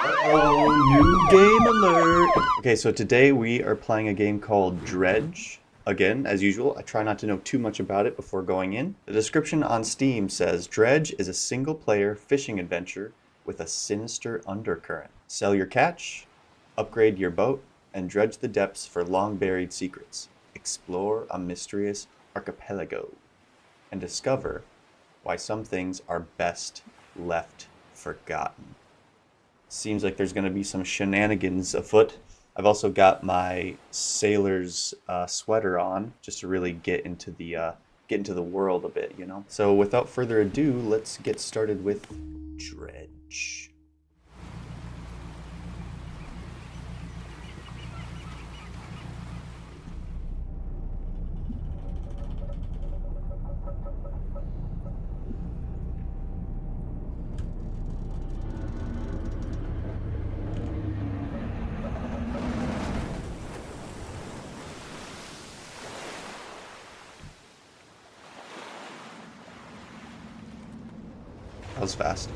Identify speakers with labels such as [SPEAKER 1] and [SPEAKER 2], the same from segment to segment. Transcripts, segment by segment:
[SPEAKER 1] Oh, new game alert! Okay, so today we are playing a game called Dredge. Again, as usual, I try not to know too much about it before going in. The description on Steam says, Dredge is a single-player fishing adventure with a sinister undercurrent. Sell your catch, upgrade your boat, and dredge the depths for long-buried secrets. Explore a mysterious archipelago, and discover why some things are best left forgotten. Seems like there's going to be some shenanigans afoot. I've also got my sailor's sweater on just to really get into the world a bit, you know. So without further ado, let's get started with Dredge. That was fast.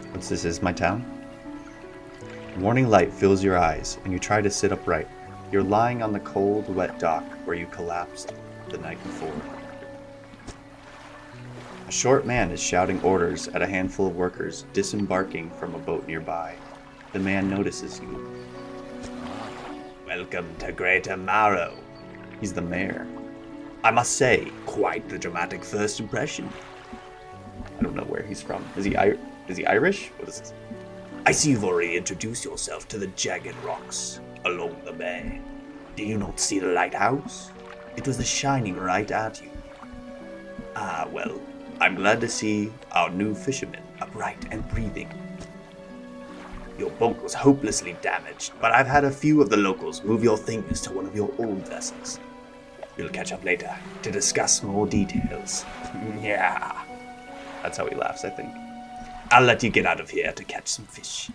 [SPEAKER 1] What's this? Is my town? Morning light fills your eyes, and you try to sit upright. You're lying on the cold, wet dock where you collapsed the night before. A short man is shouting orders at a handful of workers disembarking from a boat nearby. The man notices you. Welcome to Greater Marrow. He's the mayor. I must say, quite the dramatic first impression. I don't know where he's from. Is he Irish? What is this? I see you've already introduced yourself to the jagged rocks along the bay. Do you not see the lighthouse? It was shining right at you. Ah, well, I'm glad to see our new fisherman upright and breathing. Your boat was hopelessly damaged, but I've had a few of the locals move your things to one of your old vessels. We'll catch up later to discuss more details. Yeah. That's how he laughs, I think. I'll let you get out of here to catch some fish.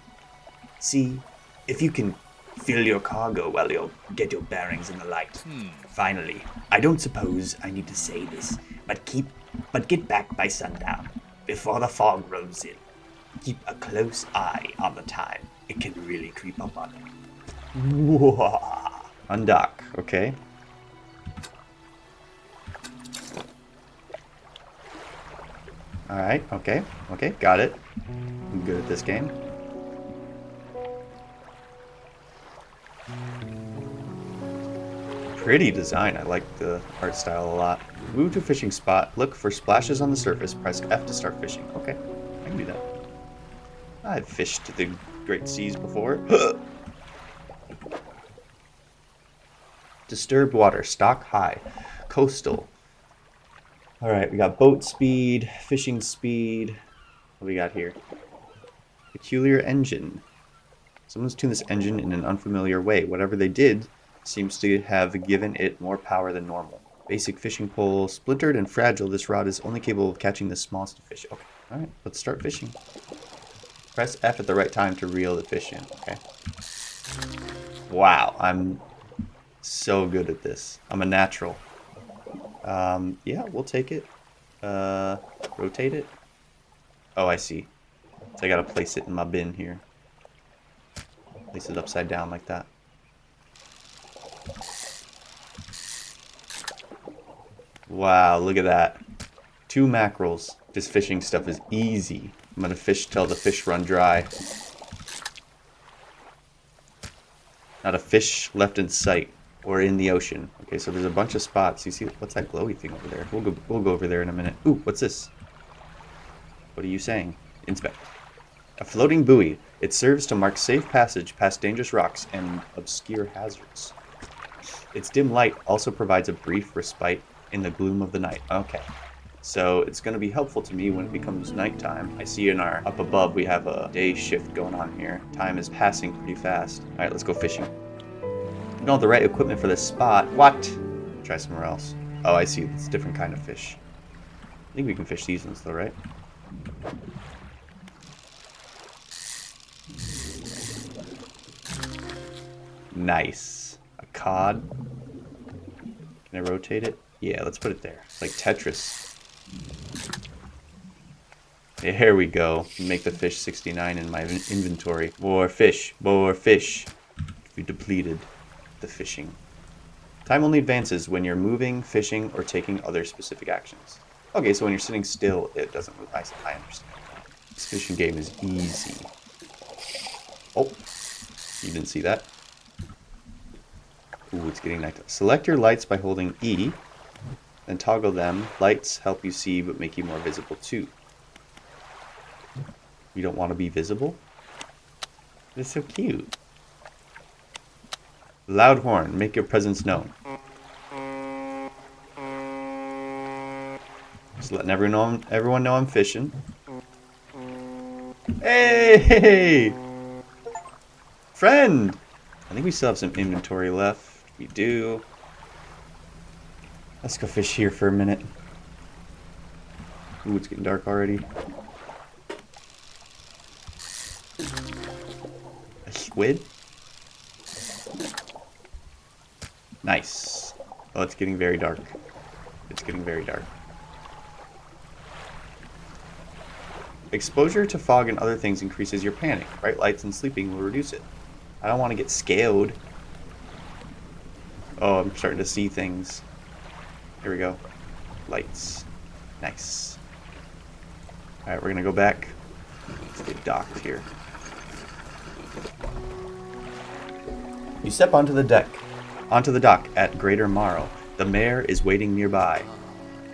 [SPEAKER 1] See if you can fill your cargo while you get your bearings in the light. Finally, I don't suppose I need to say this, but get back by sundown, before the fog rolls in. Keep a close eye on the time. It can really creep up on you. Undock, okay. Alright, okay, got it. I'm good at this game. Pretty design, I like the art style a lot. Move to a fishing spot, look for splashes on the surface, press F to start fishing. Okay, I can do that. I've fished the Great Seas before. Disturbed water, stock high, coastal. Alright, we got boat speed, fishing speed. What do we got here? Peculiar engine. Someone's tuned this engine in an unfamiliar way. Whatever they did seems to have given it more power than normal. Basic fishing pole. Splintered and fragile, this rod is only capable of catching the smallest of fish. Okay, alright, let's start fishing. Press F at the right time to reel the fish in. Okay. Wow, I'm so good at this. I'm a natural. Yeah, we'll take it. Rotate it. Oh, I see. So I gotta place it in my bin here. Place it upside down like that. Wow, look at that. 2 mackerels. This fishing stuff is easy. I'm gonna fish till the fish run dry. Not a fish left in sight or in the ocean. Okay, so there's a bunch of spots. You see, what's that glowy thing over there? We'll go over there in a minute. Ooh, what's this? What are you saying? Inspect. A floating buoy. It serves to mark safe passage past dangerous rocks and obscure hazards. Its dim light also provides a brief respite in the gloom of the night. Okay. So it's going to be helpful to me when it becomes nighttime. I see in our up above we have a day shift going on here. Time is passing pretty fast. All right, let's go fishing. I don't have the right equipment for this spot. What? Try somewhere else. Oh, I see. It's a different kind of fish. I think we can fish these ones though, right? Nice. A cod. Can I rotate it? Yeah, let's put it there. Like Tetris. Yeah, here we go. Make the fish 69 in my inventory. More fish. More fish. We depleted the fishing. Time only advances when you're moving, fishing, or taking other specific actions. Okay, so when you're sitting still, it doesn't move. I understand. This fishing game is easy. Oh, you didn't see that? Ooh, it's getting nighttime. Select your lights by holding E, then toggle them. Lights help you see, but make you more visible too. You don't want to be visible? It's so cute. Loud horn, make your presence known. Just letting everyone know I'm fishing. Hey! Friend! I think we still have some inventory left. We do. Let's go fish here for a minute. Ooh, it's getting dark already. A squid? Nice. Oh, it's getting very dark. It's getting very dark. Exposure to fog and other things increases your panic. Bright lights and sleeping will reduce it. I don't want to get scared. Oh, I'm starting to see things. Here we go. Lights. Nice. Alright, we're going to go back. Let's get docked here. You step onto the dock at Greater Morrow. The mayor is waiting nearby.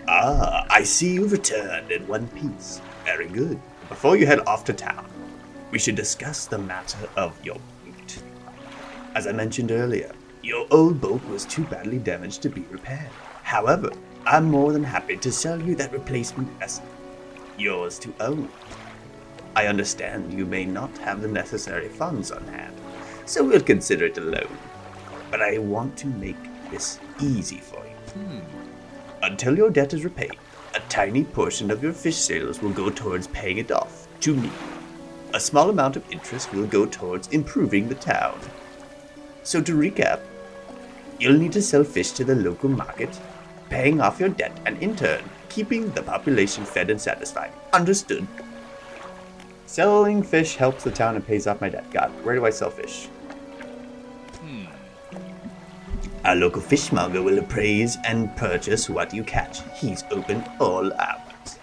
[SPEAKER 1] Ah, I see you've returned in one piece. Very good. Before you head off to town, we should discuss the matter of your boat. As I mentioned earlier, your old boat was too badly damaged to be repaired. However, I'm more than happy to sell you that replacement vessel. Yours to own. I understand you may not have the necessary funds on hand, so we'll consider it a loan. But I want to make this easy for you. Until your debt is repaid, a tiny portion of your fish sales will go towards paying it off to me. A small amount of interest will go towards improving the town. So to recap, you'll need to sell fish to the local market, paying off your debt, and in turn, keeping the population fed and satisfied. Understood? Selling fish helps the town and pays off my debt. Got it. Where do I sell fish? Our local fishmonger will appraise and purchase what you catch. He's open all hours.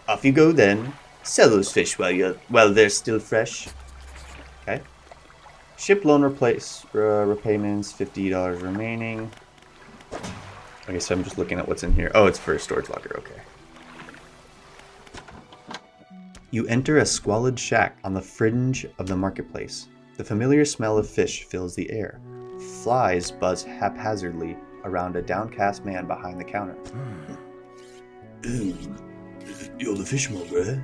[SPEAKER 1] Off you go then. Sell those fish while they're still fresh. Okay. Ship loan repayments, $50 remaining. Okay, so I'm just looking at what's in here. Oh, it's for a storage locker. Okay. You enter a squalid shack on the fringe of the marketplace. The familiar smell of fish fills the air. Flies buzz haphazardly around a downcast man behind the counter. You're the fishmonger, eh?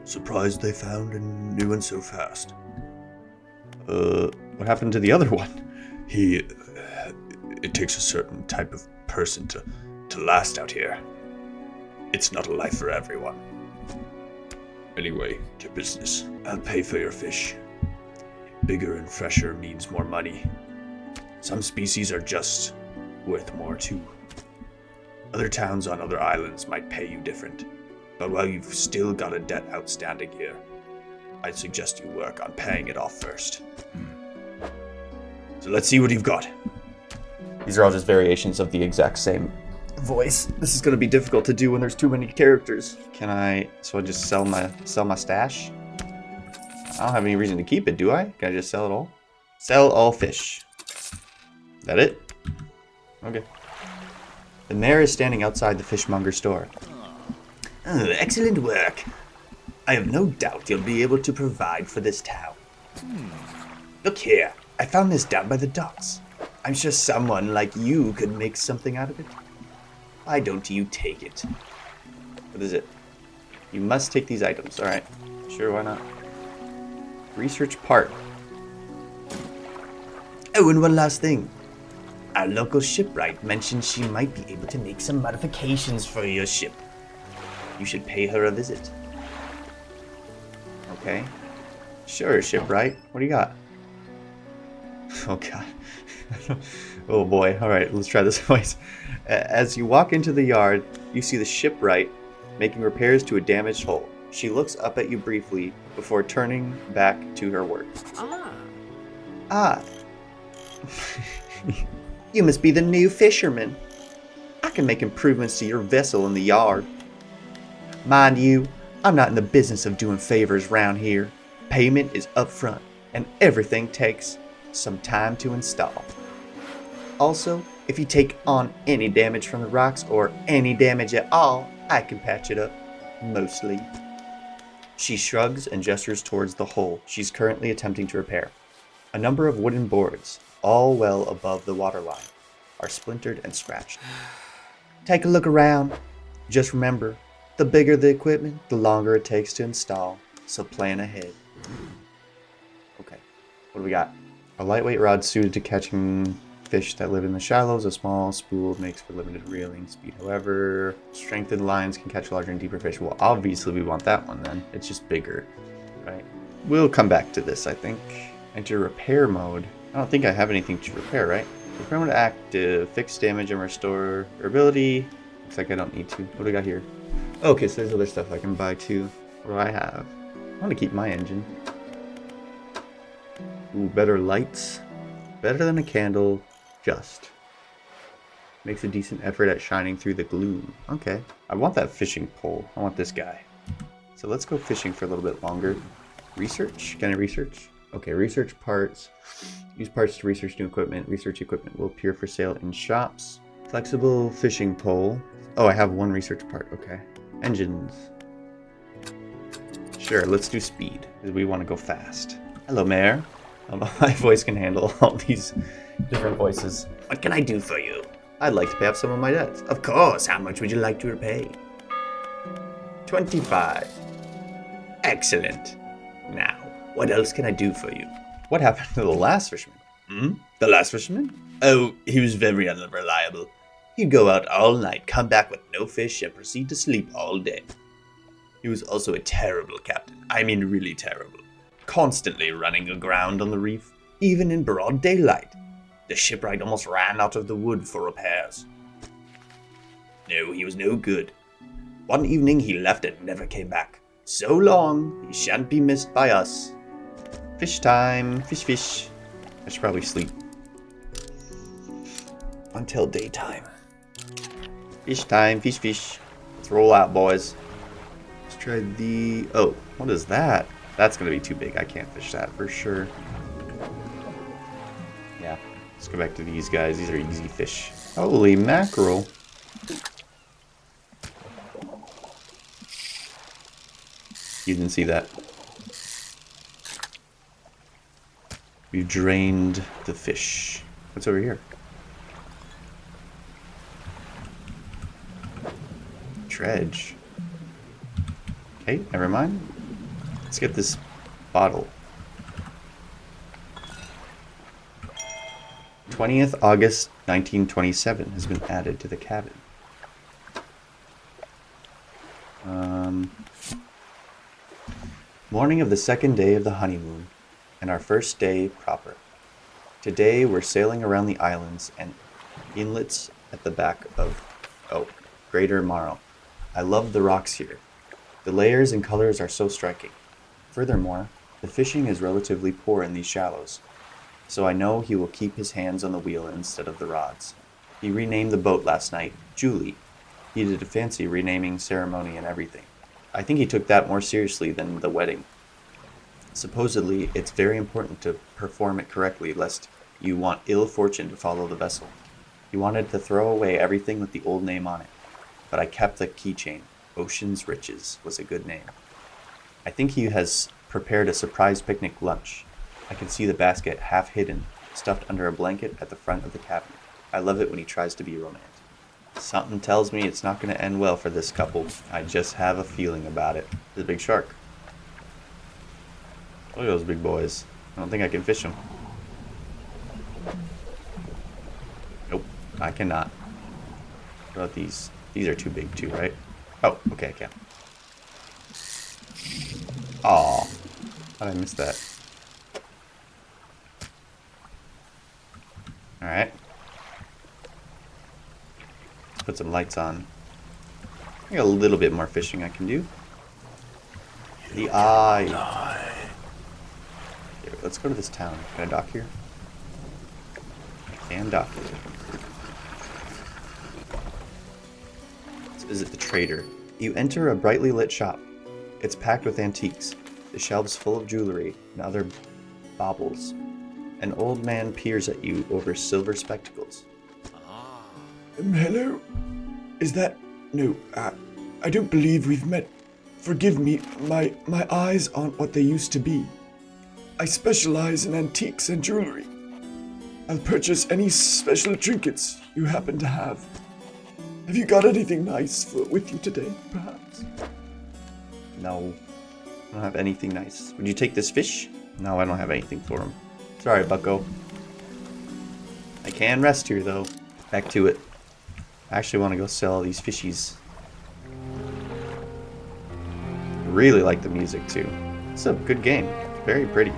[SPEAKER 1] Surprised they found a new one so fast. What happened to the other one?
[SPEAKER 2] It takes a certain type of person to last out here. It's not a life for everyone. Anyway, to business. I'll pay for your fish. Bigger and fresher means more money. Some species are just worth more too. Other towns on other islands might pay you different, but while you've still got a debt outstanding here, I'd suggest you work on paying it off first. So let's see what you've got.
[SPEAKER 1] These are all just variations of the exact same voice. This is going to be difficult to do when there's too many characters. So I just sell my stash? I don't have any reason to keep it, do I? Can I just sell it all? Sell all fish. That it? Okay. The mayor is standing outside the fishmonger store. Oh, excellent work. I have no doubt you'll be able to provide for this town. Look here, I found this down by the docks. I'm sure someone like you could make something out of it. Why don't you take it? What is it? You must take these items. Alright. Sure, why not? Research part. Oh, and one last thing. Our local shipwright mentioned she might be able to make some modifications for your ship. You should pay her a visit. Okay. Sure, shipwright. What do you got? Oh god. Oh boy. Alright, let's try this voice. As you walk into the yard, you see the shipwright making repairs to a damaged hull. She looks up at you briefly before turning back to her work. Ah. You must be the new fisherman. I can make improvements to your vessel in the yard. Mind you, I'm not in the business of doing favors round here. Payment is upfront, and everything takes some time to install. Also, if you take on any damage from the rocks or any damage at all, I can patch it up. Mostly. She shrugs and gestures towards the hole she's currently attempting to repair. A number of wooden boards, all well above the waterline, are splintered and scratched. Take a look around. Just remember, the bigger the equipment, the longer it takes to install, so plan ahead. Okay, what do we got? A lightweight rod suited to catching fish that live in the shallows. A small spool makes for limited reeling speed. However, strengthened lines can catch larger and deeper fish. Well, obviously we want that one then. It's just bigger, right? We'll come back to this, I think. Enter repair mode. I don't think I have anything to repair, right? Repair mode active. Fix damage and restore durability. Looks like I don't need to. What do we got here? Okay, so there's other stuff I can buy too. What do I have? I want to keep my engine. Ooh, better lights. Better than a candle. Just. Makes a decent effort at shining through the gloom. Okay. I want that fishing pole. I want this guy. So let's go fishing for a little bit longer. Research? Can I research? Okay, research parts. Use parts to research new equipment. Research equipment will appear for sale in shops. Flexible fishing pole. Oh, I have one research part. Okay. Engines. Sure, let's do speed, because we want to go fast. Hello, Mayor. My voice can handle all these different voices. What can I do for you? I'd like to pay off some of my debts. Of course. How much would you like to repay? 25. Excellent. Now, what else can I do for you? What happened to the last fisherman? The last fisherman? Oh, he was very unreliable. He'd go out all night, come back with no fish, and proceed to sleep all day. He was also a terrible captain. I mean really terrible. Constantly running aground on the reef, even in broad daylight. The shipwright almost ran out of the wood for repairs. No, he was no good. One evening he left and never came back. So long, he shan't be missed by us. Fish time, fish, fish. I should probably sleep. Until daytime. Fish time, fish, fish. Let's roll out, boys. Let's try the... Oh, what is that? That's going to be too big. I can't fish that for sure. Yeah, let's go back to these guys. These are easy fish. Holy mackerel. You didn't see that. We've drained the fish. What's over here? Dredge. Okay, never mind. Let's get this bottle. 20th August 1927 has been added to the cabin. Morning of the second day of the honeymoon, and our first day proper. Today we're sailing around the islands and inlets at the back of, Greater Morrow. I love the rocks here. The layers and colors are so striking. Furthermore, the fishing is relatively poor in these shallows, so I know he will keep his hands on the wheel instead of the rods. He renamed the boat last night, Julie. He did a fancy renaming ceremony and everything. I think he took that more seriously than the wedding. Supposedly, it's very important to perform it correctly lest you want ill fortune to follow the vessel. He wanted to throw away everything with the old name on it, but I kept the keychain. Ocean's Riches was a good name. I think he has prepared a surprise picnic lunch. I can see the basket half hidden, stuffed under a blanket at the front of the cabin. I love it when he tries to be romantic. Something tells me it's not going to end well for this couple. I just have a feeling about it. There's a big shark. Look at those big boys. I don't think I can fish them. Nope, I cannot. What about these? These are too big too, right? Oh, okay, I can. Aw, how did I miss that? Alright. Let's put some lights on. I got a little bit more fishing I can do. The eye. Here, let's go to this town. Can I dock here? I can dock here. Let's visit the trader. You enter a brightly lit shop. It's packed with antiques, the shelves full of jewelry and other baubles. An old man peers at you over silver spectacles.
[SPEAKER 3] Hello? Is that... No, I don't believe we've met. Forgive me, my eyes aren't what they used to be. I specialize in antiques and jewelry. I'll purchase any special trinkets you happen to have. Have you got anything nice with you today, perhaps?
[SPEAKER 1] No, I don't have anything nice. Would you take this fish? No, I don't have anything for him. Sorry, bucko. I can rest here, though. Back to it. I actually want to go sell all these fishies. Really like the music, too. It's a good game. Very pretty.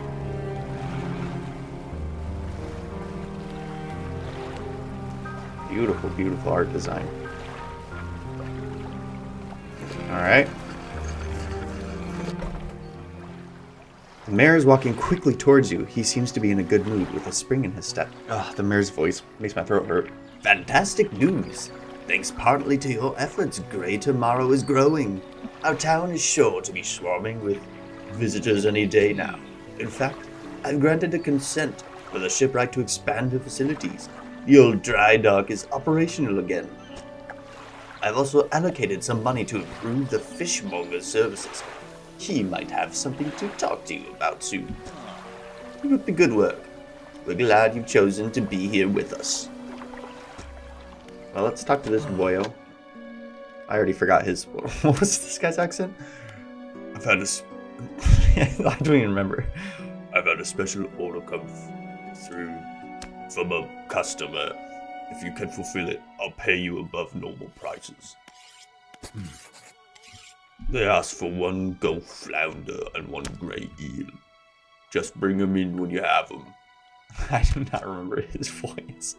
[SPEAKER 1] Beautiful, beautiful art design. Alright. The mayor is walking quickly towards you. He seems to be in a good mood with a spring in his step. Ugh, the mayor's voice makes my throat hurt. Fantastic news! Thanks partly to your efforts, Grey Tomorrow is growing. Our town is sure to be swarming with visitors any day now. In fact, I've granted a consent for the shipwright to expand her facilities. The old dry dock is operational again. I've also allocated some money to improve the fishmonger's services. He might have something to talk to you about soon. Keep up the good work. We're glad you've chosen to be here with us. Well, let's talk to this boyo. I already forgot his... What was this guy's accent?
[SPEAKER 2] I've had a...
[SPEAKER 1] I don't even remember.
[SPEAKER 2] I've had a special order come through from a customer. If you can fulfill it, I'll pay you above normal prices. They asked for 1 gulf flounder and 1 grey eel. Just bring them in when you have them.
[SPEAKER 1] I do not remember his voice.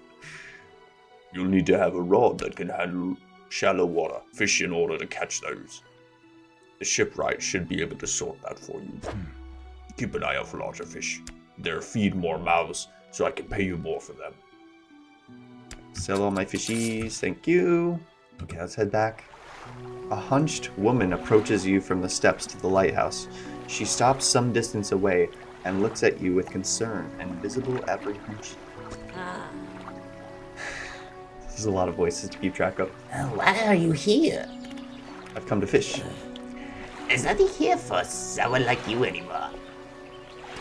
[SPEAKER 2] You'll need to have a rod that can handle shallow water fish in order to catch those. The shipwright should be able to sort that for you. Keep an eye out for larger fish. They'll feed more mouths, so I can pay you more for them.
[SPEAKER 1] Sell all my fishies, thank you. Okay, let's head back. A hunched woman approaches you from the steps to the lighthouse. She stops some distance away and looks at you with concern and visible apprehension. There's a lot of voices to keep track of.
[SPEAKER 4] Why are you here?
[SPEAKER 1] I've come to fish.
[SPEAKER 4] There's nothing here for someone like you anymore.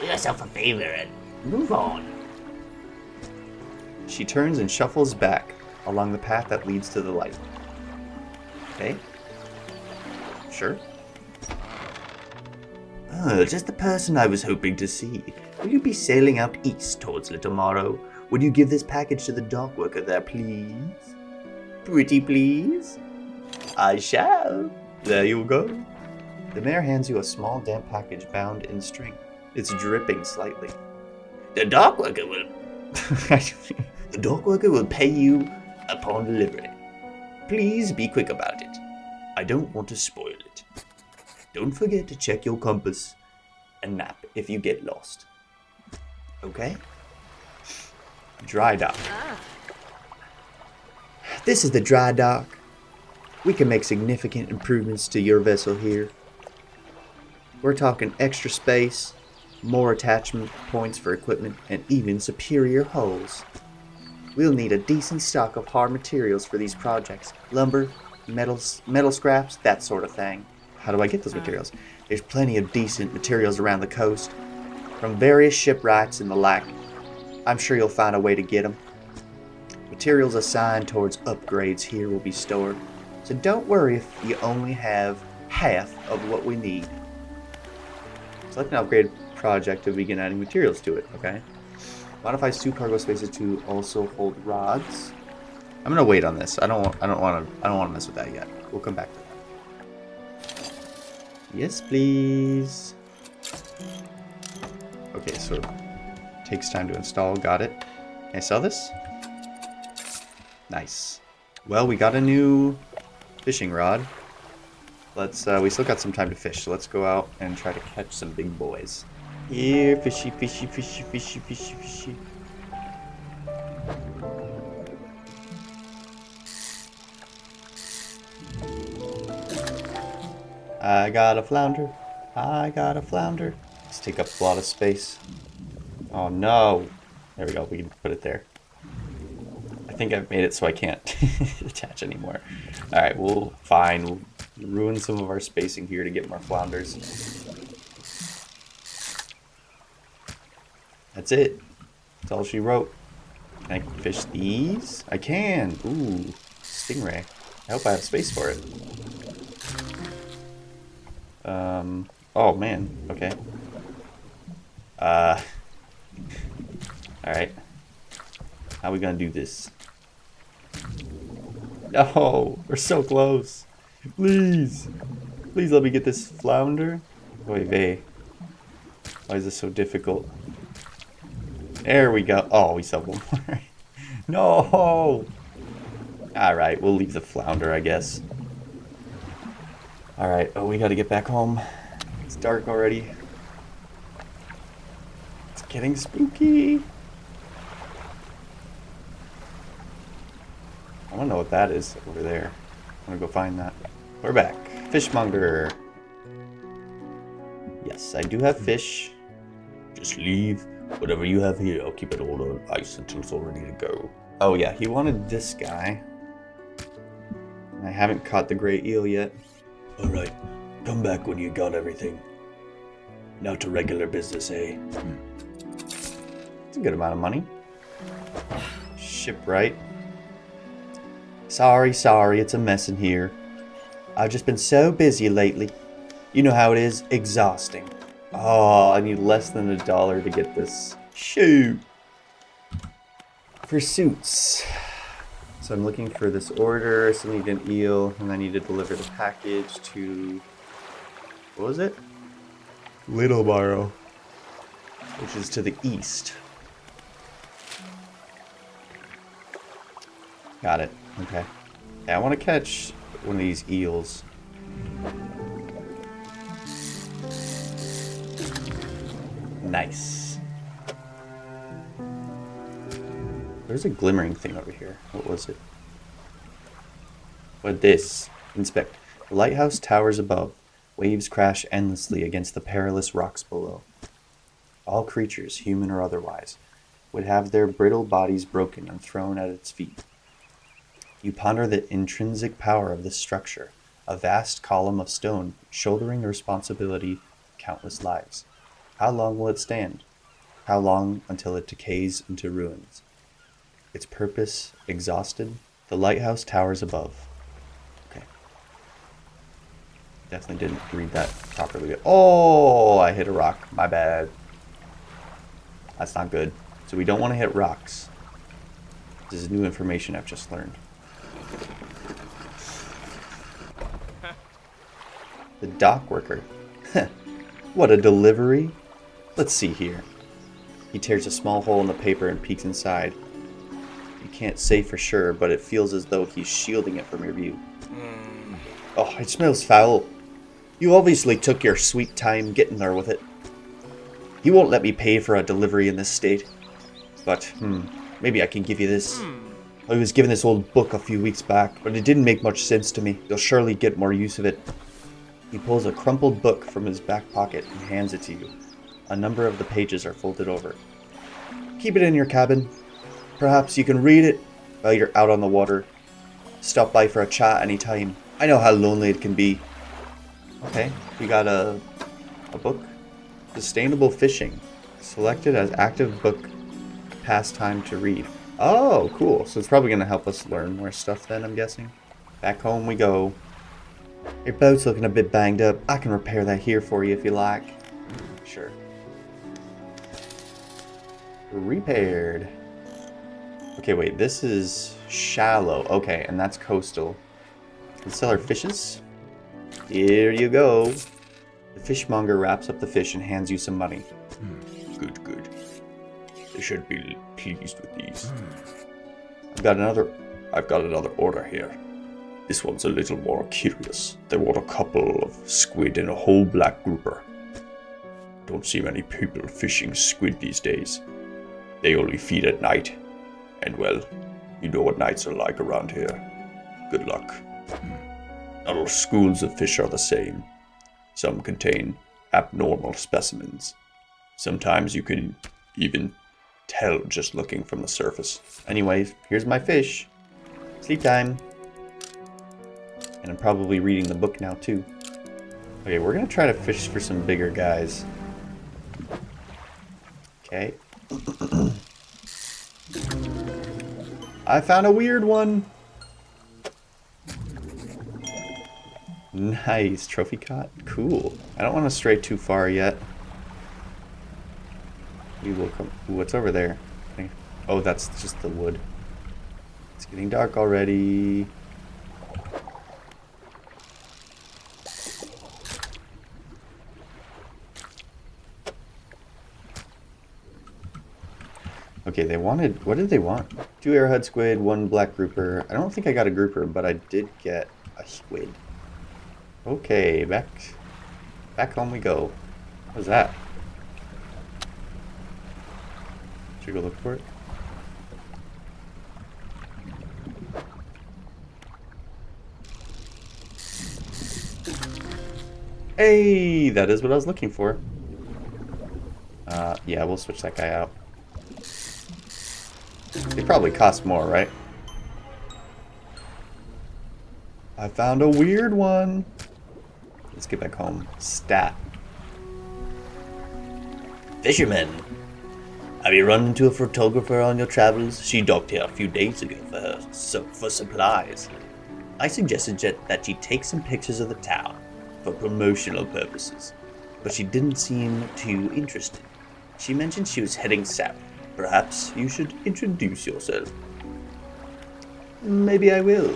[SPEAKER 4] Do yourself a favor and move on.
[SPEAKER 1] She turns and shuffles back along the path that leads to the light. Okay. Sure. Oh, just the person I was hoping to see. Will you be sailing out east towards Little Morrow? Would you give this package to the dock worker there, please? Pretty please? I shall. There you go. The mayor hands you a small damp package bound in string. It's dripping slightly.
[SPEAKER 4] The dock worker will...
[SPEAKER 1] The dock worker will pay you upon delivery. Please be quick about it. I don't want to spoil it. Don't forget to check your compass and map if you get lost. Okay? Dry dock. This is the dry dock. We can make significant improvements to your vessel here. We're talking extra space, more attachment points for equipment, and even superior hulls. We'll need a decent stock of hard materials for these projects. Lumber, metal scraps, that sort of thing. How do I get those materials? There's plenty of decent materials around the coast, from various shipwrights and the like. I'm sure you'll find a way to get them. Materials assigned towards upgrades here will be stored, so don't worry if you only have half of what we need. Select an upgrade project to begin adding materials to it, okay? Modifies 2 cargo spaces to also hold rods. I'm gonna wait on this. I don't want to mess with that yet. We'll come back to that. Yes, please. Okay, so it takes time to install. Got it. Can I sell this? Nice. Well, we got a new fishing rod. Let's, we still got some time to fish, so let's go out and try to catch some big boys. Here, fishy, fishy, fishy, fishy, fishy, fishy. I got a flounder. I got a flounder. Let's take up a lot of space. Oh no. There we go, we can put it there. I think I've made it so I can't attach anymore. Alright, we'll ruin some of our spacing here to get more flounders. That's it. That's all she wrote. Can I fish these? I can. Ooh, stingray. I hope I have space for it. Oh man, okay. Alright. How are we gonna do this? No, we're so close. Please. Please let me get this flounder. Oy vey. Why is this so difficult? There we go. Oh, we saw one more. No! Alright, we'll leave the flounder, I guess. Alright, oh, we gotta get back home. It's dark already. It's getting spooky. I wanna know what that is over there. I'm gonna go find that. We're back. Fishmonger. Yes, I do have fish.
[SPEAKER 2] Just leave. Whatever you have here, I'll keep it all on ice until it's all ready to go.
[SPEAKER 1] Oh yeah, he wanted this guy. I haven't caught the gray eel yet.
[SPEAKER 2] Alright, come back when you got everything. Now to regular business, eh?
[SPEAKER 1] It's a good amount of money. Shipwright. Sorry, it's a mess in here. I've just been so busy lately. You know how it is, exhausting. Oh, I need less than $1 to get this. Shoot. Pursuits. So I'm looking for this order. I still need an eel, and I need to deliver the package to... What was it? Littleborough, which is to the east. Got it. Okay. Yeah, I want to catch one of these eels. Nice. There's a glimmering thing over here. What was it? What this? Inspect. The lighthouse towers above. Waves crash endlessly against the perilous rocks below. All creatures, human or otherwise, would have their brittle bodies broken and thrown at its feet. You ponder the intrinsic power of this structure, a vast column of stone shouldering the responsibility of countless lives. How long will it stand? How long until it decays into ruins? Its purpose exhausted, the lighthouse towers above. Okay. Definitely didn't read that properly. Oh, I hit a rock. My bad. That's not good. So we don't want to hit rocks. This is new information I've just learned. The dock worker. What a delivery. Let's see here. He tears a small hole in the paper and peeks inside. You can't say for sure, but it feels as though he's shielding it from your view. Oh, it smells foul. You obviously took your sweet time getting there with it. He won't let me pay for a delivery in this state. But, maybe I can give you this. I was given this old book a few weeks back, but it didn't make much sense to me. You'll surely get more use of it. He pulls a crumpled book from his back pocket and hands it to you. A number of the pages are folded over. Keep it in your cabin. Perhaps you can read it while you're out on the water. Stop by for a chat anytime. I know how lonely it can be. Okay, we got a book. Sustainable fishing. Selected as active book pastime to read. Oh, cool. So it's probably going to help us learn more stuff then, I'm guessing. Back home we go. Your boat's looking a bit banged up. I can repair that here for you if you like. Sure. Repaired. Okay, wait. This is shallow. Okay, and that's coastal. Let's sell our fishes. Here you go. The fishmonger wraps up the fish and hands you some money.
[SPEAKER 2] Good. They should be pleased with these.
[SPEAKER 1] I've got another
[SPEAKER 2] I've got another order here. This one's a little more curious. They want a couple of squid in a whole black grouper. Don't see many people fishing squid these days. They only feed at night. And well, you know what nights are like around here. Good luck. Not all schools of fish are the same. Some contain abnormal specimens. Sometimes you can even tell just looking from the surface.
[SPEAKER 1] Anyways, here's my fish. Sleep time. And I'm probably reading the book now too. Okay, we're gonna try to fish for some bigger guys. Okay. I found a weird one. Nice, trophy caught. Cool. I don't want to stray too far yet. We will come. Ooh, what's over there? Oh, that's just the wood. It's getting dark already. Okay, they wanted... What did they want? 2 arrowhead squid, 1 black grouper. I don't think I got a grouper, but I did get a squid. Okay, back home we go. What was that? Should we go look for it? Hey, that is what I was looking for. Yeah, we'll switch that guy out. They probably cost more, right? I found a weird one. Let's get back home. Stat.
[SPEAKER 4] Fisherman, have you run into a photographer on your travels? She docked here a few days ago for supplies. I suggested that she take some pictures of the town for promotional purposes, but she didn't seem too interested. She mentioned she was heading south. Perhaps you should introduce yourself. Maybe I will.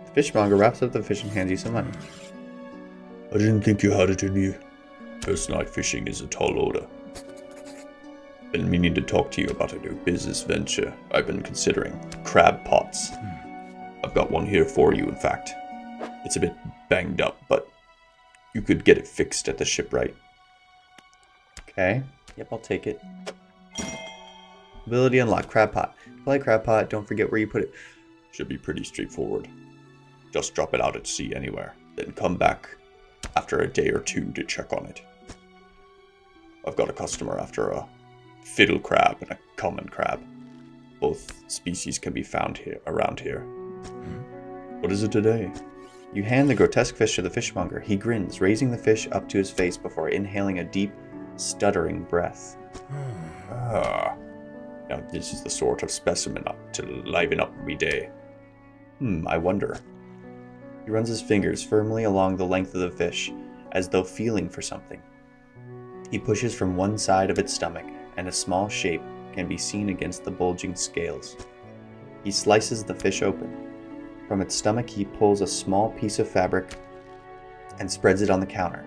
[SPEAKER 1] The fishmonger wraps up the fish and hands you some money.
[SPEAKER 2] I didn't think you had it in you. First night fishing is a tall order. Been meaning to talk to you about a new business venture I've been considering. Crab pots. I've got one here for you, in fact. It's a bit banged up, but you could get it fixed at the shipwright.
[SPEAKER 1] Okay. Yep, I'll take it. Ability unlocked. Crab pot. Play crab pot. Don't forget where you put it.
[SPEAKER 2] Should be pretty straightforward. Just drop it out at sea anywhere, then come back after a day or 2 to check on it. I've got a customer after a fiddle crab and a common crab. Both species can be found around here. What is it today?
[SPEAKER 1] You hand the grotesque fish to the fishmonger. He grins, raising the fish up to his face before inhaling a deep, stuttering breath.
[SPEAKER 2] Now this is the sort of specimen to liven up me day.
[SPEAKER 1] I wonder. He runs his fingers firmly along the length of the fish, as though feeling for something. He pushes from one side of its stomach, and a small shape can be seen against the bulging scales. He slices the fish open. From its stomach, he pulls a small piece of fabric and spreads it on the counter.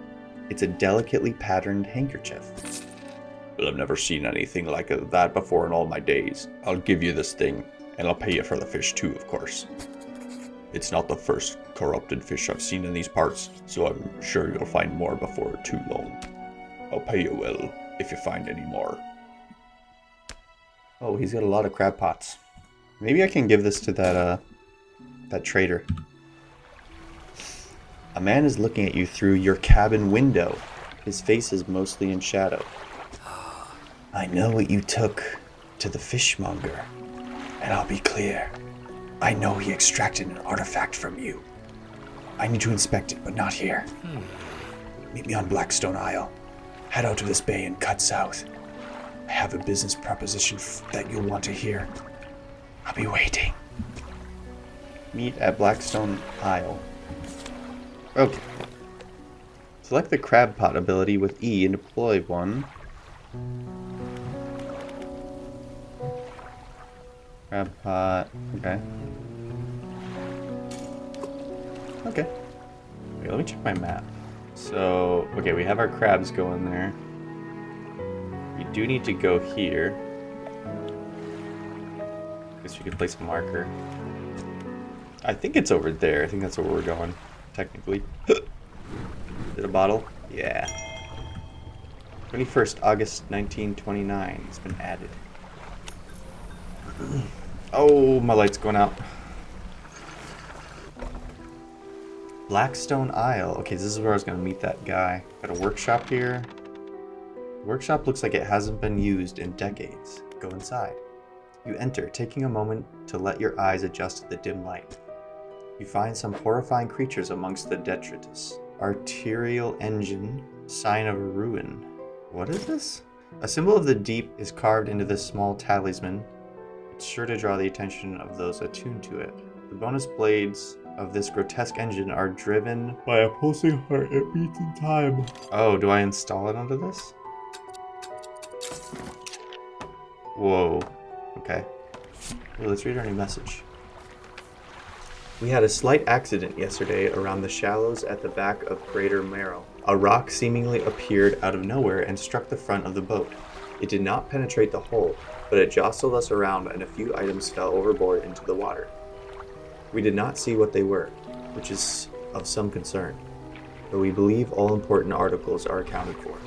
[SPEAKER 1] It's a delicately patterned handkerchief.
[SPEAKER 2] Well, I've never seen anything like that before in all my days. I'll give you this thing, and I'll pay you for the fish too, of course. It's not the first corrupted fish I've seen in these parts, so I'm sure you'll find more before too long. I'll pay you well if you find any more.
[SPEAKER 1] Oh, he's got a lot of crab pots. Maybe I can give this to that trader. A man is looking at you through your cabin window. His face is mostly in shadow. I know what you took to the fishmonger, and I'll be clear. I know he extracted an artifact from you. I need to inspect it, but not here. Meet me on Blackstone Isle. Head out to this bay and cut south. I have a business proposition that you'll want to hear. I'll be waiting. Meet at Blackstone Isle. Okay. Select the crab pot ability with E and deploy one. Crab pot. Okay. Okay. Wait, let me check my map. So, okay, we have our crabs going there. We do need to go here. Guess we could place a marker. I think it's over there. I think that's where we're going, technically. Is it a bottle? Yeah. 21st August 1929. It's been added. Oh, my light's going out. Blackstone Isle. Okay, this is where I was going to meet that guy. Got a workshop here. The workshop looks like it hasn't been used in decades. Go inside. You enter, taking a moment to let your eyes adjust to the dim light. You find some horrifying creatures amongst the detritus. Arterial engine, sign of a ruin. What is this? A symbol of the deep is carved into this small talisman. It's sure to draw the attention of those attuned to it. The bonus blades of this grotesque engine are driven by a pulsing heart. It beats in time. Oh, do I install it onto this? Whoa. Okay. Well, let's read our new message. We had a slight accident yesterday around the shallows at the back of Crater Marrow. A rock seemingly appeared out of nowhere and struck the front of the boat. It did not penetrate the hull, but it jostled us around and a few items fell overboard into the water. We did not see what they were, which is of some concern, but we believe all important articles are accounted for.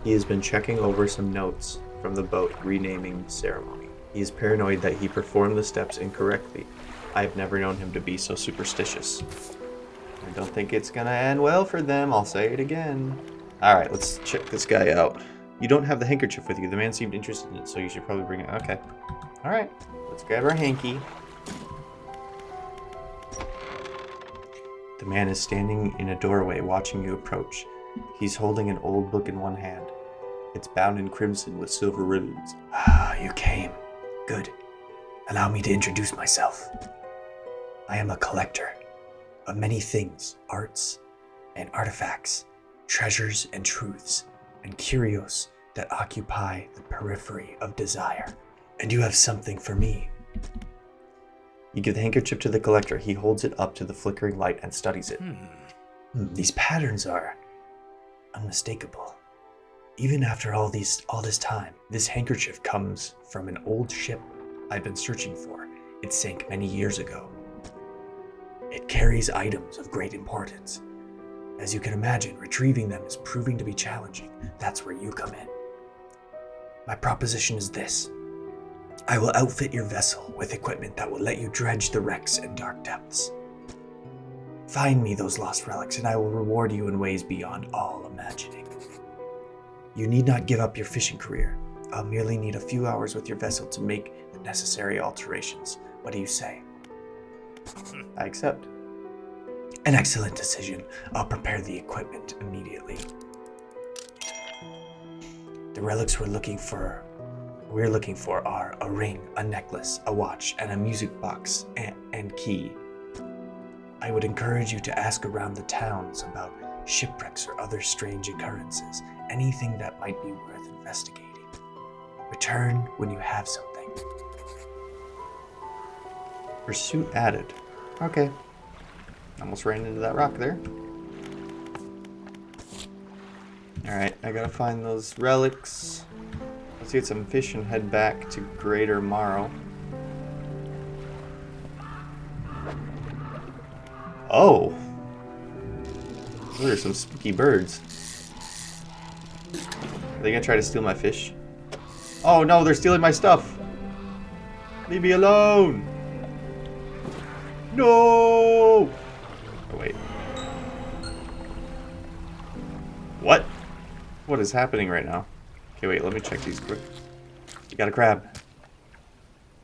[SPEAKER 1] He has been checking over some notes from the boat renaming the ceremony. He is paranoid that he performed the steps incorrectly. I have never known him to be so superstitious. I don't think it's gonna end well for them, I'll say it again. Alright, let's check this guy out. You don't have the handkerchief with you. The man seemed interested in it, so you should probably bring it. Okay. Alright, let's grab our hanky. The man is standing in a doorway watching you approach. He's holding an old book in one hand. It's bound in crimson with silver ribbons. Ah, you came. Good. Allow me to introduce myself. I am a collector of many things, arts and artifacts, treasures and truths, and curios that occupy the periphery of desire. And you have something for me. You give the handkerchief to the collector. He holds it up to the flickering light and studies it. These patterns are unmistakable. Even after all this time, this handkerchief comes from an old ship I've been searching for. It sank many years ago. It carries items of great importance. As you can imagine, retrieving them is proving to be challenging. That's where you come in. My proposition is this. I will outfit your vessel with equipment that will let you dredge the wrecks in dark depths. Find me those lost relics, and I will reward you in ways beyond all imagining. You need not give up your fishing career. I'll merely need a few hours with your vessel to make the necessary alterations. What do you say? I accept. An excellent decision. I'll prepare the equipment immediately. The relics we're looking for are a ring, a necklace, a watch, and a music box and key. I would encourage you to ask around the towns about shipwrecks or other strange occurrences, anything that might be worth investigating. Return when you have something. Pursuit added. Okay. Almost ran into that rock there. Alright, I gotta find those relics. Let's get some fish and head back to Greater Marrow. Oh! Those are some spooky birds. Are they gonna try to steal my fish? Oh no, they're stealing my stuff! Leave me alone! No! Oh wait. What? What is happening right now? Okay, wait, let me check these quick. You got a crab.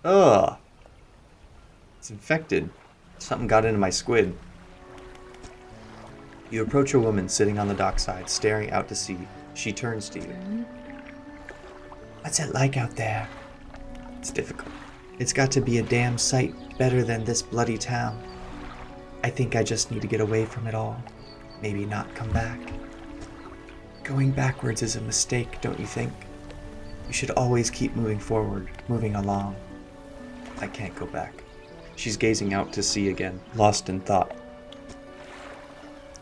[SPEAKER 1] Ugh! It's infected. Something got into my squid. You approach a woman sitting on the dockside, staring out to sea. She turns to you. What's it like out there? It's difficult. It's got to be a damn sight better than this bloody town. I think I just need to get away from it all. Maybe not come back. Going backwards is a mistake, don't you think? You should always keep moving forward, moving along. I can't go back. She's gazing out to sea again, lost in thought.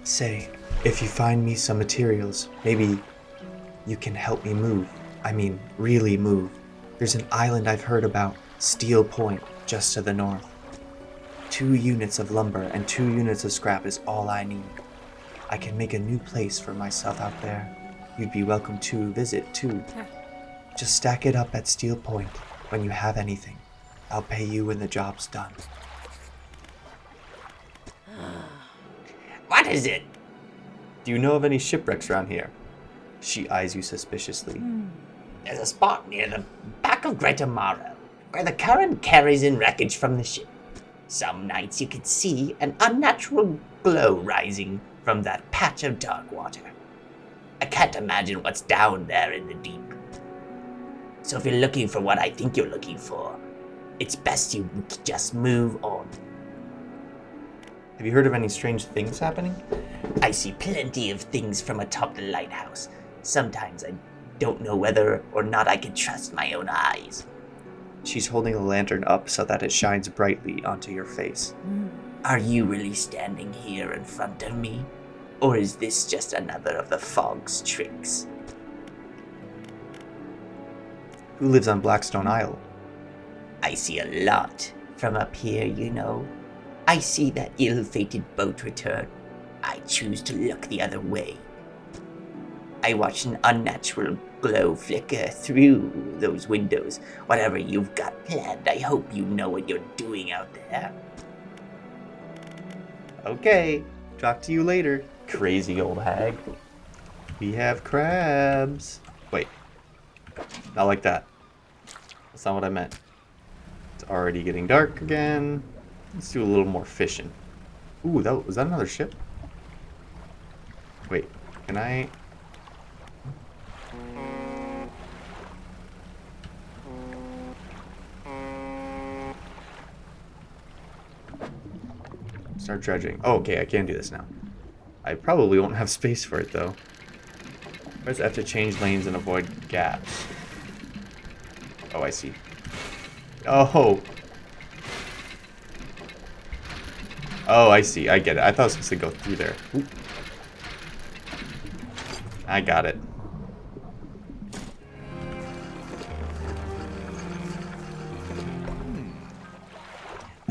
[SPEAKER 1] Say, if you find me some materials, maybe you can help me move. I mean, really move. There's an island I've heard about, Steel Point, just to the north. 2 units of lumber and 2 units of scrap is all I need. I can make a new place for myself out there. You'd be welcome to visit, too. Just stack it up at Steel Point when you have anything. I'll pay you when the job's done.
[SPEAKER 4] What is it?
[SPEAKER 1] Do you know of any shipwrecks around here? She eyes you suspiciously.
[SPEAKER 4] There's a spot near the back of Greater Morrow where the current carries in wreckage from the ship. Some nights you can see an unnatural glow rising from that patch of dark water. I can't imagine what's down there in the deep. So if you're looking for what I think you're looking for, it's best you just move on.
[SPEAKER 1] Have you heard of any strange things happening?
[SPEAKER 4] I see plenty of things from atop the lighthouse. Sometimes I don't know whether or not I can trust my own eyes.
[SPEAKER 1] She's holding the lantern up so that it shines brightly onto your face.
[SPEAKER 4] Are you really standing here in front of me? Or is this just another of the fog's tricks?
[SPEAKER 1] Who lives on Blackstone Isle?
[SPEAKER 4] I see a lot from up here, you know. I see that ill-fated boat return. I choose to look the other way. I watch an unnatural glow flicker through those windows. Whatever you've got planned, I hope you know what you're doing out there.
[SPEAKER 1] Okay, talk to you later, crazy old hag. We have crabs. Wait, not like that. That's not what I meant. It's already getting dark again. Let's do a little more fishing. Ooh, was that another ship? Wait, can I? Start dredging. Oh, okay, I can do this now. I probably won't have space for it, though. First, I have to change lanes and avoid gaps. Oh, I see. Oh! Oh, I see. I get it. I thought I was supposed to go through there. Oop. I got it.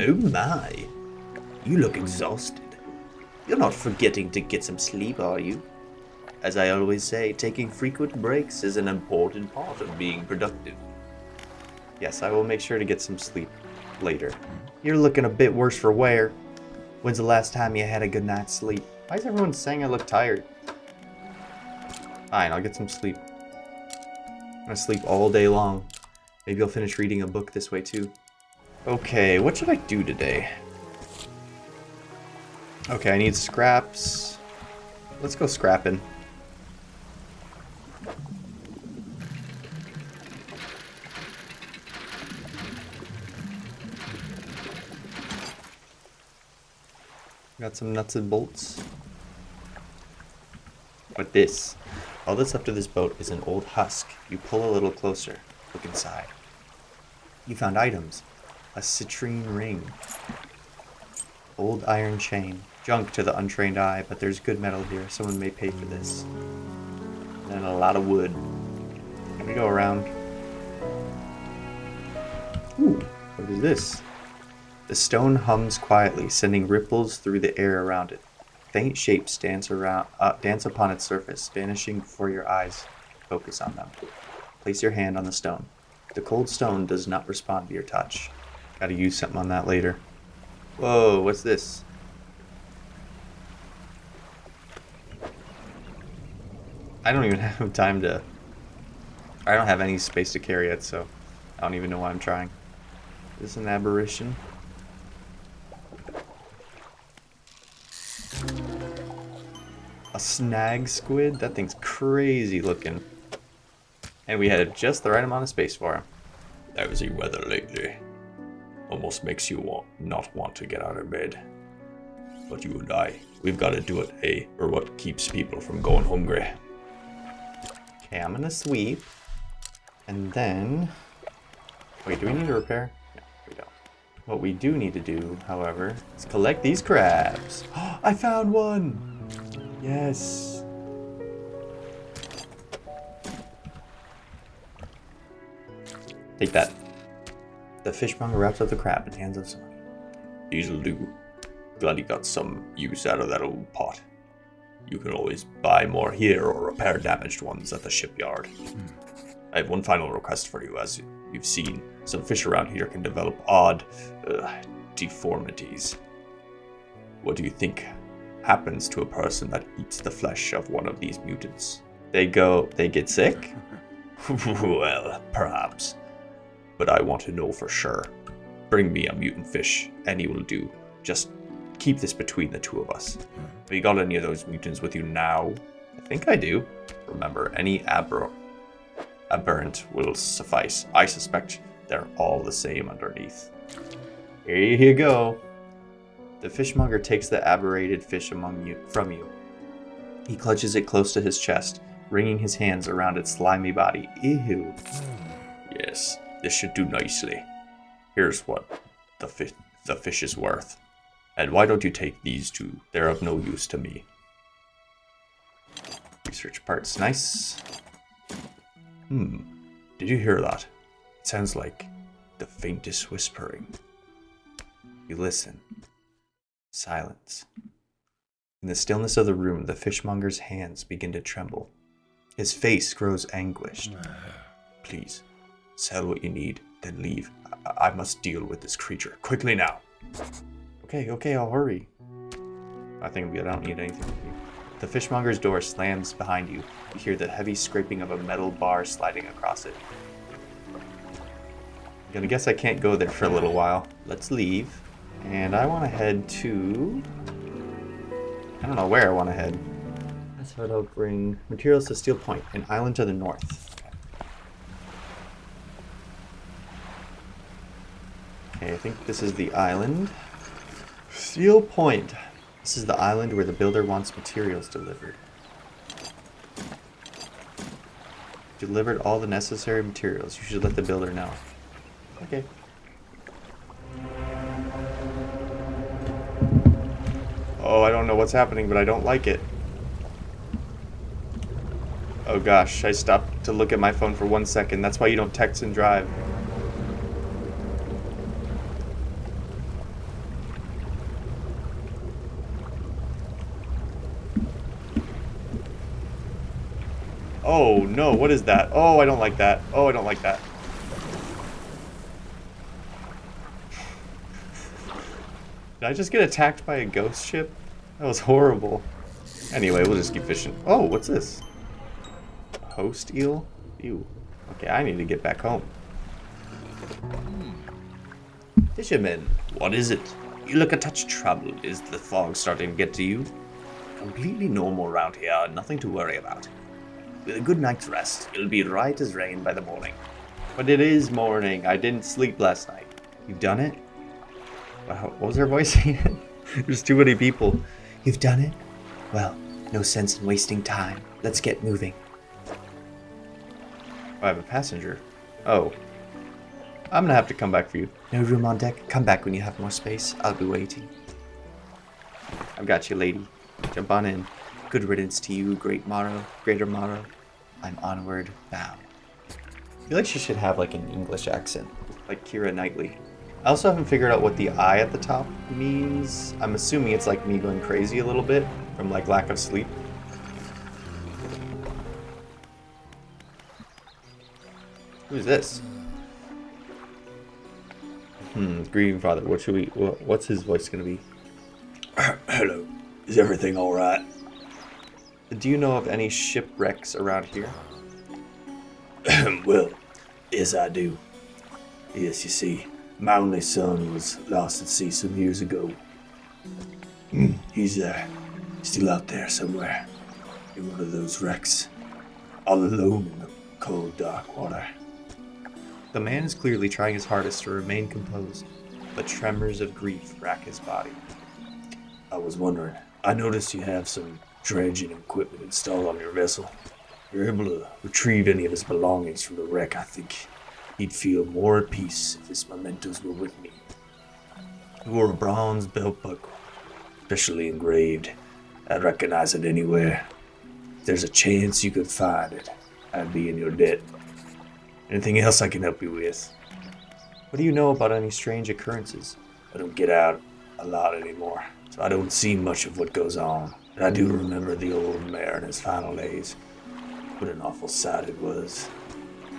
[SPEAKER 4] Oh my. You look exhausted. You're not forgetting to get some sleep, are you? As I always say, taking frequent breaks is an important part of being productive.
[SPEAKER 1] Yes, I will make sure to get some sleep later. You're looking a bit worse for wear. When's the last time you had a good night's sleep? Why is everyone saying I look tired? Fine, I'll get some sleep. I'm gonna sleep all day long. Maybe I'll finish reading a book this way too. Okay, what should I do today? Okay, I need scraps. Let's go scrapping. Got some nuts and bolts. What this? All that's up to this boat is an old husk. You pull a little closer. Look inside. You found items. A citrine ring. Old iron chain. Junk to the untrained eye, but there's good metal here. Someone may pay for this. And a lot of wood. Can we go around? Ooh, what is this? The stone hums quietly, sending ripples through the air around it. Faint shapes dance upon its surface, vanishing before your eyes focus on them. Place your hand on the stone. The cold stone does not respond to your touch. Gotta use something on that later. Whoa, what's this? I don't even have time to... I don't have any space to carry it, so I don't even know why I'm trying. Is this an aberration? A snag squid? That thing's crazy looking. And we had just the right amount of space for him.
[SPEAKER 2] Lousy weather lately. Almost makes you not want to get out of bed. But you and I, we've got to do it, eh? Or what keeps people from going hungry.
[SPEAKER 1] Okay, I'm gonna sweep. And then... Wait, do we need to repair? No, we don't. What we do need to do, however, is collect these crabs. I found one! Yes. Take that. The fishmonger wraps up the crab and hands it to someone.
[SPEAKER 2] These'll do. Glad you got some use out of that old pot. You can always buy more here or repair damaged ones at the shipyard. I have one final request for you. As you've seen, some fish around here can develop odd deformities. What do you think happens to a person that eats the flesh of one of these mutants?
[SPEAKER 1] They get sick?
[SPEAKER 2] Well, perhaps. But I want to know for sure. Bring me a mutant fish, any will do. Just keep this between the two of us. Have you got any of those mutants with you now?
[SPEAKER 1] I think I do.
[SPEAKER 2] Remember, any aberrant will suffice. I suspect they're all the same underneath.
[SPEAKER 1] Here you go. The fishmonger takes the aberrated fish from you. He clutches it close to his chest, wringing his hands around its slimy body. Ew.
[SPEAKER 2] Yes, this should do nicely. Here's what the fish is worth. And why don't you take these two? They're of no use to me.
[SPEAKER 1] Research parts, nice.
[SPEAKER 2] Did you hear that? It sounds like the faintest whispering.
[SPEAKER 1] You listen. Silence. In the stillness of the room, the fishmonger's hands begin to tremble. His face grows anguished.
[SPEAKER 2] Please, sell what you need, then leave. I must deal with this creature. Quickly now.
[SPEAKER 1] Okay, I'll hurry. I think I don't need anything with you. The fishmonger's door slams behind you. You hear the heavy scraping of a metal bar sliding across it. I'm gonna guess I can't go there for a little while. Let's leave. And I want to head to... I don't know where I want to head. That's what I'll bring. Materials to Steel Point, an island to the north. Okay, I think this is the island. Steel Point. This is the island where the builder wants materials delivered. Delivered all the necessary materials. You should let the builder know. Okay. Oh, I don't know what's happening, but I don't like it. Oh gosh, I stopped to look at my phone for 1 second. That's why you don't text and drive. Oh no, what is that? Oh, I don't like that. Oh, I don't like that. Did I just get attacked by a ghost ship? That was horrible. Anyway, we'll just keep fishing. Oh, what's this? Host eel? Ew. Okay, I need to get back home. Fisherman, what is it? You look a touch troubled. Is the fog starting to get to you? Completely normal around here. Nothing to worry about. With a good night's rest, it'll be right as rain by the morning. But it is morning. I didn't sleep last night. You've done it? What was her voice again? There's too many people. You've done it? Well, no sense in wasting time. Let's get moving. I have a passenger. Oh. I'm gonna have to come back for you. No room on deck? Come back when you have more space. I'll be waiting. I've got you, lady. Jump on in. Good riddance to you, greater morrow. I'm onward bound. I feel like she should have like an English accent, like Keira Knightley. I also haven't figured out what the eye at the top means. I'm assuming it's like me going crazy a little bit from like lack of sleep. Who's this? Grieving father. What's his voice gonna be?
[SPEAKER 2] Hello. Is everything all right?
[SPEAKER 1] Do you know of any shipwrecks around here?
[SPEAKER 2] Well, yes, I do. Yes, you see, my only son was lost at sea some years ago. He's still out there somewhere in one of those wrecks, all alone in the cold, dark water.
[SPEAKER 1] The man is clearly trying his hardest to remain composed, but tremors of grief rack his body.
[SPEAKER 2] I was wondering, I noticed you have some dredging equipment installed on your vessel. If you're able to retrieve any of his belongings from the wreck, I think he'd feel more at peace if his mementos were with me. He wore a bronze belt buckle, specially engraved I'd recognize it anywhere. If there's a chance you could find it, I'd be in your debt. Anything else I can help you with?
[SPEAKER 1] What do you know about any strange occurrences?
[SPEAKER 2] I don't get out a lot anymore, so I don't see much of what goes on. But I do remember the old mayor in his final days. What an awful sight it was.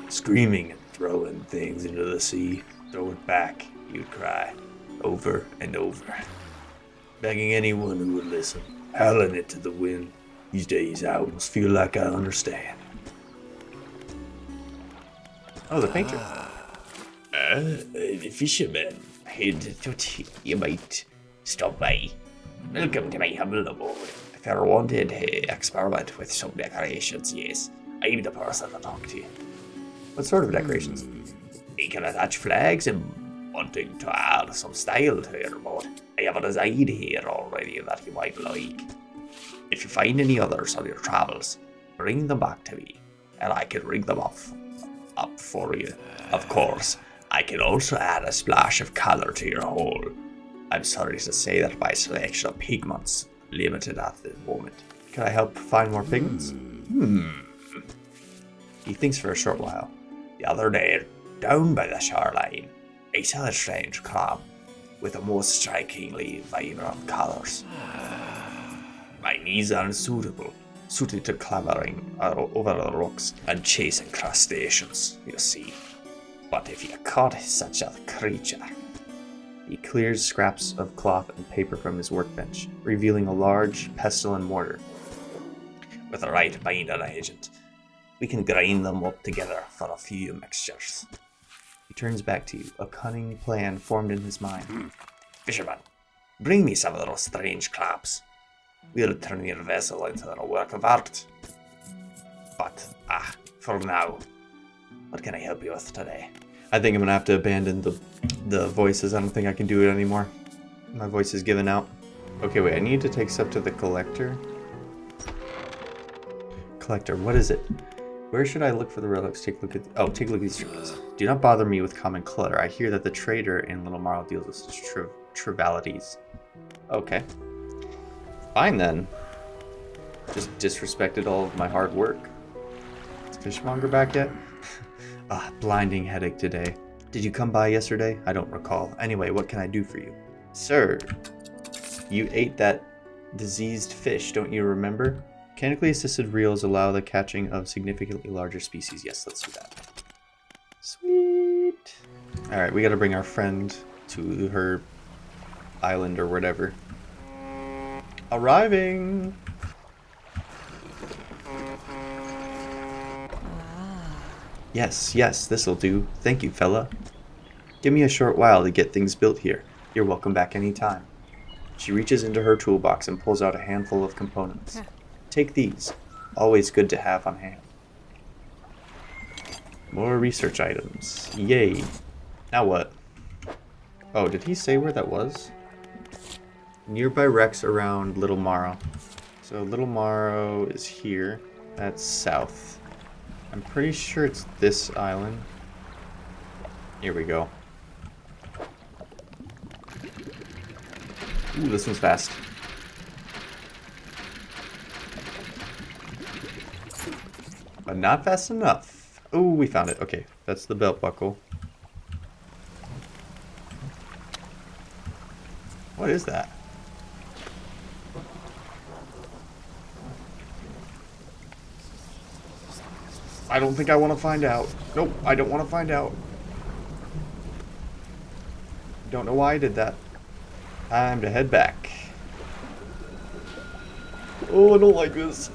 [SPEAKER 2] Screaming and throwing things into the sea. Throw it back, you'd cry, over and over. Begging anyone who would listen, howling it to the wind. These days I almost feel like I understand.
[SPEAKER 1] Oh, the painter.
[SPEAKER 5] The fisherman. I thought you might stop by. Welcome to my humble abode. If you ever wanted to experiment with some decorations, yes, I'm the person to talk to.
[SPEAKER 1] What sort of decorations?
[SPEAKER 5] You can attach flags and wanting to add some style to your boat. I have a design here already that you might like. If you find any others on your travels, bring them back to me, and I can rig them up for you. Of course, I can also add a splash of color to your hull. I'm sorry to say that my selection of pigments limited at the moment.
[SPEAKER 1] Can I help find more pigments? He thinks for a short while.
[SPEAKER 5] The other day, down by the shoreline, I saw a strange crab with the most strikingly vibrant colors. My knees are unsuitable, suited to clambering over the rocks and chasing crustaceans, you see. But if you caught such a creature...
[SPEAKER 1] He clears scraps of cloth and paper from his workbench, revealing a large pestle and mortar.
[SPEAKER 5] With the right binder agent, we can grind them up together for a few mixtures.
[SPEAKER 1] He turns back to you, a cunning plan formed in his mind.
[SPEAKER 5] Fisherman, bring me some of those strange crabs. We'll turn your vessel into a work of art. But, for now, what can I help you with today?
[SPEAKER 1] I think I'm gonna have to abandon the voices. I don't think I can do it anymore. My voice is given out. Okay, wait, I need to take this up to the collector. Collector, what is it? Where should I look for the relics? Take a look at take a look at these trinkets. Do not bother me with common clutter. I hear that the trader in Little Marl deals with such trivialities. Okay. Fine then. Just disrespected all of my hard work. Is Fishmonger back yet? Blinding headache today. Did you come by yesterday? I don't recall. Anyway, what can I do for you? Sir, you ate that diseased fish, don't you remember? Mechanically assisted reels allow the catching of significantly larger species. Yes, let's do that. Sweet. Alright, we gotta bring our friend to her island or whatever. Arriving! Yes, this'll do. Thank you, fella. Give me a short while to get things built here. You're welcome back anytime. She reaches into her toolbox and pulls out a handful of components. Take these. Always good to have on hand. More research items. Yay. Now what? Oh, did he say where that was? Nearby wrecks around Little Morrow. So Little Morrow is here. That's south. I'm pretty sure it's this island. Here we go. Ooh, this one's fast. But not fast enough. Ooh, we found it. Okay, that's the belt buckle. What is that? I don't think I want to find out. Nope, I don't want to find out. Don't know why I did that. Time to head back. Oh, I don't like this.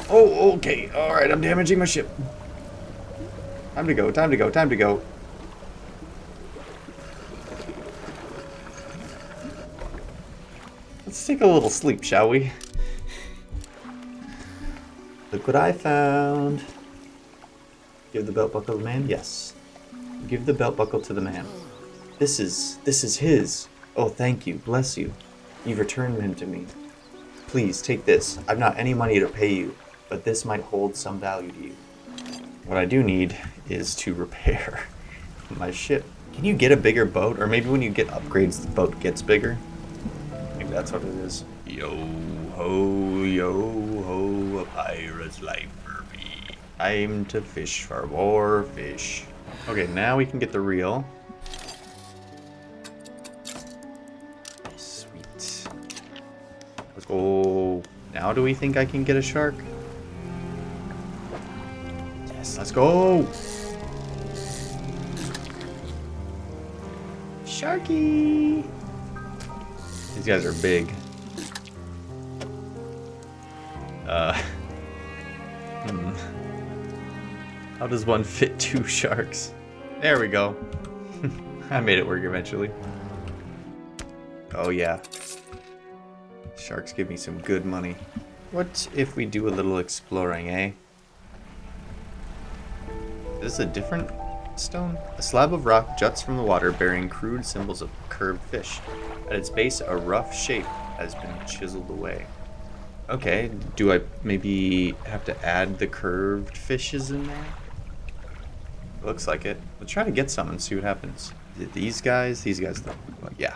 [SPEAKER 1] Oh, okay. Alright, I'm damaging my ship. Time to go, time to go, time to go. Let's take a little sleep, shall we? Look what I found. Give the belt buckle to the man? Yes. Give the belt buckle to the man. This is his. Oh, thank you. Bless you. You've returned him to me. Please, take this. I've not any money to pay you, but this might hold some value to you. What I do need is to repair my ship. Can you get a bigger boat? Or maybe when you get upgrades, the boat gets bigger? Maybe that's what it is.
[SPEAKER 2] Yo.
[SPEAKER 1] ho, yo ho, a pirate's life for me. Time to fish for more fish. Okay, now we can get the reel. Sweet. Let's go. Now do we think I can get a shark? Yes, let's go. Sharky. These guys are big. How does one fit 2 sharks? There we go. I made it work eventually. Oh yeah. Sharks give me some good money. What if we do a little exploring, eh? Is this a different stone? A slab of rock juts from the water bearing crude symbols of curved fish. At its base, a rough shape has been chiseled away. Okay, do I maybe have to add the curved fishes in there? Looks like it. Let's try to get some and see what happens. Is it these guys? These guys though. Well, yeah.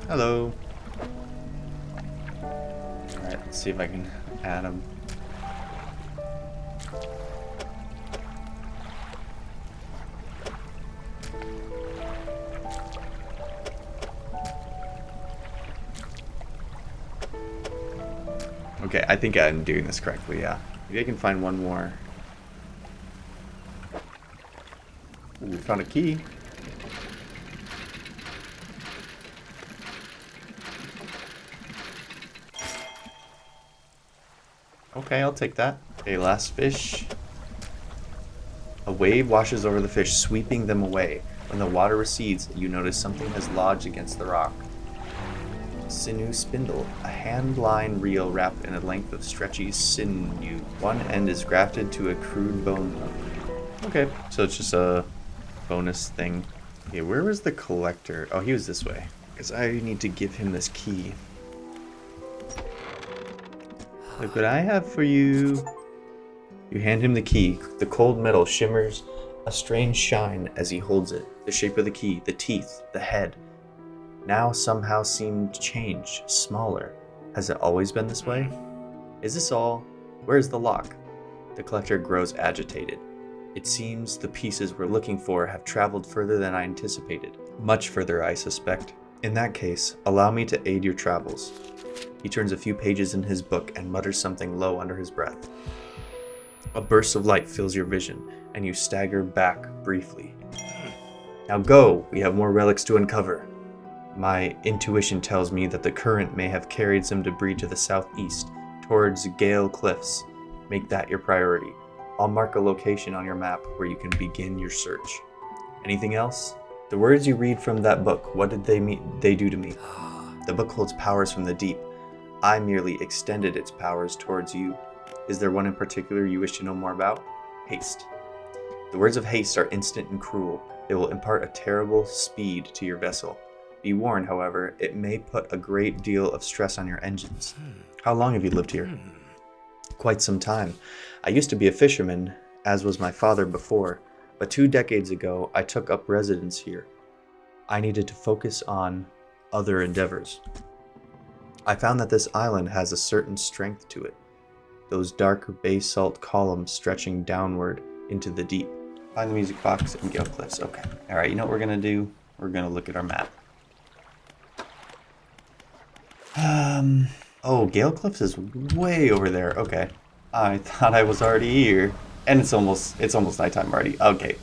[SPEAKER 1] Hello. Alright, let's see if I can add them. Okay, I think I'm doing this correctly, yeah. Maybe I can find one more. Ooh, we found a key. Okay, I'll take that. Okay, last fish. A wave washes over the fish, sweeping them away. When the water recedes, you notice something has lodged against the rock. Sinew spindle, a hand-line reel wrapped in a length of stretchy sinew. One end is grafted to a crude bone hook. Okay, so it's just a bonus thing. Okay, where was the collector? Oh, he was this way. Because I need to give him this key. Look what I have for you. You hand him the key. The cold metal shimmers a strange shine as he holds it. The shape of the key, the teeth, the head. Now somehow seemed changed, smaller. Has it always been this way? Is this all? Where's the lock? The collector grows agitated. It seems the pieces we're looking for have traveled further than I anticipated. Much further, I suspect. In that case, allow me to aid your travels. He turns a few pages in his book and mutters something low under his breath. A burst of light fills your vision, and you stagger back briefly. Now go! We have more relics to uncover. My intuition tells me that the current may have carried some debris to the southeast, towards Gale Cliffs. Make that your priority. I'll mark a location on your map where you can begin your search. Anything else? The words you read from that book, what did they do to me? The book holds powers from the deep. I merely extended its powers towards you. Is there one in particular you wish to know more about? Haste. The words of haste are instant and cruel. They will impart a terrible speed to your vessel. Be warned, however, it may put a great deal of stress on your engines. How long have you lived here? Quite some time. I used to be a fisherman, as was my father before, but 2 decades ago I took up residence here. I needed to focus on other endeavors. I found that this island has a certain strength to it. Those dark basalt columns stretching downward into the deep. Find the music box and Gale Cliffs. Okay. Alright, you know what we're going to do? We're going to look at our map. Oh, Gale Cliffs is way over there. Okay. I thought I was already here. And it's almost nighttime already. Okay.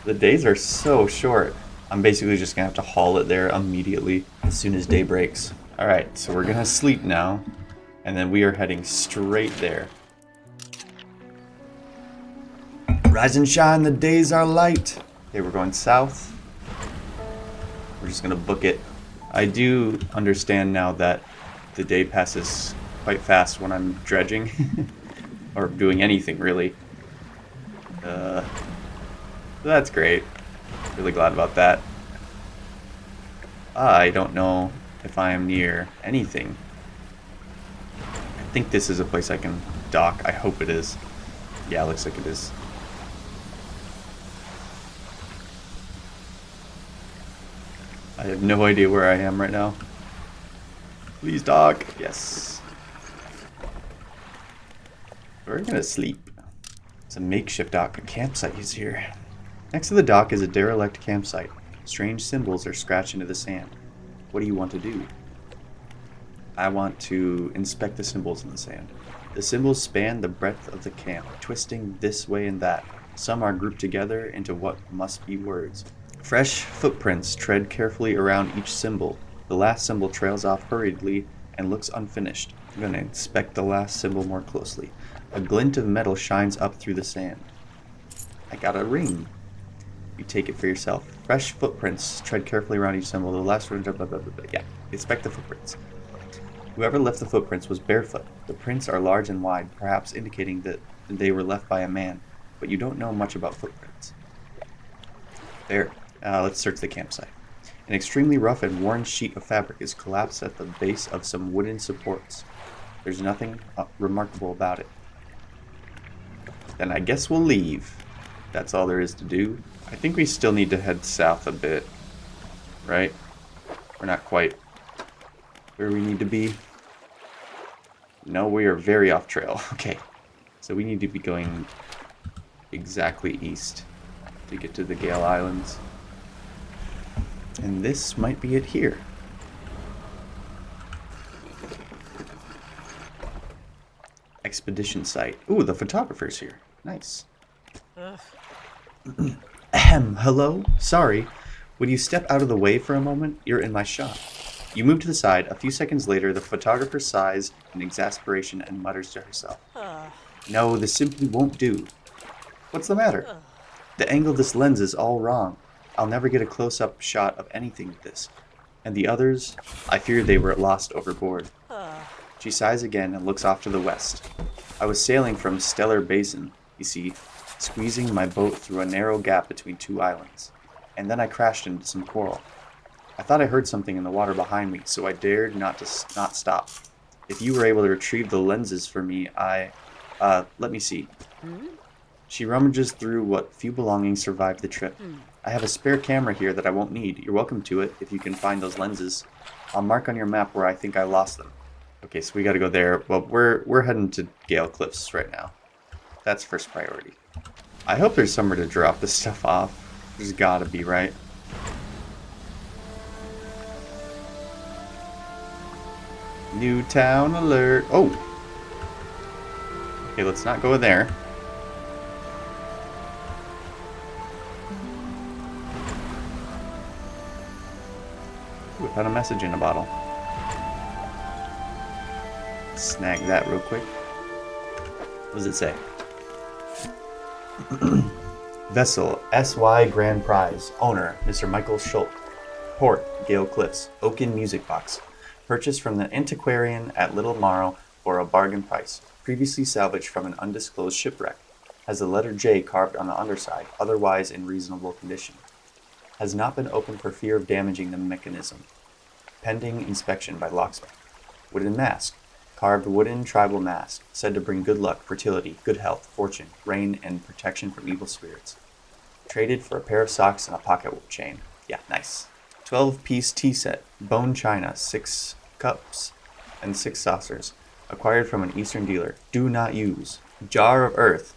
[SPEAKER 1] The days are so short. I'm basically just gonna have to haul it there immediately as soon as day breaks. Alright, so we're gonna sleep now. And then we are heading straight there. Rise and shine, the days are light. Okay, we're going south. We're just gonna book it. I do understand now that the day passes quite fast when I'm dredging. Or doing anything, really. That's great. Really glad about that. I don't know if I am near anything. I think this is a place I can dock. I hope it is. Yeah, looks like it is. I have no idea where I am right now. Please dock. Yes. We're gonna sleep. It's a makeshift dock. A campsite is here. Next to the dock is a derelict campsite. Strange symbols are scratched into the sand. What do you want to do? I want to inspect the symbols in the sand. The symbols span the breadth of the camp, twisting this way and that. Some are grouped together into what must be words. Fresh footprints tread carefully around each symbol. The last symbol trails off hurriedly and looks unfinished. I'm going to inspect the last symbol more closely. A glint of metal shines up through the sand. I got a ring. You take it for yourself. Fresh footprints tread carefully around each symbol. The last one, blah, blah, blah, blah. Yeah, inspect the footprints. Whoever left the footprints was barefoot. The prints are large and wide, perhaps indicating that they were left by a man, but you don't know much about footprints. There. Let's search the campsite. An extremely rough and worn sheet of fabric is collapsed at the base of some wooden supports. There's nothing remarkable about it. Then I guess we'll leave. That's all there is to do. I think we still need to head south a bit, right? We're not quite where we need to be. No, we are very off trail. Okay, so we need to be going exactly east to get to the Gale Islands. And this might be it here. Expedition site. Ooh, the photographer's here. Nice. Ahem, hello? Sorry. Would you step out of the way for a moment? You're in my shot. You move to the side. A few seconds later, the photographer sighs in exasperation and mutters to herself. No, this simply won't do. What's the matter? The angle of this lens is all wrong. I'll never get a close-up shot of anything with this. And the others? I fear they were lost overboard. She sighs again and looks off to the west. I was sailing from Stellar Basin, you see, squeezing my boat through a narrow gap between two islands. And then I crashed into some coral. I thought I heard something in the water behind me, so I dared not stop. If you were able to retrieve the lenses for me, let me see. She rummages through what few belongings survived the trip. I have a spare camera here that I won't need. You're welcome to it if you can find those lenses. I'll mark on your map where I think I lost them. Okay, so we gotta go there. Well, we're heading to Gale Cliffs right now. That's first priority. I hope there's somewhere to drop this stuff off. There's gotta be, right? New town alert. Oh! Okay, let's not go there. Ooh, I found a message in a bottle. Snag that real quick. What does it say? Vessel, SY Grand Prize. Owner, Mr. Michael Schultz. Port, Gale Cliffs. Oaken music box. Purchased from the antiquarian at Little Morrow for a bargain price. Previously salvaged from an undisclosed shipwreck. Has the letter J carved on the underside, otherwise in reasonable condition. Has not been opened for fear of damaging the mechanism. Pending inspection by locksmith. Wooden mask. Carved wooden tribal mask, said to bring good luck, fertility, good health, fortune, rain, and protection from evil spirits. Traded for a pair of socks and a pocket chain. Yeah, nice. 12-piece tea set, bone china, 6 cups, and 6 saucers. Acquired from an Eastern dealer. Do not use. Jar of earth.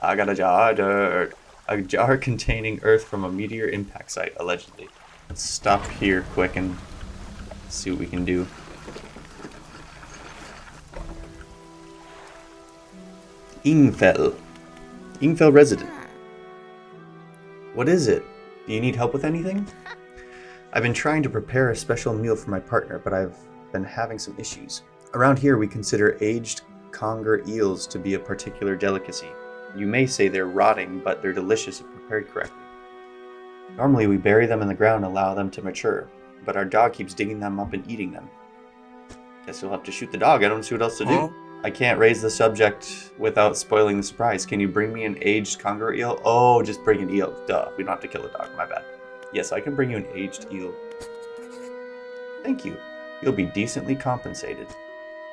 [SPEAKER 1] I got a jar of dirt. A jar containing earth from a meteor impact site, allegedly. Let's stop here quick and see what we can do. Ingfell resident. What is it? Do you need help with anything? I've been trying to prepare a special meal for my partner, but I've been having some issues. Around here we consider aged conger eels to be a particular delicacy. You may say they're rotting, but they're delicious if prepared correctly. Normally we bury them in the ground and allow them to mature, but our dog keeps digging them up and eating them. Guess you'll have to shoot the dog. I don't see what else to do. I can't raise the subject without spoiling the surprise. Can you bring me an aged conger eel? Oh, just bring an eel. Duh, we don't have to kill the dog. My bad. Yes, I can bring you an aged eel. Thank you. You'll be decently compensated.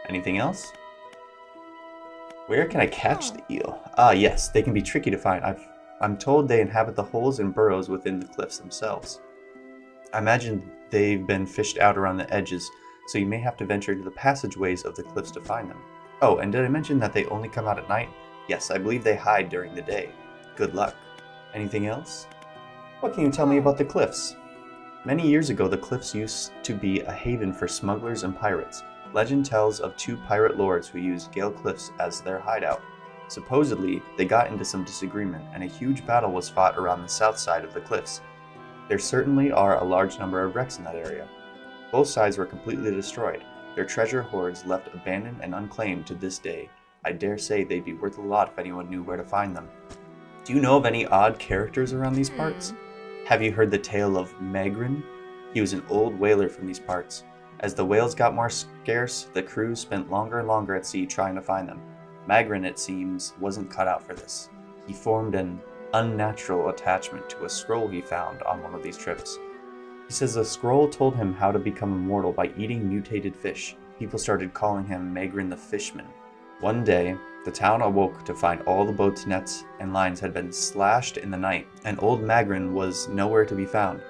[SPEAKER 1] Anything else? Where can I catch the eel? Ah, yes, they can be tricky to find. I'm told they inhabit the holes and burrows within the cliffs themselves. I imagine they've been fished out around the edges, so you may have to venture into the passageways of the cliffs to find them. Oh, and did I mention that they only come out at night? Yes, I believe they hide during the day. Good luck. Anything else? What can you tell me about the cliffs? Many years ago, the cliffs used to be a haven for smugglers and pirates. Legend tells of 2 pirate lords who used Gale Cliffs as their hideout. Supposedly, they got into some disagreement, and a huge battle was fought around the south side of the cliffs. There certainly are a large number of wrecks in that area. Both sides were completely destroyed, their treasure hoards left abandoned and unclaimed to this day. I dare say they'd be worth a lot if anyone knew where to find them. Do you know of any odd characters around these parts? Have you heard the tale of Magrin? He was an old whaler from these parts. As the whales got more scarce, the crew spent longer and longer at sea trying to find them. Magrin, it seems, wasn't cut out for this. He formed an unnatural attachment to a scroll he found on one of these trips. He says the scroll told him how to become immortal by eating mutated fish. People started calling him Magrin the Fishman. One day, the town awoke to find all the boats, nets, and lines had been slashed in the night, and old Magrin was nowhere to be found,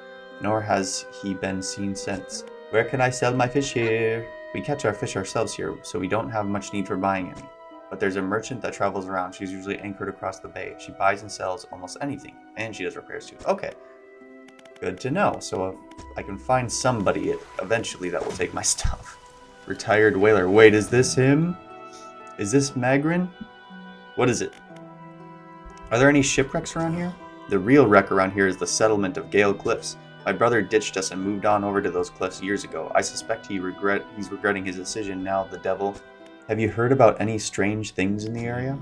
[SPEAKER 1] nor has he been seen since. Where can I sell my fish here? We catch our fish ourselves here, so we don't have much need for buying any. But there's a merchant that travels around. She's usually anchored across the bay. She buys and sells almost anything, and she does repairs too. Okay, good to know. So if I can find somebody eventually that will take my stuff. Retired whaler. Wait, is this him? Is this Magrin? What is it? Are there any shipwrecks around here? The real wreck around here is the settlement of Gale Cliffs. My brother ditched us and moved on over to those cliffs years ago. I suspect he's regretting his decision now. The devil. Have you heard about any strange things in the area?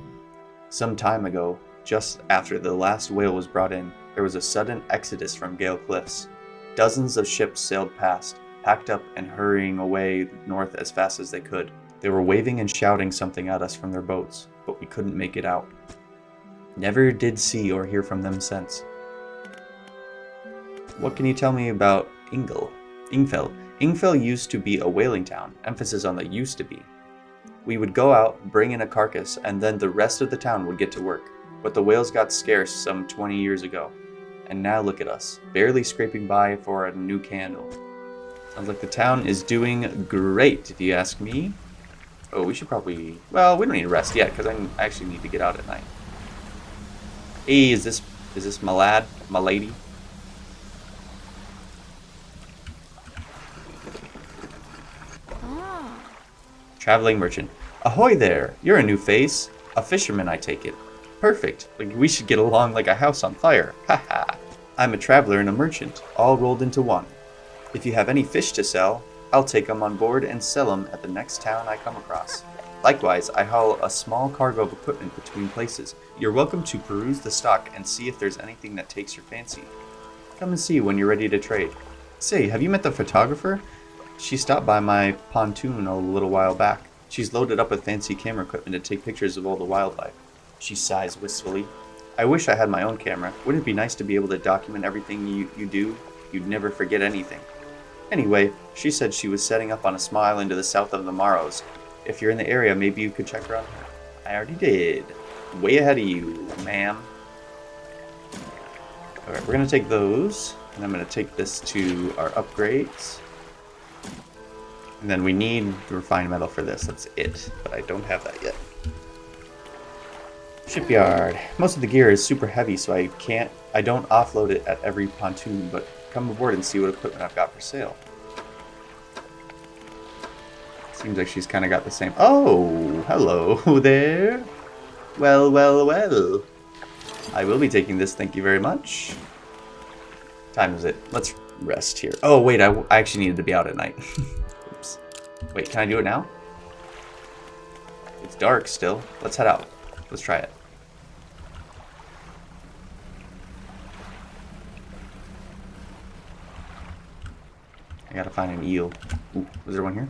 [SPEAKER 1] Some time ago, just after the last whale was brought in, there was a sudden exodus from Gale Cliffs. Dozens of ships sailed past, packed up and hurrying away north as fast as they could. They were waving and shouting something at us from their boats, but we couldn't make it out. Never did see or hear from them since. What can you tell me about Ingfell? Ingfell used to be a whaling town, emphasis on the used to be. We would go out, bring in a carcass, and then the rest of the town would get to work. But the whales got scarce some 20 years ago. And now look at us, barely scraping by for a new candle. Sounds like the town is doing great, if you ask me. Oh, we should probably... Well, we don't need to rest yet, because I actually need to get out at night. Hey, is this my lad? My lady? Traveling merchant. Ahoy there! You're a new face. A fisherman, I take it. Perfect. Like, we should get along like a house on fire. Haha. I'm a traveler and a merchant, all rolled into one. If you have any fish to sell, I'll take them on board and sell them at the next town I come across. Likewise, I haul a small cargo of equipment between places. You're welcome to peruse the stock and see if there's anything that takes your fancy. Come and see when you're ready to trade. Say, have you met the photographer? She stopped by my pontoon a little while back. She's loaded up with fancy camera equipment to take pictures of all the wildlife. She sighs wistfully. I wish I had my own camera. Wouldn't it be nice to be able to document everything you do? You'd never forget anything. Anyway, she said she was setting up on a small island to the south of the Maros. If you're in the area, maybe you could check her out. I already did. Way ahead of you, ma'am. Alright, we're going to take those. And I'm going to take this to our upgrades. And then we need refined metal for this. That's it. But I don't have that yet. Shipyard. Most of the gear is super heavy, so I don't offload it at every pontoon, but come aboard and see what equipment I've got for sale. Seems like she's kind of got the same... Oh, hello there. Well, well, well. I will be taking this, thank you very much. Time is it? Let's rest here. Oh, wait, I actually needed to be out at night. Oops. Wait, can I do it now? It's dark still. Let's head out. Let's try it. I gotta find an eel. Ooh, was there one here?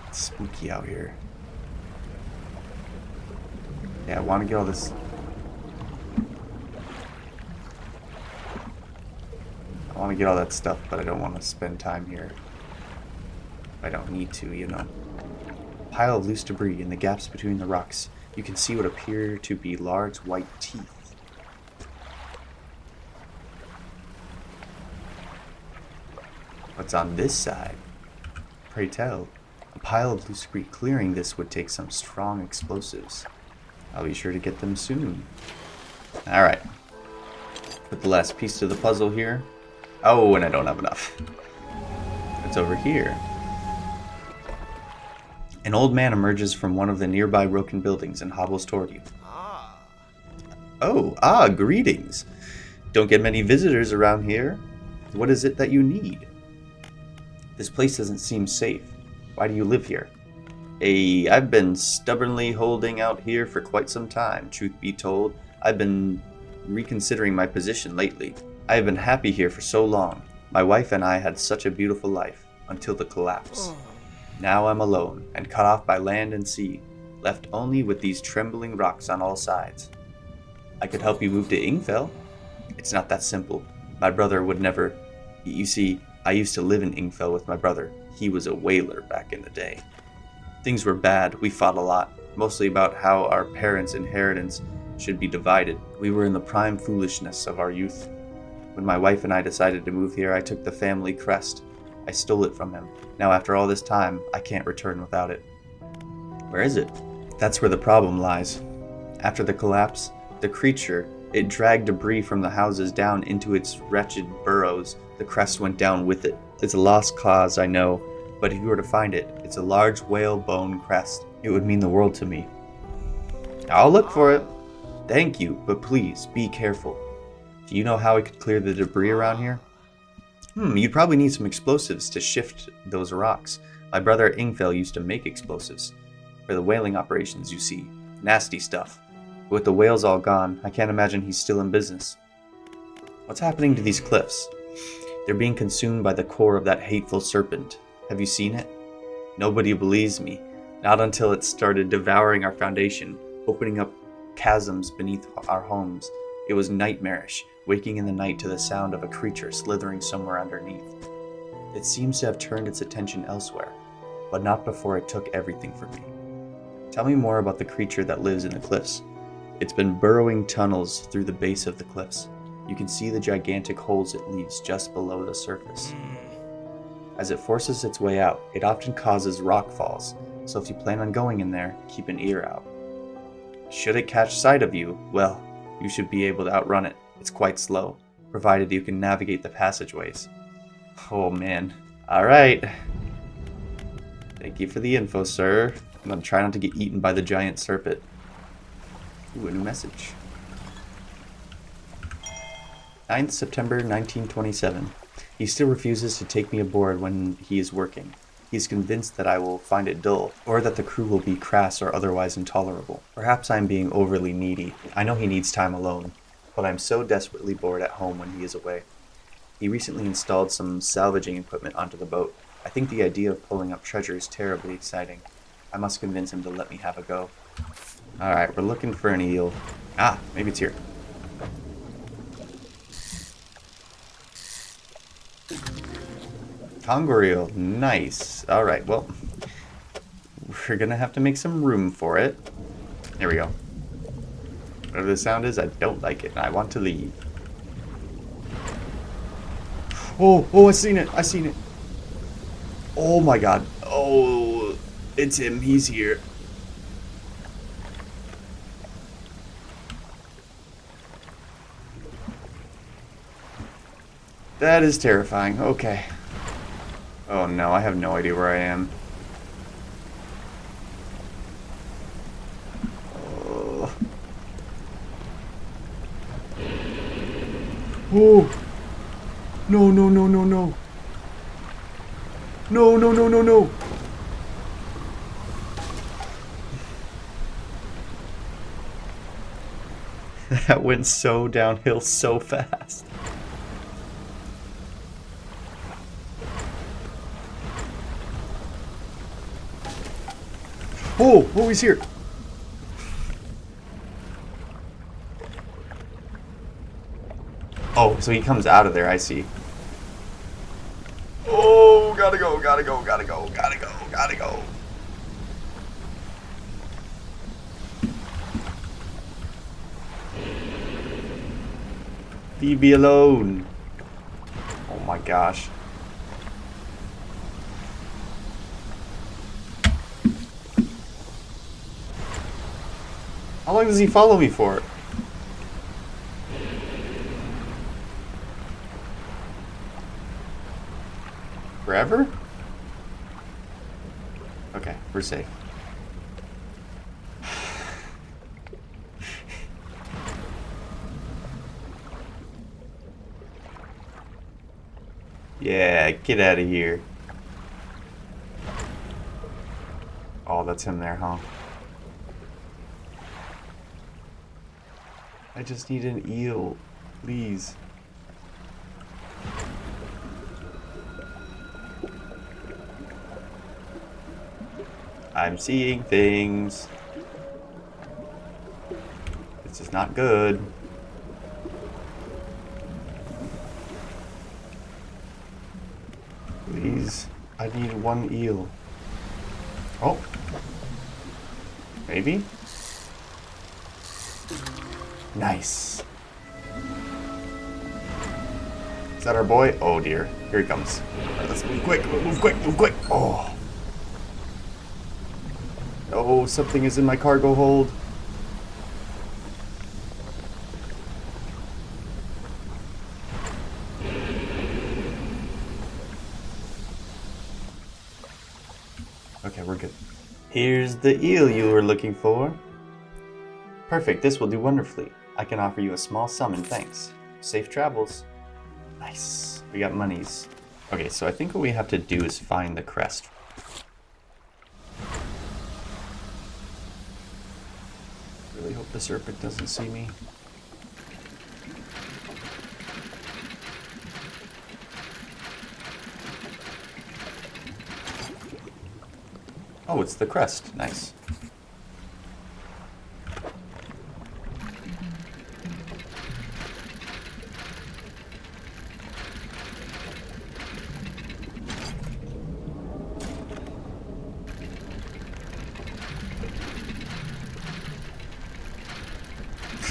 [SPEAKER 1] It's spooky out here. Yeah, I want to get all this. I want to get all that stuff, but I don't want to spend time here. I don't need to, you know. Pile of loose debris in the gaps between the rocks. You can see what appear to be large white teeth. What's on this side? Pray tell. A pile of loose debris. Clearing this would take some strong explosives. I'll be sure to get them soon. Alright. Put the last piece to the puzzle here. Oh, and I don't have enough. It's over here. An old man emerges from one of the nearby broken buildings and hobbles toward you. Oh, greetings. Don't get many visitors around here. What is it that you need? This place doesn't seem safe. Why do you live here? I've been stubbornly holding out here for quite some time. Truth be told, I've been reconsidering my position lately. I have been happy here for so long. My wife and I had such a beautiful life, until the collapse. Now I'm alone, and cut off by land and sea, left only with these trembling rocks on all sides. I could help you move to Ingfell. It's not that simple. My brother would never... You see, I used to live in Ingfell with my brother. He was a whaler back in the day. Things were bad. We fought a lot, mostly about how our parents' inheritance should be divided. We were in the prime foolishness of our youth. When my wife and I decided to move here, I took the family crest. I stole it from him. Now after all this time, I can't return without it. Where is it? That's where the problem lies. After the collapse, the creature, it dragged debris from the houses down into its wretched burrows. The crest went down with it. It's a lost cause, I know, but if you were to find it, it's a large whalebone crest. It would mean the world to me. I'll look for it. Thank you, but please, be careful. Do you know how we could clear the debris around here? You'd probably need some explosives to shift those rocks. My brother Ingfell used to make explosives. For the whaling operations, you see. Nasty stuff. With the whales all gone, I can't imagine he's still in business. What's happening to these cliffs? They're being consumed by the core of that hateful serpent. Have you seen it? Nobody believes me. Not until it started devouring our foundation, opening up chasms beneath our homes. It was nightmarish, waking in the night to the sound of a creature slithering somewhere underneath. It seems to have turned its attention elsewhere, but not before it took everything from me. Tell me more about the creature that lives in the cliffs. It's been burrowing tunnels through the base of the cliffs. You can see the gigantic holes it leaves just below the surface. As it forces its way out, it often causes rock falls, so if you plan on going in there, keep an ear out. Should it catch sight of you, well, you should be able to outrun it. It's quite slow, provided you can navigate the passageways. Oh man. Alright. Thank you for the info, sir. I'm gonna try not to get eaten by the giant serpent. Ooh, a new message. 9th September 1927. He still refuses to take me aboard when he is working. He is convinced that I will find it dull, or that the crew will be crass or otherwise intolerable. Perhaps I'm being overly needy. I know he needs time alone, but I'm so desperately bored at home when he is away. He recently installed some salvaging equipment onto the boat. I think the idea of pulling up treasure is terribly exciting. I must convince him to let me have a go. Alright, we're looking for an eel. Ah, maybe it's here. Conger eel, nice. Alright, well, we're gonna have to make some room for it. There we go. Whatever the sound is, I don't like it, and I want to leave. Oh, I seen it, I seen it. Oh my god. Oh, it's him, he's here. That is terrifying, okay. Oh no, I have no idea where I am. Oh. Oh. No, no, no, no, no. No, no, no, no, no. That went so downhill so fast. Oh, he's here. Oh, so he comes out of there, I see. Oh, gotta go, gotta go, gotta go, gotta go, gotta go. Leave me alone. Oh my gosh. How long does he follow me for? Forever? Okay, we're safe. Yeah, get out of here. Oh, that's him there, huh? I just need an eel, please. I'm seeing things. This is not good. Please, I need one eel. Oh. Maybe? Nice. Is that our boy? Oh dear. Here he comes. Alright, let's move quick, move quick, move quick. Oh. Oh, something is in my cargo hold. Okay, we're good. Here's the eel you were looking for. Perfect, this will do wonderfully. I can offer you a small sum in thanks. Safe travels. Nice. We got monies. Okay, so I think what we have to do is find the crest. Really hope the serpent doesn't see me. Oh, it's the crest. Nice.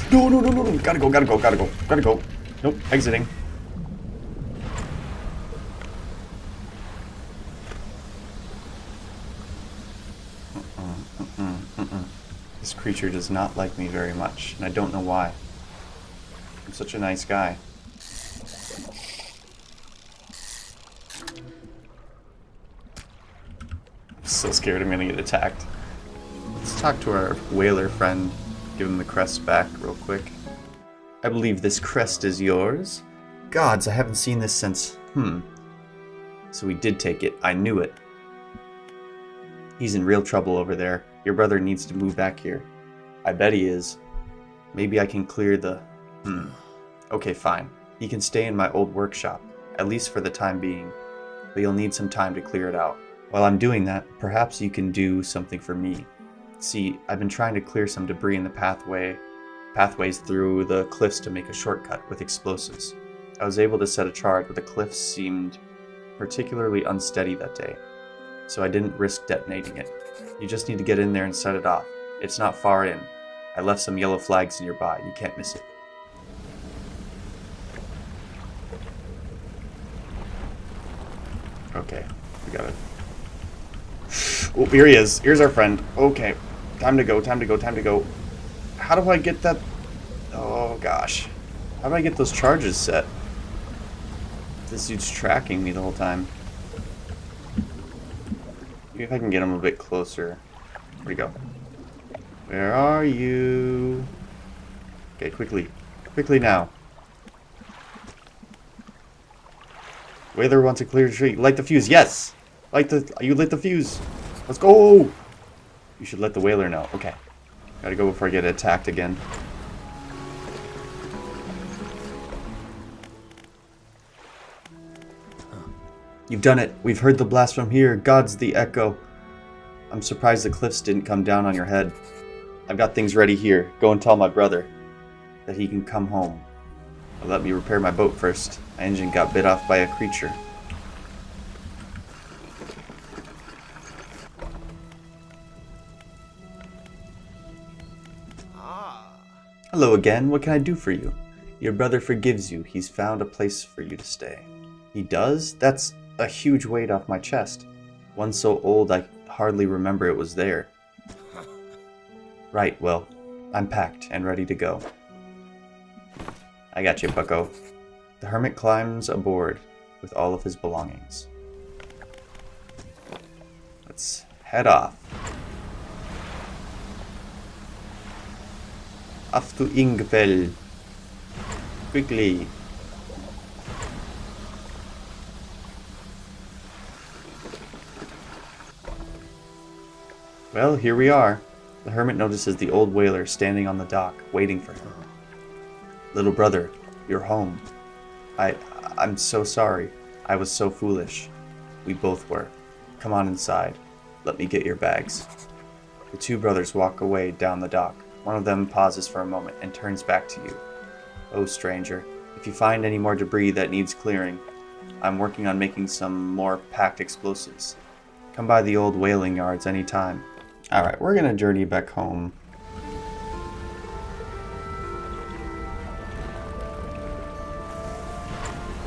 [SPEAKER 1] No, no, no, no, no. Gotta go, gotta go, gotta go, gotta go. Nope, exiting. This creature does not like me very much, and I don't know why. I'm such a nice guy. I'm so scared I'm gonna get attacked. Let's talk to our whaler friend. Give him the crest back real quick. I believe this crest is yours. Gods, I haven't seen this since... So he did take it. I knew it. He's in real trouble over there. Your brother needs to move back here. I bet he is. Maybe I can clear the... Okay, fine. He can stay in my old workshop, at least for the time being. But you'll need some time to clear it out. While I'm doing that, perhaps you can do something for me. See, I've been trying to clear some debris in the pathways through the cliffs to make a shortcut with explosives. I was able to set a charge, but the cliffs seemed particularly unsteady that day, so I didn't risk detonating it. You just need to get in there and set it off. It's not far in. I left some yellow flags nearby. You can't miss it. Okay, we got it. Oh, here he is. Here's our friend. Okay. Time to go, time to go, time to go. How do I get that? Oh, gosh. How do I get those charges set? This dude's tracking me the whole time. Maybe if I can get him a bit closer. Where'd he go? Where are you? Okay, quickly. Quickly now. Whether wants a clear street. Light the fuse. Yes! You lit the fuse. Let's go! You should let the whaler know. Okay. Gotta go before I get attacked again. You've done it. We've heard the blast from here. God's the echo. I'm surprised the cliffs didn't come down on your head. I've got things ready here. Go and tell my brother that he can come home. But let me repair my boat first. My engine got bit off by a creature. Hello again. What can I do for you? Your brother forgives you. He's found a place for you to stay. He does? That's a huge weight off my chest. One so old I hardly remember it was there. Right, well, I'm packed and ready to go. I got you, bucko. The hermit climbs aboard with all of his belongings. Let's head off. Off to Ingfeld. Quickly. Well, here we are. The hermit notices the old whaler standing on the dock, waiting for him. Little brother, you're home. I'm so sorry. I was so foolish. We both were. Come on inside. Let me get your bags. The two brothers walk away down the dock. One of them pauses for a moment and turns back to you. Oh, stranger, if you find any more debris that needs clearing, I'm working on making some more packed explosives. Come by the old whaling yards anytime. Alright, we're gonna journey back home.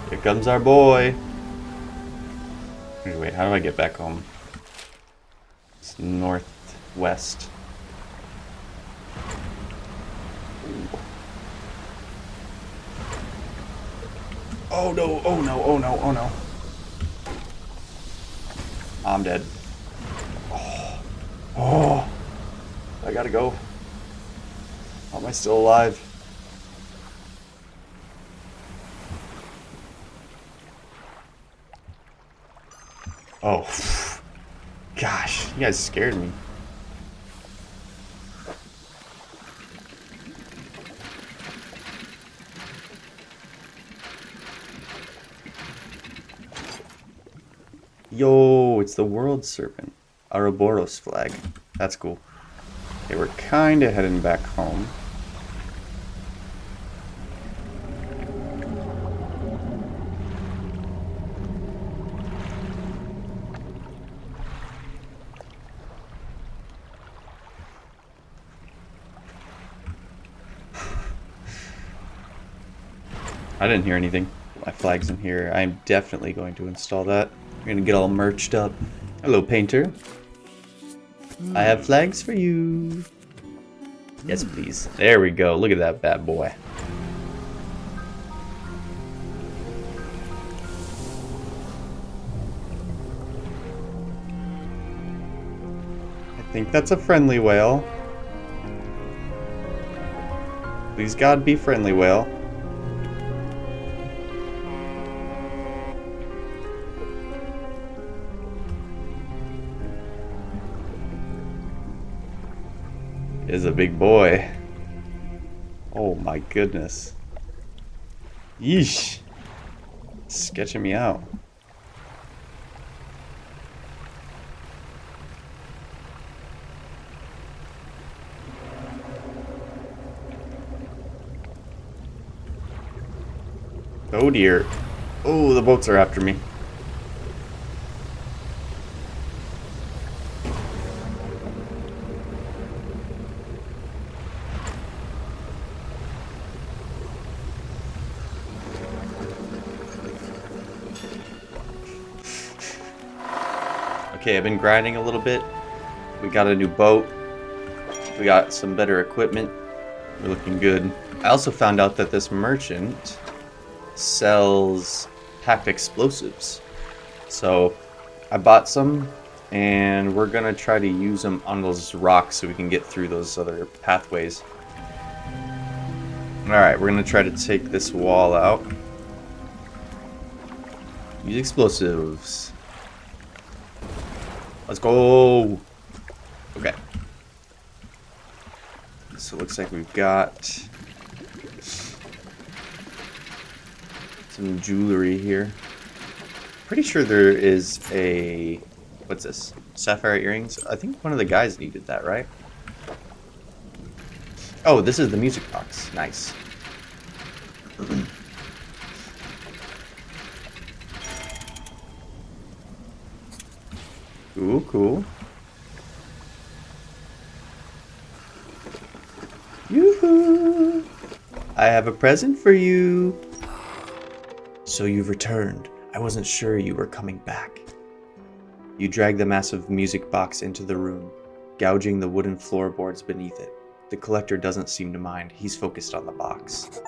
[SPEAKER 1] Here comes our boy. Wait, how do I get back home? It's northwest. Oh no, oh no, oh no, oh no. I'm dead. Oh, I gotta go. How am I still alive? Oh, gosh, you guys scared me. Yo, it's the world serpent. Ouroboros flag. That's cool. Okay, we're kind of heading back home. I didn't hear anything. My flag's in here. I'm definitely going to install that. I'm gonna get all merched up. Hello, painter. I have flags for you. Yes, please. There we go. Look at that bad boy. I think that's a friendly whale. Please, God, be friendly whale. Is a big boy. Oh my goodness. Yeesh. Sketching me out. Oh dear. Oh, the boats are after me. Okay, I've been grinding a little bit. We got a new boat. We got some better equipment. We're looking good. I also found out that this merchant sells packed explosives. So I bought some and we're gonna try to use them on those rocks so we can get through those other pathways. Alright, we're gonna try to take this wall out. Use explosives. Let's go. Okay. So it looks like we've got some jewelry here. Pretty sure there is a, what's this? Sapphire earrings? I think one of the guys needed that, right? Oh, this is the music box. Nice. Cool, cool. Yoo-hoo! I have a present for you. So you've returned. I wasn't sure you were coming back. You drag the massive music box into the room, gouging the wooden floorboards beneath it. The collector doesn't seem to mind. He's focused on the box.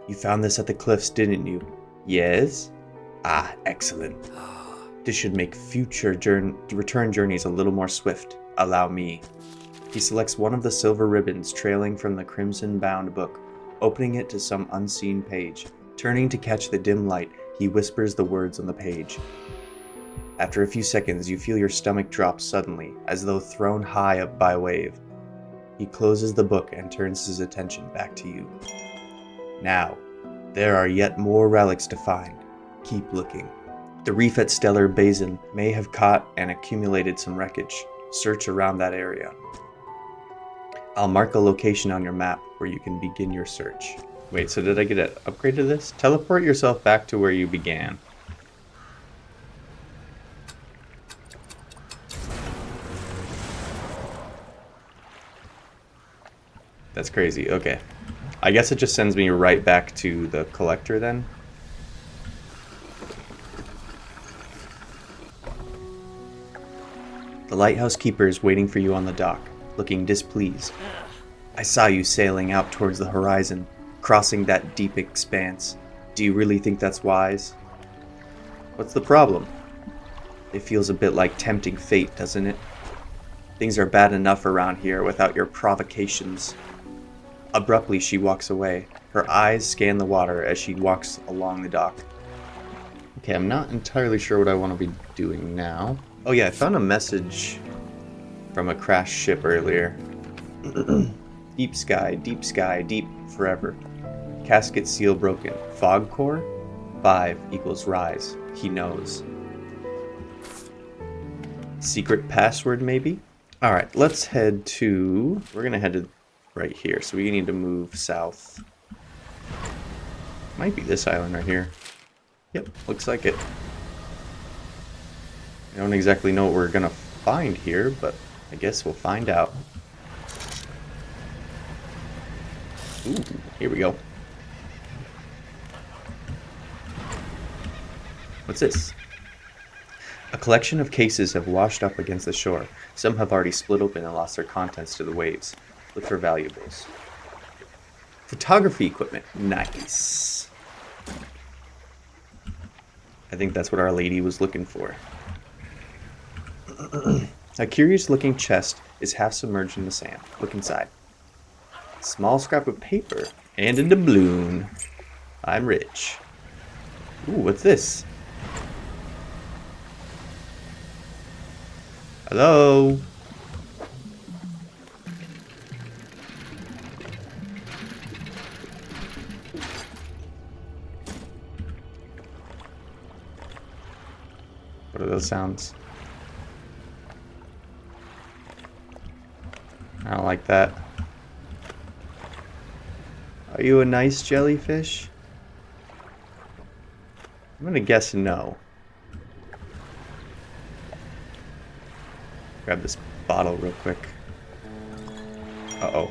[SPEAKER 1] You found this at the cliffs, didn't you? Yes? Ah, excellent. This should make future return journeys a little more swift. Allow me. He selects one of the silver ribbons trailing from the crimson-bound book, opening it to some unseen page. Turning to catch the dim light, he whispers the words on the page. After a few seconds, you feel your stomach drop suddenly, as though thrown high up by a wave. He closes the book and turns his attention back to you. Now, there are yet more relics to find. Keep looking. The reef at Stellar Basin may have caught and accumulated some wreckage. Search around that area. I'll mark a location on your map where you can begin your search. Wait, so did I get an upgrade to this? Teleport yourself back to where you began. That's crazy. Okay. I guess it just sends me right back to the collector then. The lighthouse keeper is waiting for you on the dock, looking displeased. I saw you sailing out towards the horizon, crossing that deep expanse. Do you really think that's wise? What's the problem? It feels a bit like tempting fate, doesn't it? Things are bad enough around here without your provocations. Abruptly, she walks away. Her eyes scan the water as she walks along the dock. Okay, I'm not entirely sure what I want to be doing now. Oh yeah, I found a message from a crashed ship earlier. Deep sky, deep forever. Casket seal broken. Fog core? 5 equals rise. He knows. Secret password, maybe? Alright, let's head to... We're gonna head to right here, so we need to move south. Might be this island right here. Yep, looks like it. I don't exactly know what we're gonna find here, but I guess we'll find out. Ooh, here we go. What's this? A collection of cases have washed up against the shore. Some have already split open and lost their contents to the waves. Look for valuables. Photography equipment. Nice. I think that's what our lady was looking for. A curious-looking chest is half submerged in the sand. Look inside. Small scrap of paper and a doubloon. I'm rich. Ooh, what's this? Hello? What are those sounds? I don't like that. Are you a nice jellyfish? I'm gonna guess no. Grab this bottle real quick. Uh-oh.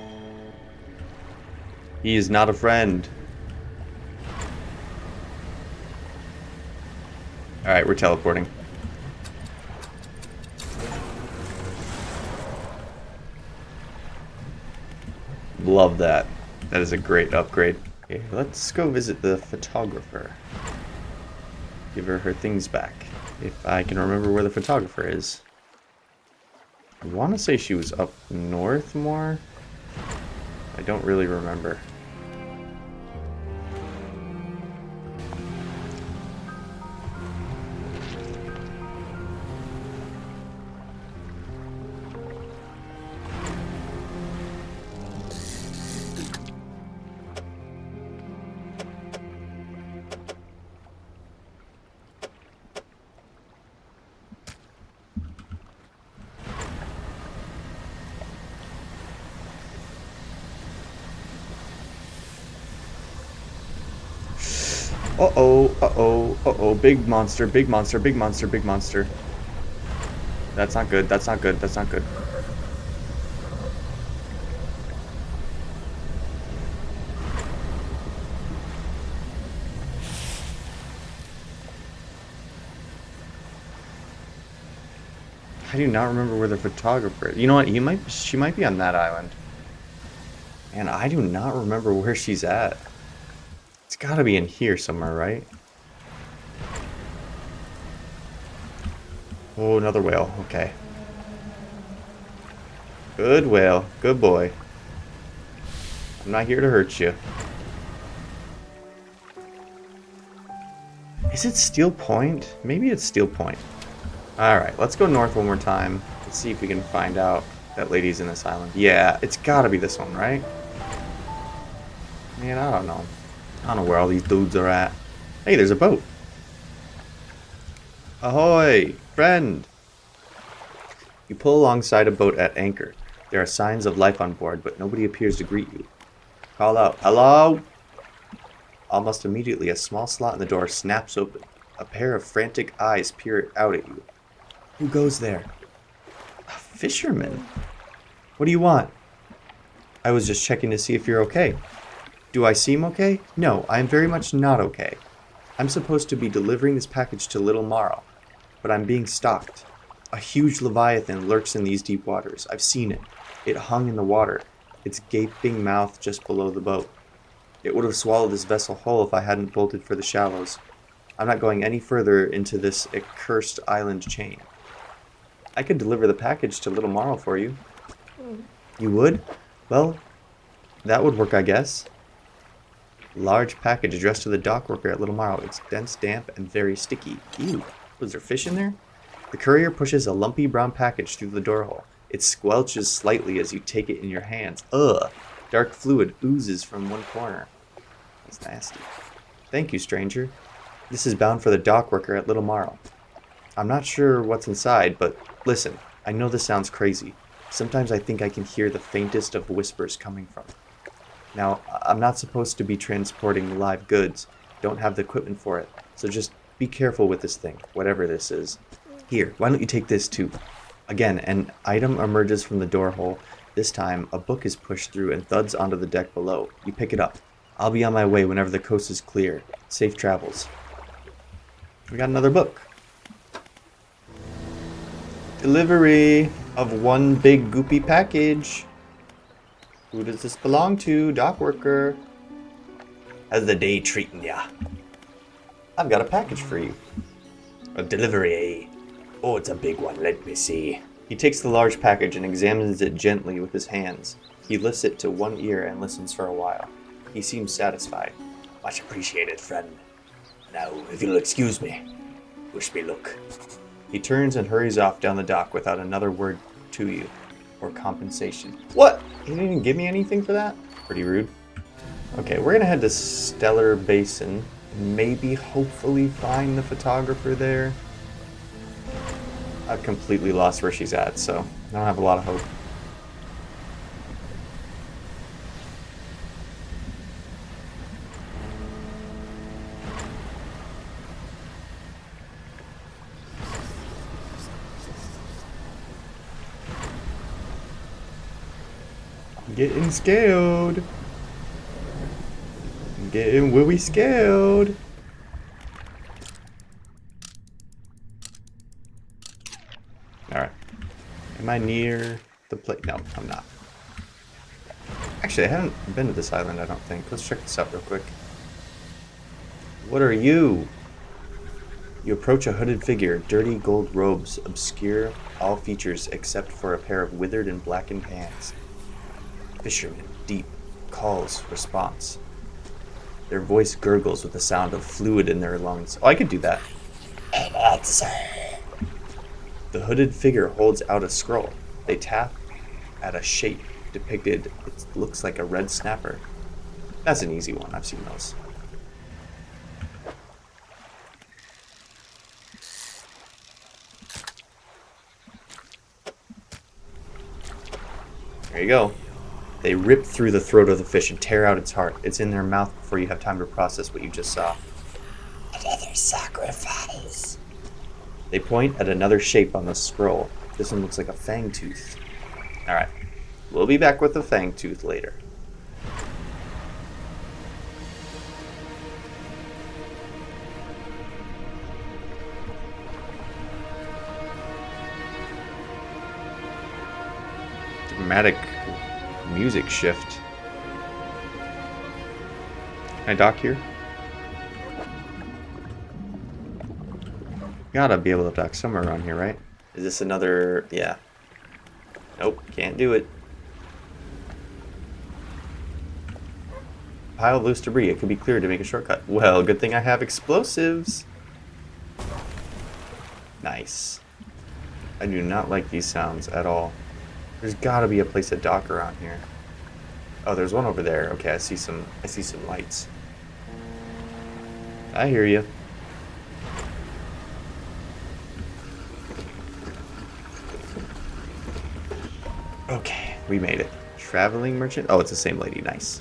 [SPEAKER 1] He is not a friend. Alright, we're teleporting. Love that. That is a great upgrade. Okay, let's go visit the photographer. Give her her things back. If I can remember where the photographer is. I want to say she was up north more. I don't really remember. Uh-oh, uh-oh, uh-oh, big monster, big monster, big monster, big monster. That's not good, that's not good, that's not good. I do not remember where the photographer is. You know what? She might be on that island. And I do not remember where she's at. It's gotta be in here somewhere, right? Oh, another whale. Okay. Good whale. Good boy. I'm not here to hurt you. Is it Steel Point? Maybe it's Steel Point. Alright, let's go north one more time. Let's see if we can find out that lady's in this island. Yeah, it's gotta be this one, right? Man, I don't know. I don't know where all these dudes are at. Hey, there's a boat. Ahoy, friend! You pull alongside a boat at anchor. There are signs of life on board, but nobody appears to greet you. Call out, hello? Almost immediately, a small slot in the door snaps open. A pair of frantic eyes peer out at you. Who goes there? A fisherman. What do you want? I was just checking to see if you're okay. Do I seem okay? No, I am very much not okay. I'm supposed to be delivering this package to Little Marl, but I'm being stalked. A huge leviathan lurks in these deep waters. I've seen it. It hung in the water, its gaping mouth just below the boat. It would have swallowed this vessel whole if I hadn't bolted for the shallows. I'm not going any further into this accursed island chain. I could deliver the package to Little Marl for you. You would? Well, that would work, I guess. Large package addressed to the dock worker at Little Marl. It's dense, damp, and very sticky. Ew. Was there fish in there? The courier pushes a lumpy brown package through the door hole. It squelches slightly as you take it in your hands. Ugh! Dark fluid oozes from one corner. That's nasty. Thank you, stranger. This is bound for the dock worker at Little Marl. I'm not sure what's inside, but listen, I know this sounds crazy. Sometimes I think I can hear the faintest of whispers coming from it. Now, I'm not supposed to be transporting live goods. Don't have the equipment for it. So just be careful with this thing, whatever this is. Here, why don't you take this too? Again, an item emerges from the door hole. This time, a book is pushed through and thuds onto the deck below. You pick it up. I'll be on my way whenever the coast is clear. Safe travels. We got another book. Delivery of one big goopy package. Who does this belong to? Dock worker. How's the day treating ya? I've got a package for you.
[SPEAKER 5] A delivery, eh? Oh, it's a big one. Let me see.
[SPEAKER 1] He takes the large package and examines it gently with his hands. He lifts it to one ear and listens for a while. He seems satisfied.
[SPEAKER 5] Much appreciated, friend. Now, if you'll excuse me, wish me luck.
[SPEAKER 1] He turns and hurries off down the dock without another word to you, or compensation. What? He didn't even give me anything for that? Pretty rude. Okay, we're gonna head to Stellar Basin. Maybe, hopefully, find the photographer there. I've completely lost where she's at, so I don't have a lot of hope. I'm getting scared. I'm getting willy scared. Alright. Am I near the place? No, I'm not. Actually, I haven't been to this island, I don't think. Let's check this out real quick. What are you? You approach a hooded figure. Dirty gold robes obscure all features except for a pair of withered and blackened hands. Fisherman, deep, calls, response. Their voice gurgles with the sound of fluid in their lungs. Oh, I could do that. The hooded figure holds out a scroll. They tap at a shape depicted. It looks like a red snapper. That's an easy one. I've seen those. There you go. They rip through the throat of the fish and tear out its heart. It's in their mouth before you have time to process what you just saw.
[SPEAKER 5] Another sacrifice.
[SPEAKER 1] They point at another shape on the scroll. This one looks like a fang tooth. Alright. We'll be back with the fang tooth later. dramatic music shift. Can I dock here? Gotta be able to dock somewhere around here, right? Is this another... yeah. Nope, can't do it. Pile of loose debris. It could be cleared to make a shortcut. Well, good thing I have explosives. Nice. I do not like these sounds at all. There's gotta be a place to dock around here. Oh, there's one over there. Okay, I see some lights. I hear you. Okay, we made it. Traveling merchant? Oh, it's the same lady. Nice.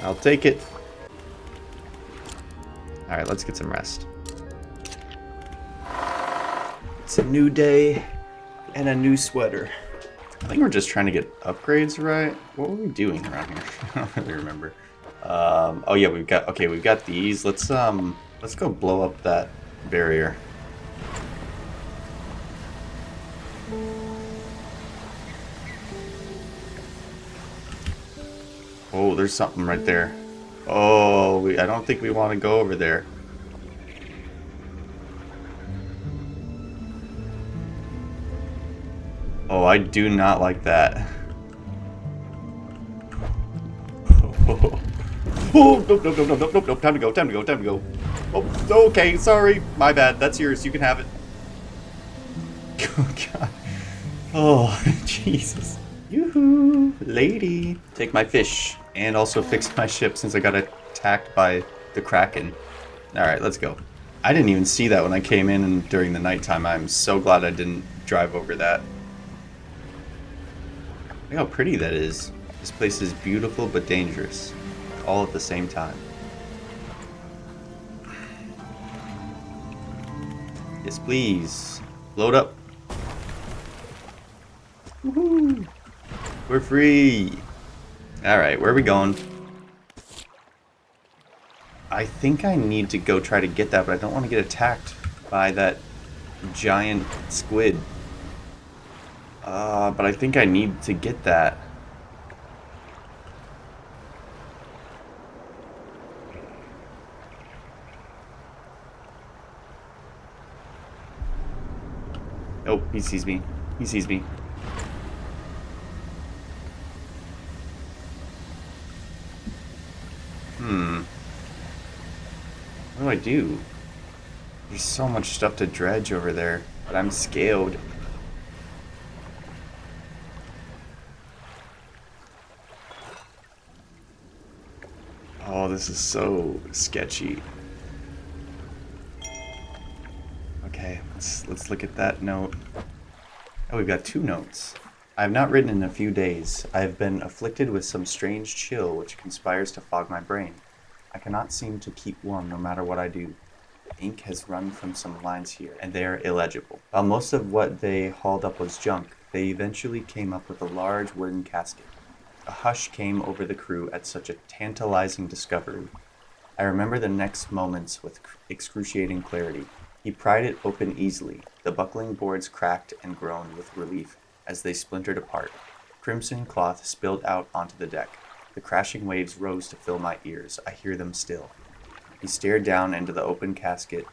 [SPEAKER 1] I'll take it. Alright, let's get some rest. It's a new day and a new sweater. I think we're just trying to get upgrades, right? What were we doing around here? I don't really remember. Oh yeah, we've got these. Let's go blow up that barrier. Oh, there's something right there. Oh, I don't think we want to go over there. Oh, I do not like that. Oh, nope. Time to go. Oh, okay, sorry. My bad. That's yours. You can have it. Oh, God. Oh, Jesus. Yoo-hoo, lady. Take my fish. And also fix my ship since I got attacked by the Kraken. Alright, let's go. I didn't even see that when I came in and during the nighttime. I'm so glad I didn't drive over that. Look how pretty that is. This place is beautiful but dangerous. All at the same time. Yes, please. Load up. Woohoo! We're free! Alright, where are we going? I think I need to go try to get that, but I don't want to get attacked by that giant squid. But I think I need to get that. Oh, he sees me. He sees me. What do I do? There's so much stuff to dredge over there, but I'm scared. Oh, this is so sketchy. Okay, let's look at that note. Oh, we've got 2 notes. I have not written in a few days. I have been afflicted with some strange chill which conspires to fog my brain. I cannot seem to keep warm no matter what I do. The ink has run from some lines here, and they are illegible. While most of what they hauled up was junk, they eventually came up with a large wooden casket. A hush came over the crew at such a tantalizing discovery. I remember the next moments with excruciating clarity. He pried it open easily. The buckling boards cracked and groaned with relief as they splintered apart. Crimson cloth spilled out onto the deck. The crashing waves rose to fill my ears. I hear them still. He stared down into the open casket,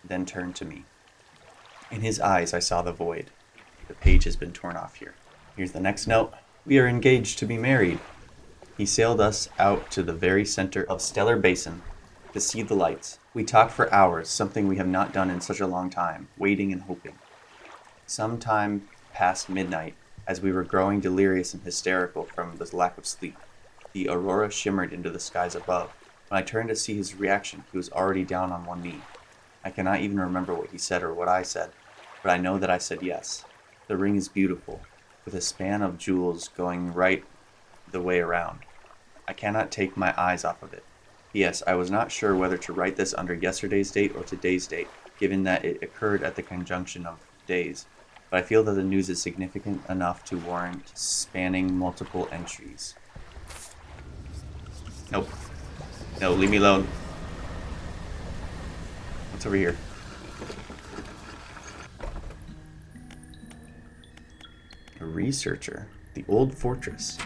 [SPEAKER 1] then turned to me. In his eyes I saw the void. The page has been torn off here. Here's the next note. We are engaged to be married. He sailed us out to the very center of Stellar Basin to see the lights. We talked for hours, something we have not done in such a long time, waiting and hoping. Sometime past midnight, as we were growing delirious and hysterical from the lack of sleep, the aurora shimmered into the skies above. When I turned to see his reaction, he was already down on one knee. I cannot even remember what he said or what I said, but I know that I said yes. The ring is beautiful, with a span of jewels going right the way around. I cannot take my eyes off of it. Yes, I was not sure whether to write this under yesterday's date or today's date, given that it occurred at the conjunction of days, but I feel that the news is significant enough to warrant spanning multiple entries. Nope. No, leave me alone. What's over here? A researcher. The old fortress.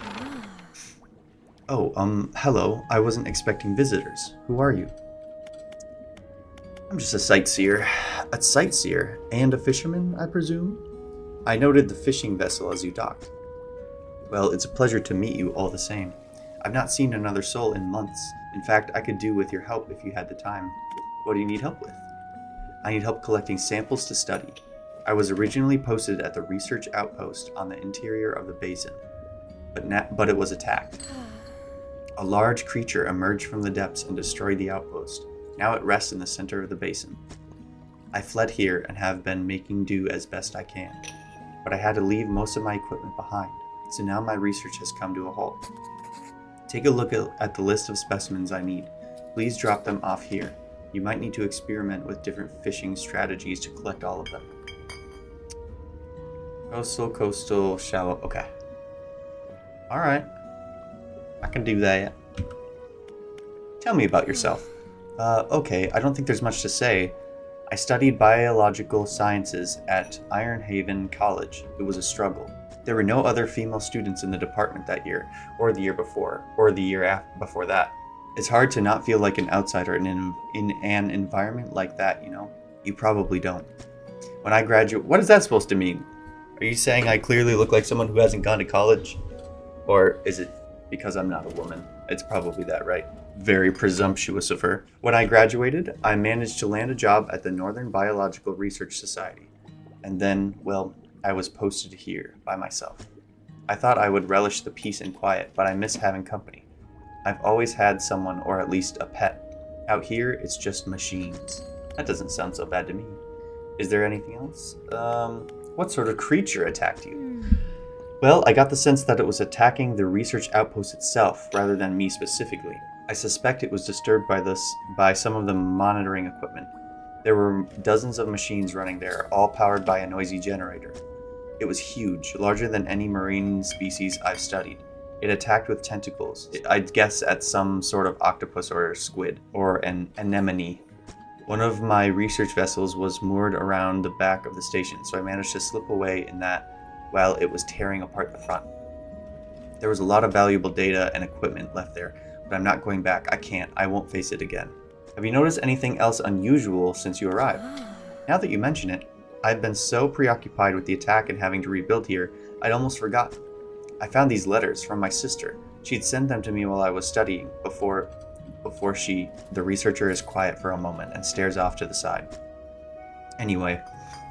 [SPEAKER 1] Oh, hello. I wasn't expecting visitors. Who are you? I'm just a sightseer. A sightseer? And a fisherman, I presume? I noted the fishing vessel as you docked. Well, it's a pleasure to meet you all the same. I've not seen another soul in months. In fact, I could do with your help if you had the time. What do you need help with? I need help collecting samples to study. I was originally posted at the research outpost on the interior of the basin, but it was attacked. A large creature emerged from the depths and destroyed the outpost. Now it rests in the center of the basin. I fled here and have been making do as best I can, but I had to leave most of my equipment behind, so now my research has come to a halt. Take a look at the list of specimens I need. Please drop them off here. You might need to experiment with different fishing strategies to collect all of them. Coastal, shallow. Okay. Alright. I can do that. Tell me about yourself. Okay, I don't think there's much to say. I studied biological sciences at Iron Haven College. It was a struggle. There were no other female students in the department that year, or the year before, or the year before that. It's hard to not feel like an outsider in an environment like that, you know? You probably don't. When I graduate, what is that supposed to mean? Are you saying I clearly look like someone who hasn't gone to college? Or is it because I'm not a woman? It's probably that, right? Very presumptuous of her. When I graduated, I managed to land a job at the Northern Biological Research Society. And then, well, I was posted here by myself. I thought I would relish the peace and quiet, but I miss having company. I've always had someone, or at least a pet. Out here, it's just machines. That doesn't sound so bad to me. Is there anything else? What sort of creature attacked you? Well, I got the sense that it was attacking the research outpost itself, rather than me specifically. I suspect it was disturbed by some of the monitoring equipment. There were dozens of machines running there, all powered by a noisy generator. It was huge, larger than any marine species I've studied. It attacked with tentacles, I'd guess at some sort of octopus or squid, or an anemone. One of my research vessels was moored around the back of the station, so I managed to slip away in that while it was tearing apart the front. There was a lot of valuable data and equipment left there, but I'm not going back. I can't. I won't face it again. Have you noticed anything else unusual since you arrived? Now that you mention it, I've been so preoccupied with the attack and having to rebuild here, I'd almost forgotten. I found these letters from my sister. She'd sent them to me while I was studying, before the researcher is quiet for a moment and stares off to the side. Anyway,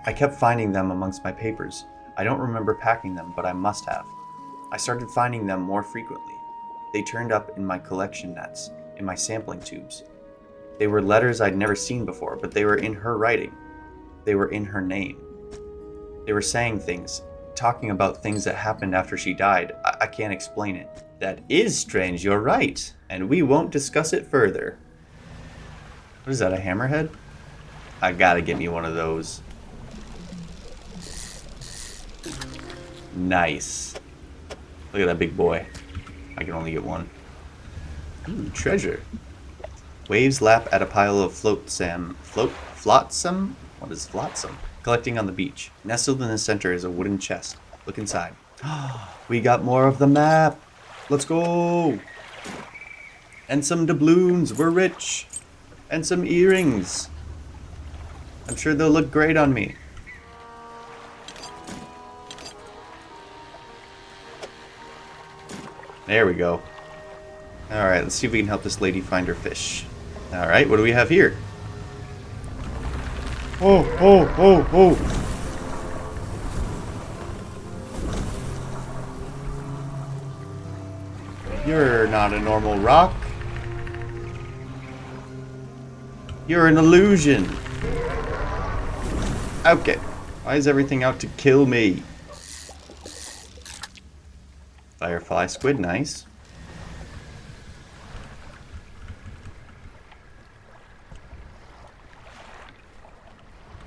[SPEAKER 1] I kept finding them amongst my papers. I don't remember packing them, but I must have. I started finding them more frequently. They turned up in my collection nets, in my sampling tubes. They were letters I'd never seen before, but they were in her writing. They were in her name. They were saying things, talking about things that happened after she died. I can't explain it. That is strange, you're right. And we won't discuss it further. What is that, a hammerhead? I gotta get me one of those. Nice. Look at that big boy. I can only get one. Ooh, treasure. Waves lap at a pile of flotsam. Flotsam? What is flotsam? Collecting on the beach. Nestled in the center is a wooden chest. Look inside. We got more of the map. Let's go. And some doubloons. We're rich. And some earrings. I'm sure they'll look great on me. There we go. Alright, let's see if we can help this lady find her fish. Alright, what do we have here? Oh, oh, oh, oh. You're not a normal rock. You're an illusion. Okay. Why is everything out to kill me? Firefly squid, nice.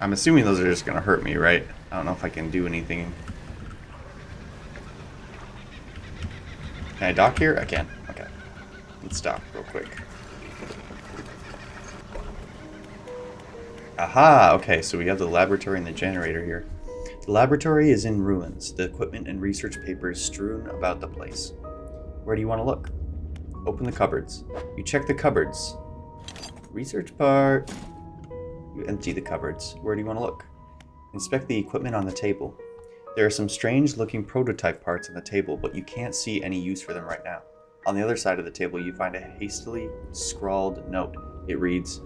[SPEAKER 1] I'm assuming those are just gonna hurt me, right? I don't know if I can do anything. Can I dock here? I can. Okay. Let's dock real quick. Aha! Okay, so we have the laboratory and the generator here. The laboratory is in ruins, the equipment and research papers strewn about the place. Where do you want to look? Open the cupboards. You check the cupboards. Research part. You empty the cupboards. Where do you want to look? Inspect the equipment on the table. There are some strange looking prototype parts on the table, but you can't see any use for them right now. On the other side of the table, you find a hastily scrawled note. It reads,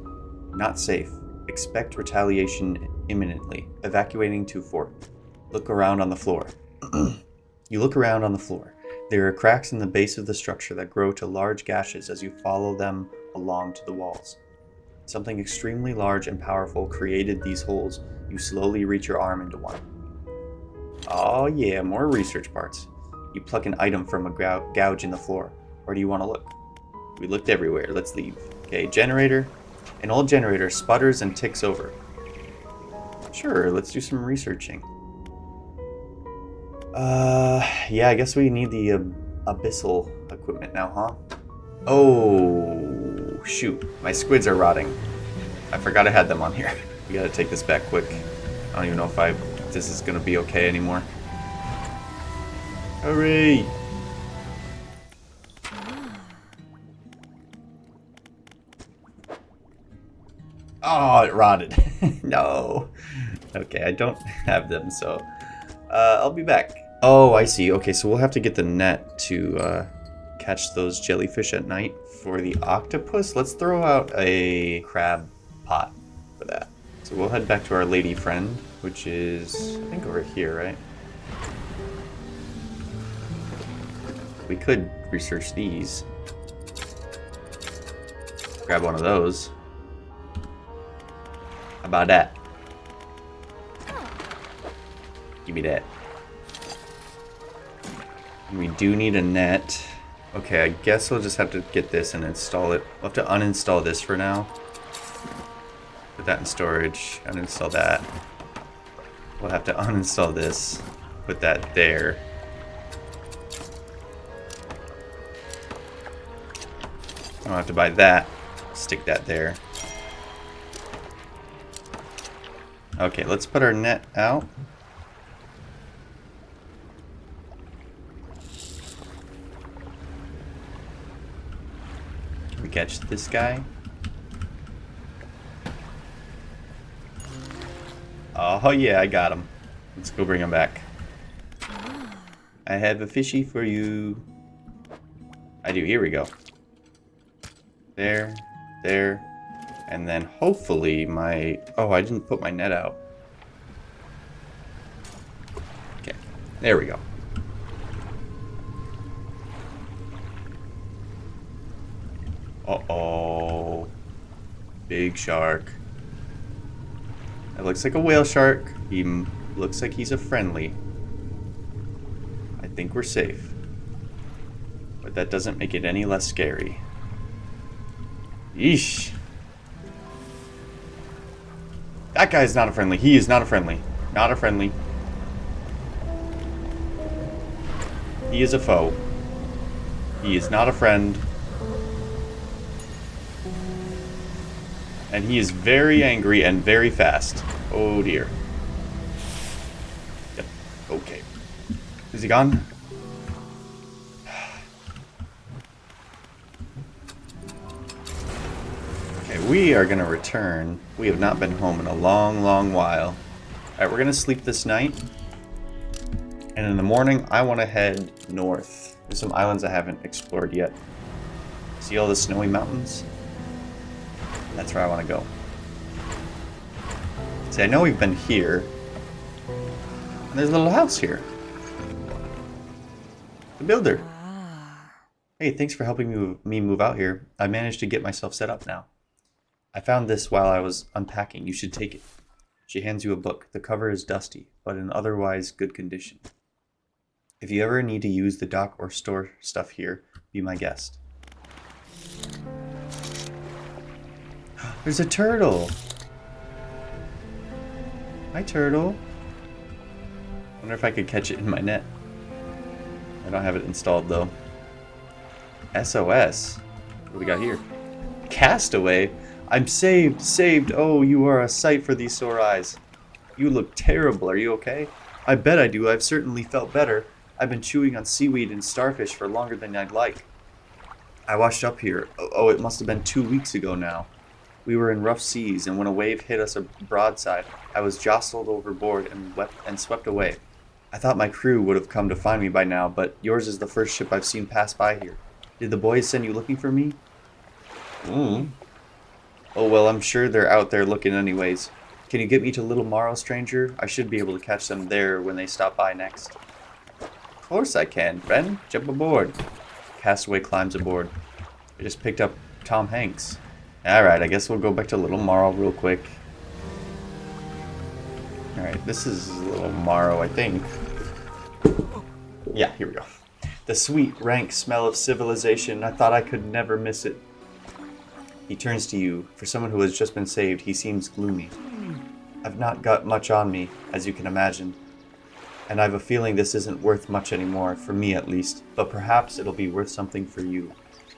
[SPEAKER 1] "Not safe. Expect retaliation imminently. Evacuating to fort." Look around on the floor. You look around on the floor. There are cracks in the base of the structure that grow to large gashes as you follow them along to the walls. Something extremely large and powerful created these holes. You slowly reach your arm into one. Oh yeah, more research parts. You pluck an item from a gouge in the floor. Where do you want to look? We looked everywhere. Let's leave. Okay, generator. An old generator sputters and ticks over. Sure, let's do some researching. Yeah, I guess we need the abyssal equipment now, huh? Oh, shoot. My squids are rotting. I forgot I had them on here. We gotta take this back quick. I don't even know if this is gonna be okay anymore. Hurry! Oh, it rotted. No. Okay, I don't have them, so I'll be back. Oh, I see. Okay, so we'll have to get the net to catch those jellyfish at night. For the octopus, let's throw out a crab pot for that. So we'll head back to our lady friend, which is, I think, over here, right? We could research these. Grab one of those. How about that? Give me that. We do need a net. Okay, I guess we'll just have to get this and install it. We'll have to uninstall this for now. Put that in storage. Uninstall that. We'll have to uninstall this. Put that there. I don't have to buy that. Stick that there. Okay, let's put our net out. Can we catch this guy? Oh yeah, I got him. Let's go bring him back. I have a fishy for you. I do, here we go. There, there, and then hopefully my... Oh, I didn't put my net out. Okay, there we go. Uh-oh. Big shark. It looks like a whale shark. He looks like he's a friendly. I think we're safe. But that doesn't make it any less scary. Yeesh. That guy's not a friendly. He is not a friendly. Not a friendly. He is a foe. He is not a friend. And he is very angry and very fast. Oh dear. Yep. Okay. Is he gone? Okay, we are going to return. We have not been home in a long, long while. Alright, we're going to sleep this night. And in the morning, I want to head north. There's some islands I haven't explored yet. See all the snowy mountains? That's where I want to go. See, I know we've been here. And there's a little house here. The builder. Hey, thanks for helping me move out here. I managed to get myself set up now. I found this while I was unpacking. You should take it. She hands you a book. The cover is dusty, but in otherwise good condition. If you ever need to use the dock or store stuff here, be my guest. There's a turtle. Hi, turtle. Wonder if I could catch it in my net. I don't have it installed though. SOS. What do we got here? Castaway. I'm saved. Saved. Oh, you are a sight for these sore eyes. You look terrible. Are you okay? I bet I do. I've certainly felt better. I've been chewing on seaweed and starfish for longer than I'd like. I washed up here. Oh, it must have been 2 weeks ago now. We were in rough seas, and when a wave hit us broadside, I was jostled overboard and swept away. I thought my crew would have come to find me by now, but yours is the first ship I've seen pass by here. Did the boys send you looking for me? Oh, well, I'm sure they're out there looking anyways. Can you get me to Little Morrow, stranger? I should be able to catch them there when they stop by next. Of course I can, friend. Jump aboard. Castaway climbs aboard. I just picked up Tom Hanks. Alright, I guess we'll go back to Little Morrow real quick. Alright, this is Little Morrow, I think. Yeah, here we go. The sweet, rank smell of civilization. I thought I could never miss it. He turns to you. For someone who has just been saved, he seems gloomy. I've not got much on me, as you can imagine. And I have a feeling this isn't worth much anymore, for me at least. But perhaps it'll be worth something for you.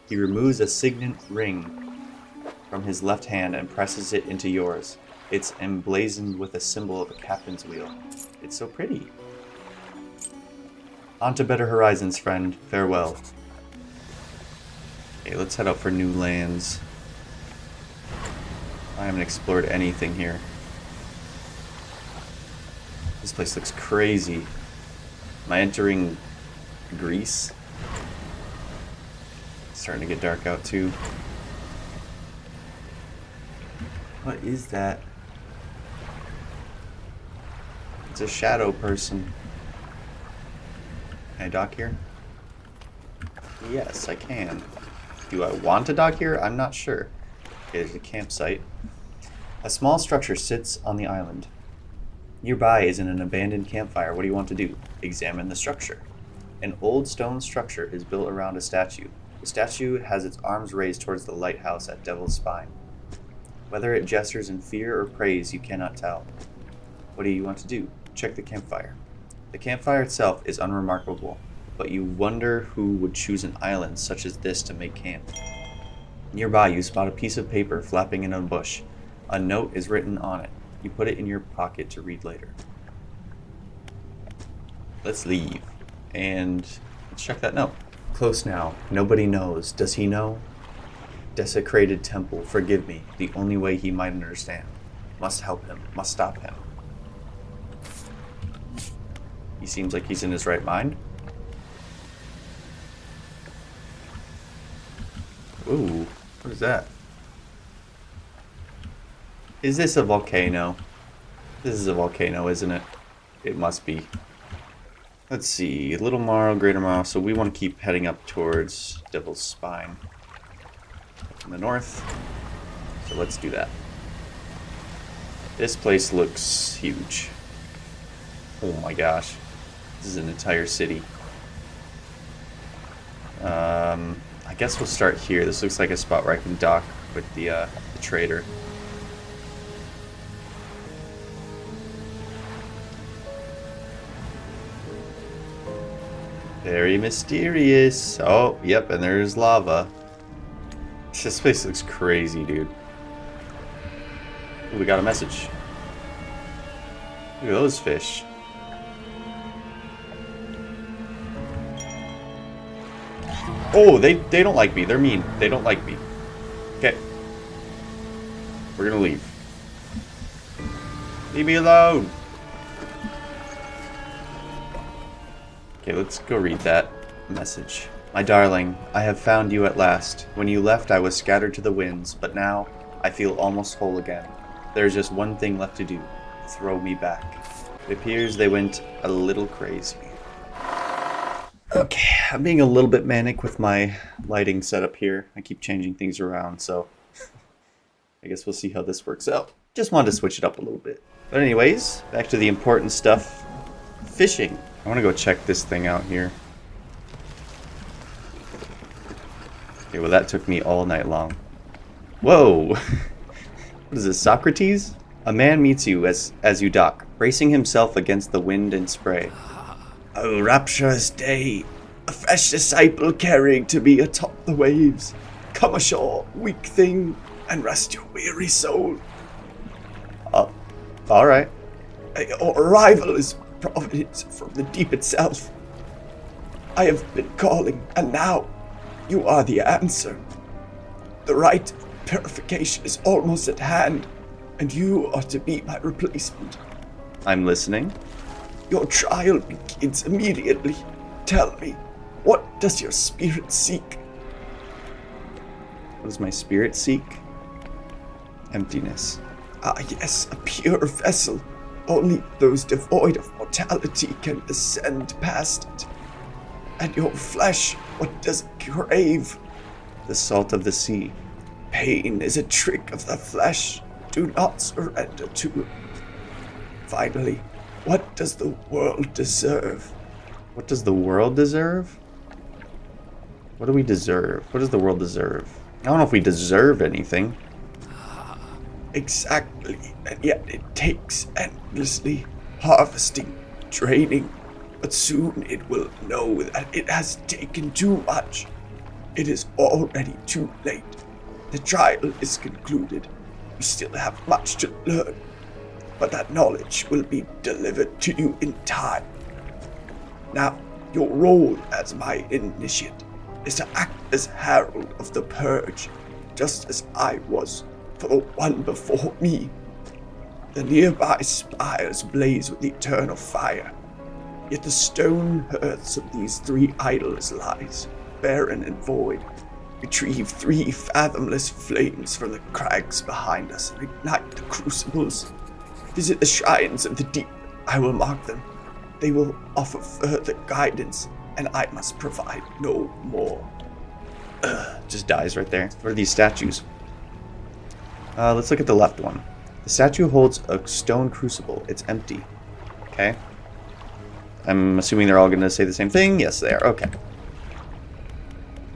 [SPEAKER 1] He removes a signet ring from his left hand and presses it into yours. It's emblazoned with a symbol of a captain's wheel. It's so pretty. On to better horizons, friend. Farewell. Okay, let's head out for new lands. I haven't explored anything here. This place looks crazy. Am I entering Greece? It's starting to get dark out too. What is that? It's a shadow person. Can I dock here? Yes, I can. Do I want to dock here? I'm not sure. Okay, there's a campsite. A small structure sits on the island. Nearby is an abandoned campfire. What do you want to do? Examine the structure. An old stone structure is built around a statue. The statue has its arms raised towards the lighthouse at Devil's Spine. Whether it gestures in fear or praise, you cannot tell. What do you want to do? Check the campfire. The campfire itself is unremarkable, but you wonder who would choose an island such as this to make camp. Nearby, you spot a piece of paper flapping in a bush. A note is written on it. You put it in your pocket to read later. Let's leave. And let's check that note. Close now. Nobody knows. Does he know? Desecrated temple. Forgive me. The only way he might understand. Must help him. Must stop him. He seems like he's in his right mind. Ooh. What is that? Is this a volcano? This is a volcano, isn't it? It must be. Let's see. Little Morrow, Greater Morrow. So we want to keep heading up towards Devil's Spine. In the north. So let's do that. This place looks huge. Oh my gosh. This is an entire city. I guess we'll start here. This looks like a spot where I can dock with the trader. Very mysterious. Oh, yep, and there's lava. This place looks crazy, dude. Ooh, we got a message. Look at those fish. Oh, they don't like me. They're mean. They don't like me. Okay. We're gonna leave. Leave me alone. Okay, let's go read that message. My darling, I have found you at last. When you left, I was scattered to the winds, but now I feel almost whole again. There is just one thing left to do. Throw me back. It appears they went a little crazy. Okay, I'm being a little bit manic with my lighting setup here. I keep changing things around, so I guess we'll see how this works out. Just wanted to switch it up a little bit. But anyways, back to the important stuff. Fishing. I want to go check this thing out here. Okay, well that took me all night long. Whoa! What is this, Socrates? A man meets you as you dock, bracing himself against the wind and spray. Oh, rapturous day! A fresh disciple carrying to me atop the waves. Come ashore, weak thing, and rest your weary soul. Alright. Your arrival is
[SPEAKER 3] providence from the deep itself. I have been calling, and now you are the answer. The rite of purification is almost at hand, and you are to be my replacement.
[SPEAKER 1] I'm listening.
[SPEAKER 3] Your trial begins immediately. Tell me, what does your spirit seek?
[SPEAKER 1] What does my spirit seek? Emptiness.
[SPEAKER 3] Ah, yes, a pure vessel. Only those devoid of mortality can ascend past it. And your flesh, what does it crave?
[SPEAKER 1] The salt of the sea.
[SPEAKER 3] Pain is a trick of the flesh. Do not surrender to it. Finally, what does the world deserve?
[SPEAKER 1] What does the world deserve? What do we deserve? What does the world deserve? I don't know if we deserve anything.
[SPEAKER 3] Exactly, and yet it takes endlessly, harvesting, draining, but soon it will know that it has taken too much. It is already too late. The trial is concluded. We still have much to learn, but that knowledge will be delivered to you in time. Now, your role as my initiate is to act as herald of the purge, just as I was for the one before me. The nearby spires blaze with eternal fire, yet the stone hearths of these 3 idols lies, barren and void. Retrieve 3 fathomless flames from the crags behind us and ignite the crucibles. Visit the shrines of the deep. I will mark them. They will offer further guidance, and I must provide no more.
[SPEAKER 1] Just dies right there. What are these statues? Let's look at the left one. The statue holds a stone crucible. It's empty. Okay. I'm assuming they're all going to say the same thing. Yes, they are. Okay.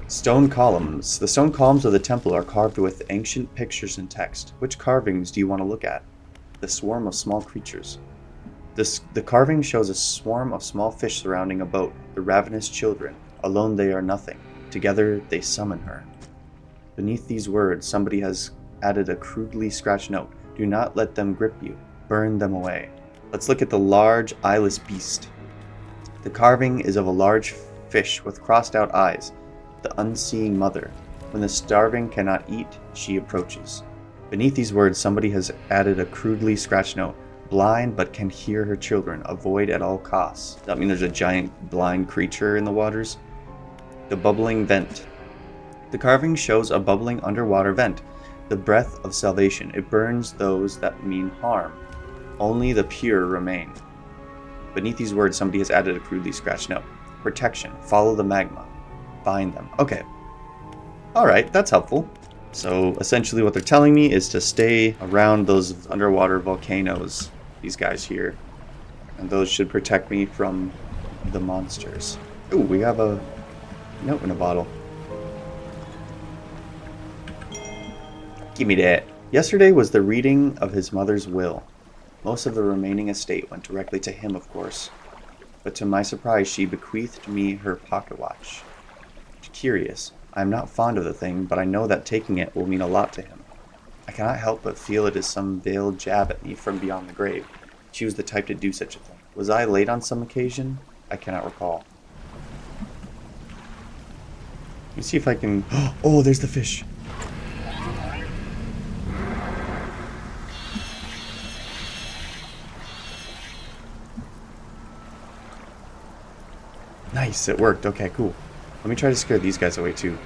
[SPEAKER 1] Stone columns. The stone columns of the temple are carved with ancient pictures and text. Which carvings do you want to look at? The swarm of small creatures. The carving shows a swarm of small fish surrounding a boat, the ravenous children. Alone they are nothing. Together they summon her. Beneath these words, somebody has added a crudely scratched note. Do not let them grip you. Burn them away. Let's look at the large eyeless beast. The carving is of a large fish with crossed out eyes, the unseeing mother. When the starving cannot eat, she approaches. Beneath these words, somebody has added a crudely scratched note. Blind but can hear her children. Avoid at all costs. Does that mean there's a giant blind creature in the waters? The bubbling vent. The carving shows a bubbling underwater vent. The breath of salvation. It burns those that mean harm. Only the pure remain. Beneath these words, somebody has added a crudely scratched note. Protection. Follow the magma. Find them. Okay. Alright, that's helpful. So essentially what they're telling me is to stay around those underwater volcanoes, these guys here. And those should protect me from the monsters. Ooh, we have a note in a bottle. Give me that. Yesterday was the reading of his mother's will. Most of the remaining estate went directly to him, of course. But to my surprise, she bequeathed me her pocket watch. Curious. I am not fond of the thing, but I know that taking it will mean a lot to him. I cannot help but feel it is some veiled jab at me from beyond the grave. She was the type to do such a thing. Was I late on some occasion? I cannot recall. Let me see if I can... Oh, there's the fish. Nice, it worked. Okay, cool. Let me try to scare these guys away too.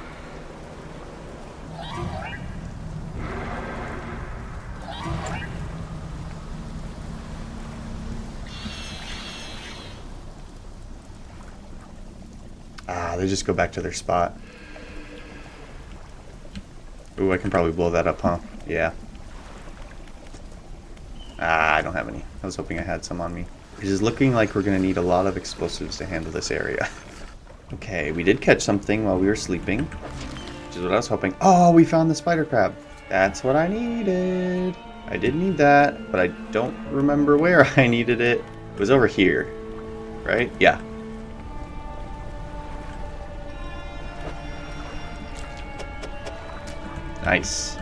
[SPEAKER 1] Ah, they just go back to their spot. Ooh, I can probably blow that up, huh? Yeah. Ah, I don't have any. I was hoping I had some on me. It is looking like we're going to need a lot of explosives to handle this area. Okay, we did catch something while we were sleeping, which is what I was hoping. Oh, we found the spider crab. That's what I needed. I did need that, but I don't remember where I needed it. It was over here, right? Yeah. Nice.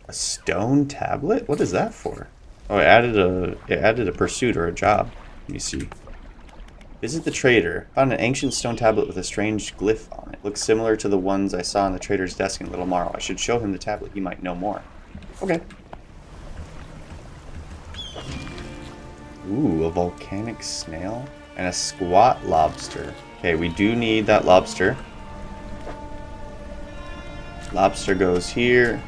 [SPEAKER 1] A stone tablet? What is that for? Oh, it added a pursuit or a job. Let me see. Visit the trader. Found an ancient stone tablet with a strange glyph on it. Looks similar to the ones I saw on the trader's desk in Little Marrow. I should show him the tablet. He might know more. Okay. Ooh, a volcanic snail and a squat lobster. Okay, we do need that lobster. Lobster goes here.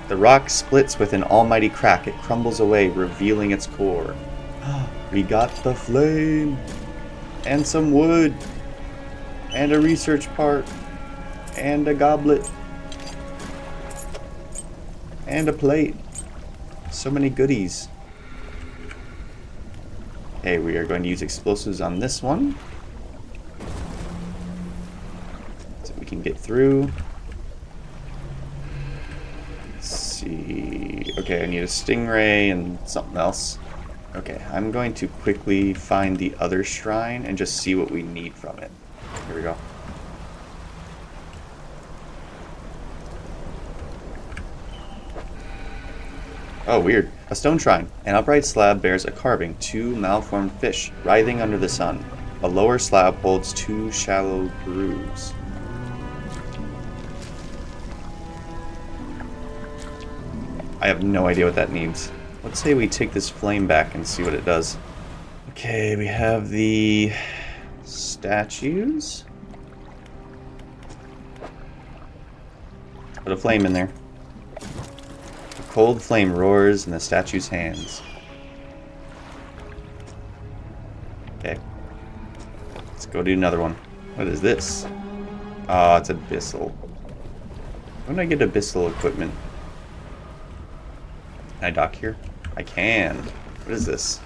[SPEAKER 1] The rock splits with an almighty crack. It crumbles away, revealing its core. We got the flame. And some wood. And a research part. And a goblet. And a plate. So many goodies. Okay, we are going to use explosives on this one. So we can get through. Let's see. Okay, I need a stingray and something else. Okay, I'm going to quickly find the other shrine and just see what we need from it. Here we go. Oh, weird. A stone shrine. An upright slab bears a carving, 2 malformed fish, writhing under the sun. A lower slab holds 2 shallow grooves. I have no idea what that means. Let's say we take this flame back and see what it does. Okay, we have the statues. Put a flame in there. A cold flame roars in the statue's hands. Okay. Let's go do another one. What is this? Oh, it's abyssal. When do I get abyssal equipment? Can I dock here? I can. What is this?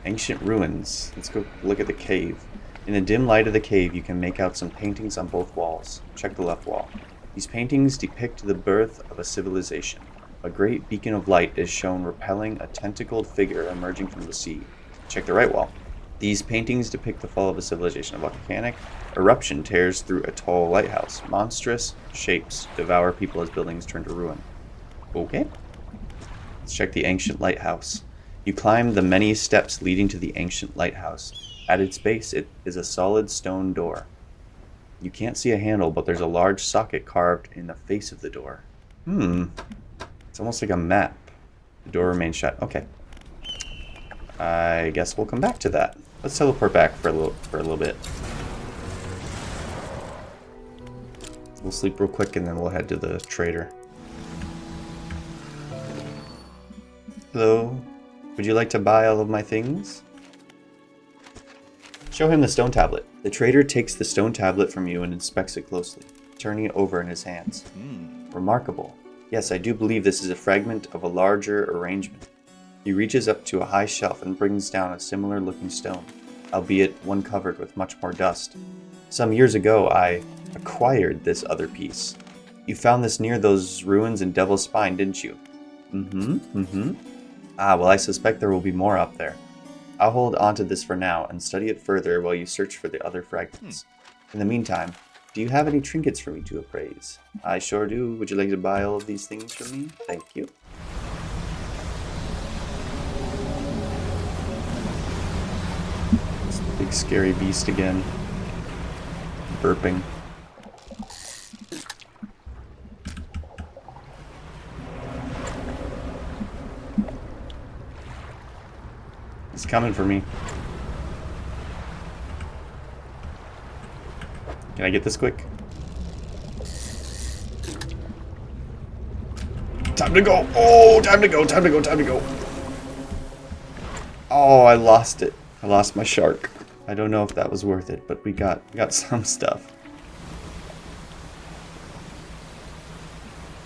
[SPEAKER 1] Ancient ruins. Let's go look at the cave. In the dim light of the cave, you can make out some paintings on both walls. Check the left wall. These paintings depict the birth of a civilization. A great beacon of light is shown repelling a tentacled figure emerging from the sea. Check the right wall. These paintings depict the fall of a civilization. A volcanic eruption tears through a tall lighthouse. Monstrous shapes devour people as buildings turn to ruin. Okay. Let's check the ancient lighthouse. You climb the many steps leading to the ancient lighthouse. At its base, it is a solid stone door. You can't see a handle, but there's a large socket carved in the face of the door. It's almost like a map. The door remains shut. Okay. I guess we'll come back to that. Let's teleport back for a little bit. We'll sleep real quick and then we'll head to the trader. Hello. Would you like to buy all of my things? Show him the stone tablet. The trader takes the stone tablet from you and inspects it closely, turning it over in his hands. Remarkable. Yes, I do believe this is a fragment of a larger arrangement. He reaches up to a high shelf and brings down a similar looking stone, albeit one covered with much more dust. Some years ago, I acquired this other piece. You found this near those ruins in Devil's Spine, didn't you? Ah, well, I suspect there will be more up there. I'll hold onto this for now and study it further while you search for the other fragments. In the meantime, do you have any trinkets for me to appraise? I sure do. Would you like to buy all of these things from me? Thank you. It's the big scary beast again. Burping. He's coming for me. Can I get this quick? Time to go! Oh, time to go, time to go, time to go! Oh, I lost it. I lost my shark. I don't know if that was worth it, but we got some stuff.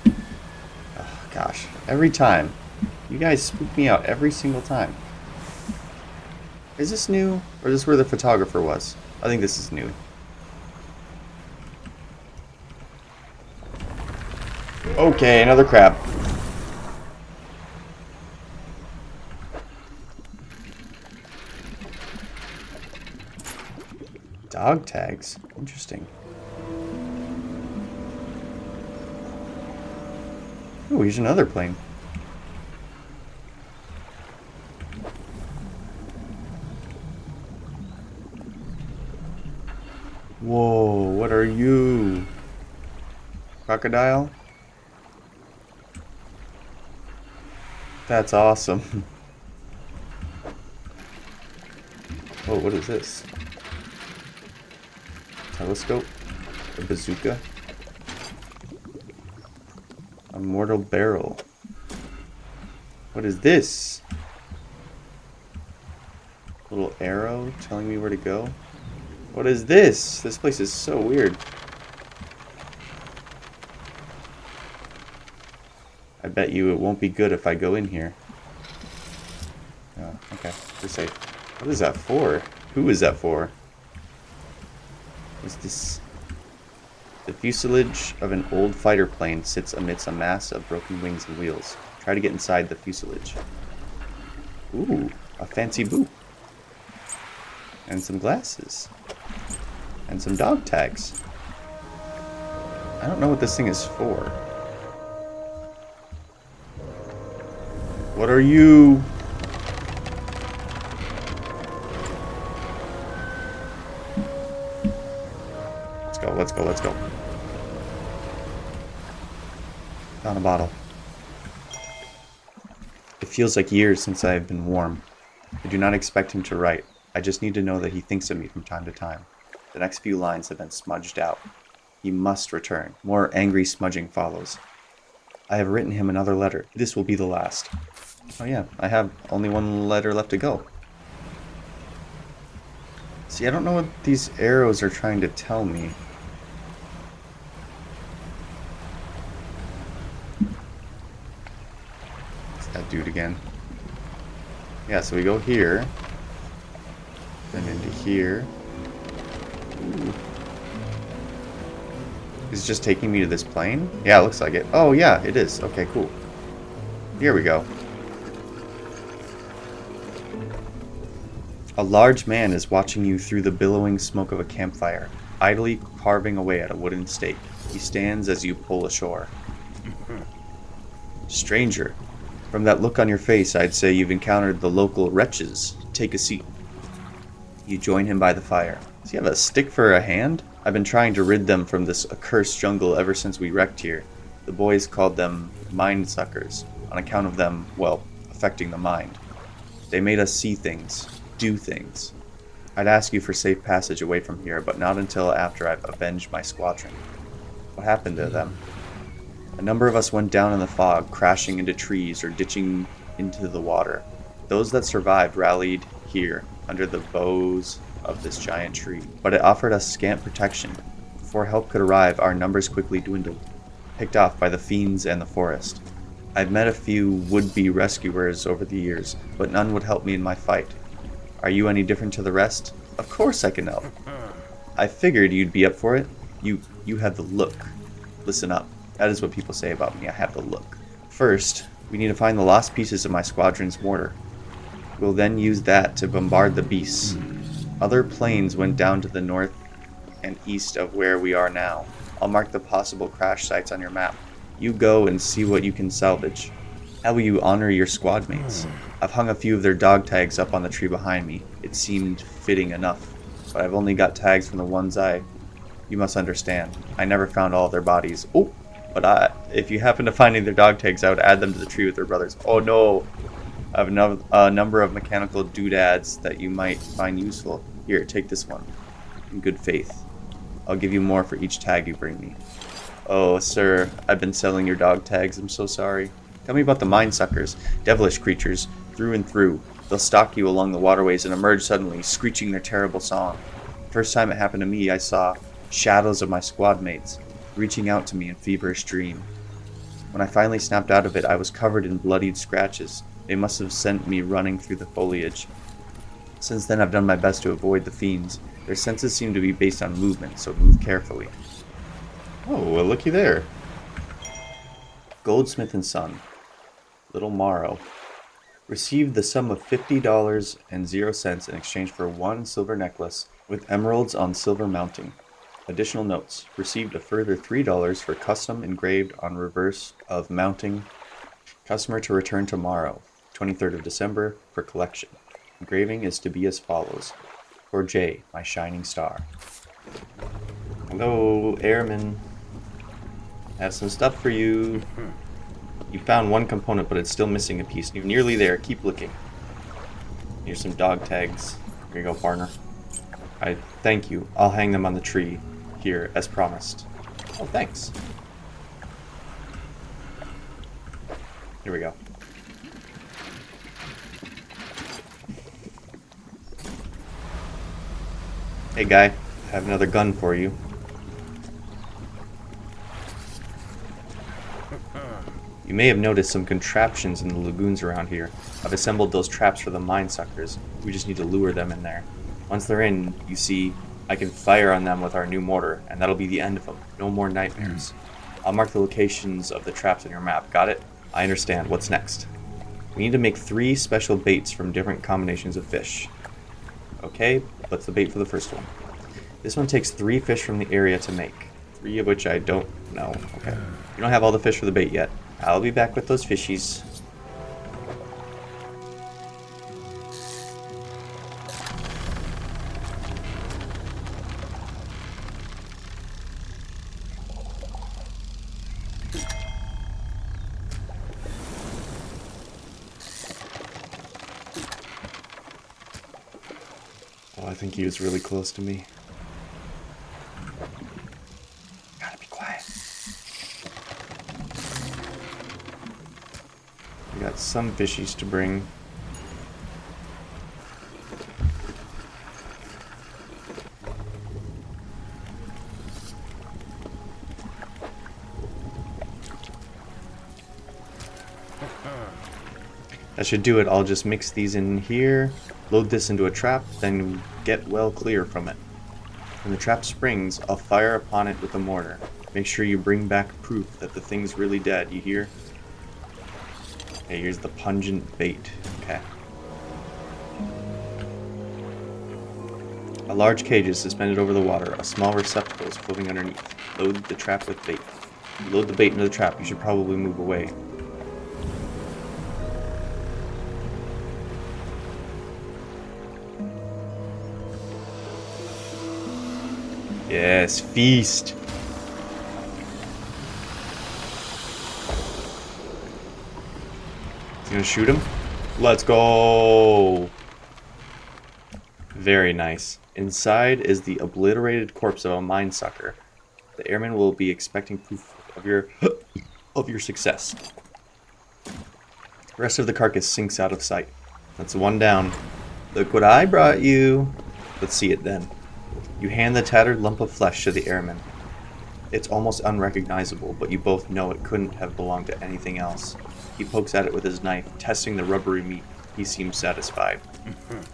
[SPEAKER 1] Oh, gosh. Every time. You guys spook me out every single time. Is this new? Or is this where the photographer was? I think this is new. Okay, another crab. Dog tags. Interesting. Oh, here's another plane. Whoa, what are you? Crocodile? That's awesome. Oh, what is this? Telescope? A bazooka? A mortal barrel. What is this? Little arrow telling me where to go? What is this? This place is so weird. I bet you it won't be good if I go in here. Oh, okay. We're safe. What is that for? Who is that for? Is this... The fuselage of an old fighter plane sits amidst a mass of broken wings and wheels. Try to get inside the fuselage. Ooh, a fancy boot. And some glasses. And some dog tags. I don't know what this thing is for. What are you? Let's go, let's go, let's go. Found a bottle. It feels like years since I have been warm. I do not expect him to write. I just need to know that he thinks of me from time to time. The next few lines have been smudged out. He must return. More angry smudging follows. I have written him another letter. This will be the last. Oh yeah, I have only one letter left to go. See, I don't know what these arrows are trying to tell me. It's that dude again. Yeah, so we go here. Then into here. Ooh. Is it just taking me to this plane? Yeah, it looks like it. Oh yeah, it is. Okay, cool. Here we go. A large man is watching you through the billowing smoke of a campfire, idly carving away at a wooden stake. He stands as you pull ashore. Stranger, from that look on your face, I'd say you've encountered the local wretches. Take a seat. You join him by the fire. Does he have a stick for a hand? I've been trying to rid them from this accursed jungle ever since we wrecked here. The boys called them mind suckers, on account of them, well, affecting the mind. They made us see things, do things. I'd ask you for safe passage away from here, but not until after I've avenged my squadron. What happened to them? A number of us went down in the fog, crashing into trees or ditching into the water. Those that survived rallied here, under the boughs of this giant tree. But it offered us scant protection. Before help could arrive, our numbers quickly dwindled, picked off by the fiends and the forest. I've met a few would-be rescuers over the years, but none would help me in my fight. Are you any different to the rest? Of course I can help. I figured you'd be up for it. You have the look. Listen up. That is what people say about me. I have the look. First, we need to find the lost pieces of my squadron's mortar. We'll then use that to bombard the beasts. Other planes went down to the north and east of where we are now. I'll mark the possible crash sites on your map. You go and see what you can salvage. How will you honor your squad mates? I've hung a few of their dog tags up on the tree behind me. It seemed fitting enough, but I've only got tags from the ones You must understand, I never found all of their bodies. Oh, but if you happen to find any of their dog tags, I would add them to the tree with their brothers. Oh no! I have a number of mechanical doodads that you might find useful. Here, take this one. In good faith. I'll give you more for each tag you bring me. Oh, sir, I've been selling your dog tags. I'm so sorry. Tell me about the mind suckers, devilish creatures, through and through. They'll stalk you along the waterways and emerge suddenly, screeching their terrible song. First time it happened to me, I saw shadows of my squad mates, reaching out to me in feverish dream. When I finally snapped out of it, I was covered in bloodied scratches. They must have sent me running through the foliage. Since then, I've done my best to avoid the fiends. Their senses seem to be based on movement, so move carefully. Oh, well, looky there. Goldsmith and Son, Little Morrow, received the sum of $50.00 in exchange for one silver necklace with emeralds on silver mounting. Additional notes. Received a further $3 for custom engraved on reverse of mounting. Customer to return tomorrow, 23rd of December, for collection. Engraving is to be as follows. For J, my shining star. Hello, airman. I have some stuff for you. You found one component, but it's still missing a piece. You're nearly there. Keep looking. Here's some dog tags. Here you go, partner. I thank you. I'll hang them on the tree here, as promised. Oh, thanks. Here we go. Hey, guy. I have another gun for you. You may have noticed some contraptions in the lagoons around here. I've assembled those traps for the mine suckers. We just need to lure them in there. Once they're in, you see, I can fire on them with our new mortar, and that'll be the end of them. No more nightmares. I'll mark the locations of the traps on your map. Got it? I understand. What's next? We need to make 3 special baits from different combinations of fish. Okay, what's the bait for the first one? This one takes 3 fish from the area to make. 3 of which I don't know. Okay. You don't have all the fish for the bait yet. I'll be back with those fishies. Oh, I think he was really close to me. Gotta be quiet. We got some fishies to bring. That should do it. I'll just mix these in here, load this into a trap, then get well clear from it. When the trap springs, I'll fire upon it with a mortar. Make sure you bring back proof that the thing's really dead, you hear? Okay, here's the pungent bait. Okay. A large cage is suspended over the water. A small receptacle is floating underneath. Load the trap with bait. Load the bait into the trap. You should probably move away. Yes, feast. He's gonna shoot him? Let's go! Very nice. Inside is the obliterated corpse of a mine sucker. The airman will be expecting proof of your success. The rest of the carcass sinks out of sight. That's one down. Look what I brought you. Let's see it then. You hand the tattered lump of flesh to the airman. It's almost unrecognizable, but you both know it couldn't have belonged to anything else. He pokes at it with his knife, testing the rubbery meat. He seems satisfied.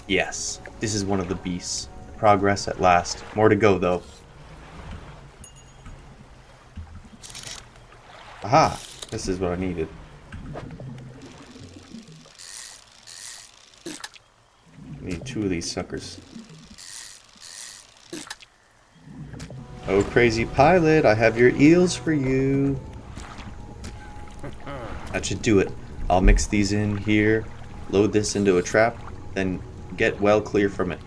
[SPEAKER 1] Yes, this is one of the beasts. Progress at last. More to go, though. Aha! This is what I needed. I need 2 of these suckers. Oh, crazy pilot, I have your eels for you. That should do it. I'll mix these in here, load this into a trap, then get well clear from it.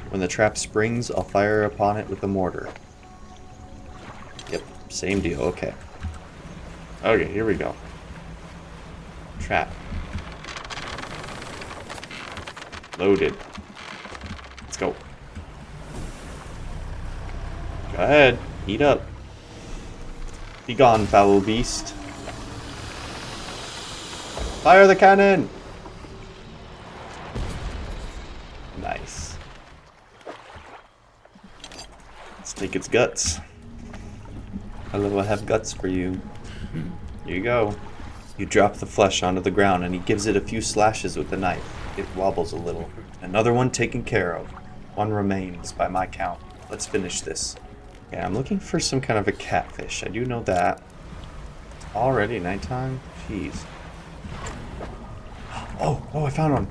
[SPEAKER 1] When the trap springs, I'll fire upon it with a mortar. Yep, same deal, okay. Okay, here we go. Trap. Loaded. Let's go. Go ahead, eat up. Be gone, foul beast. Fire the cannon! Nice. Let's take its guts. Hello, I have guts for you. Here you go. You drop the flesh onto the ground and he gives it a few slashes with the knife. It wobbles a little. Another one taken care of. 1 remains by my count. Let's finish this. Yeah, I'm looking for some kind of a catfish. I do know that. Already nighttime? Jeez. Oh, I found one.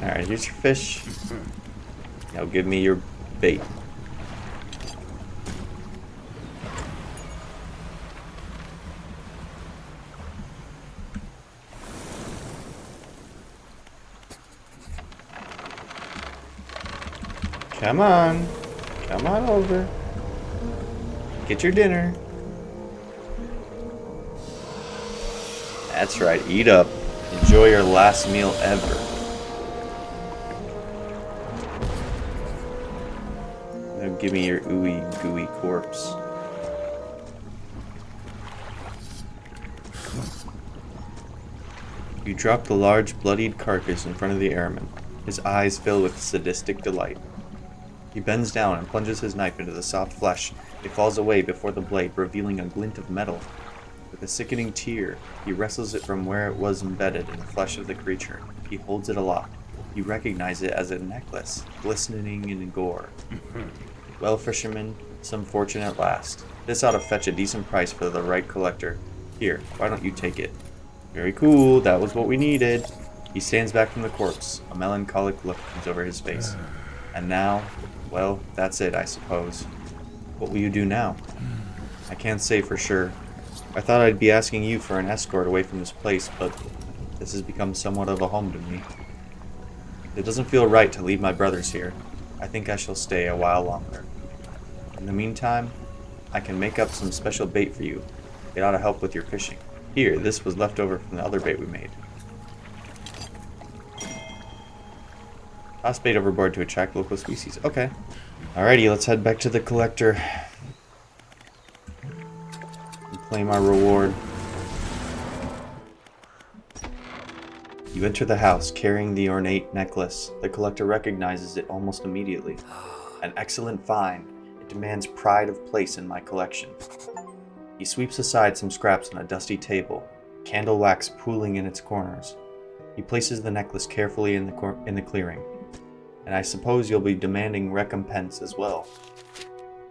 [SPEAKER 1] Alright, here's your fish. Now give me your bait. Come on. Come on over. Get your dinner. That's right, eat up. Enjoy your last meal ever. Now give me your ooey gooey corpse. You drop the large bloodied carcass in front of the airman, his eyes fill with sadistic delight. He bends down and plunges his knife into the soft flesh. It falls away before the blade, revealing a glint of metal. With a sickening tear, he wrestles it from where it was embedded in the flesh of the creature. He holds it aloft. You recognize it as a necklace, glistening in gore. Well, fisherman, some fortune at last. This ought to fetch a decent price for the right collector. Here, why don't you take it? Very cool, that was what we needed. He stands back from the corpse. A melancholic look comes over his face. And now, well, that's it, I suppose. What will you do now? I can't say for sure. I thought I'd be asking you for an escort away from this place, but this has become somewhat of a home to me. It doesn't feel right to leave my brothers here. I think I shall stay a while longer. In the meantime, I can make up some special bait for you. It ought to help with your fishing. Here, this was left over from the other bait we made. Toss bait overboard to attract local species. Okay. Alrighty, let's head back to the collector. And claim our reward. You enter the house carrying the ornate necklace. The collector recognizes it almost immediately. An excellent find. It demands pride of place in my collection. He sweeps aside some scraps on a dusty table, candle wax pooling in its corners. He places the necklace carefully in the clearing. And I suppose you'll be demanding recompense as well.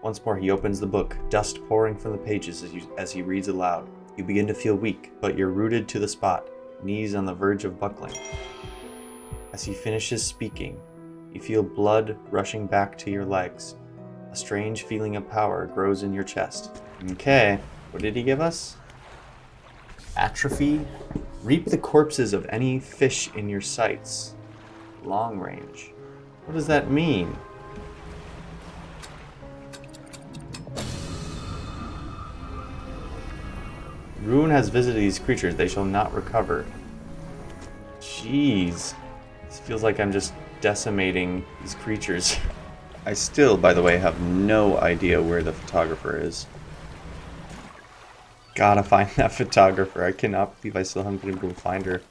[SPEAKER 1] Once more he opens the book, dust pouring from the pages as he reads aloud. You begin to feel weak, but you're rooted to the spot, knees on the verge of buckling. As he finishes speaking, you feel blood rushing back to your legs. A strange feeling of power grows in your chest. Okay, what did he give us? Atrophy. Reap the corpses of any fish in your sights. Long range. What does that mean? Ruin has visited these creatures. They shall not recover. Jeez. This feels like I'm just decimating these creatures. I still, by the way, have no idea where the photographer is. Gotta find that photographer. I cannot believe I still haven't been able to find her.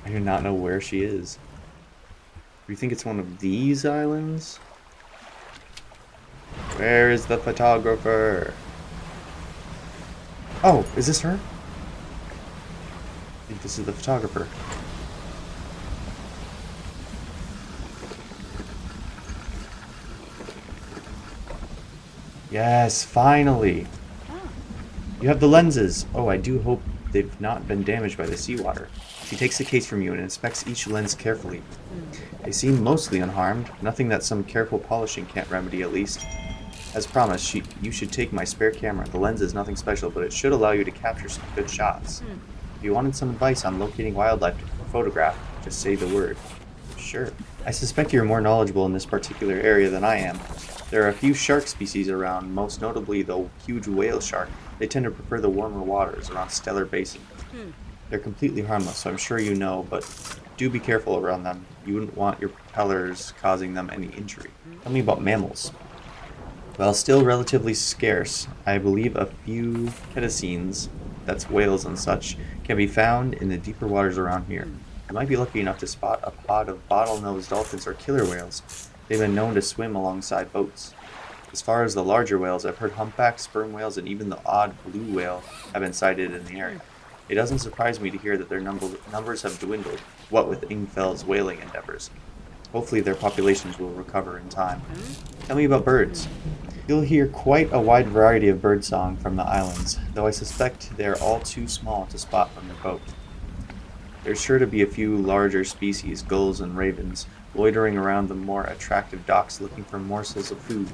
[SPEAKER 1] I do not know where she is. Do you think it's one of these islands? Where is the photographer? Oh, is this her? I think this is the photographer. Yes, finally. You have the lenses. Oh, I do hope they've not been damaged by the seawater. She takes the case from you and inspects each lens carefully. They seem mostly unharmed, nothing that some careful polishing can't remedy at least. As promised, you should take my spare camera. The lens is nothing special, but it should allow you to capture some good shots. If you wanted some advice on locating wildlife to photograph, just say the word. Sure. I suspect you're more knowledgeable in this particular area than I am. There are a few shark species around, most notably the huge whale shark. They tend to prefer the warmer waters around Stellar Basin. They're completely harmless, so I'm sure you know, but do be careful around them. You wouldn't want your propellers causing them any injury. Tell me about mammals. While still relatively scarce, I believe a few cetaceans, that's whales and such, can be found in the deeper waters around here. I might be lucky enough to spot a pod of bottlenose dolphins or killer whales. They've been known to swim alongside boats. As far as the larger whales, I've heard humpbacks, sperm whales, and even the odd blue whale have been sighted in the area. It doesn't surprise me to hear that their numbers have dwindled, what with Ingfeld's whaling endeavors. Hopefully their populations will recover in time. Tell me about birds. You'll hear quite a wide variety of birdsong from the islands, though I suspect they're all too small to spot from your boat. There's sure to be a few larger species, gulls and ravens, loitering around the more attractive docks looking for morsels of food.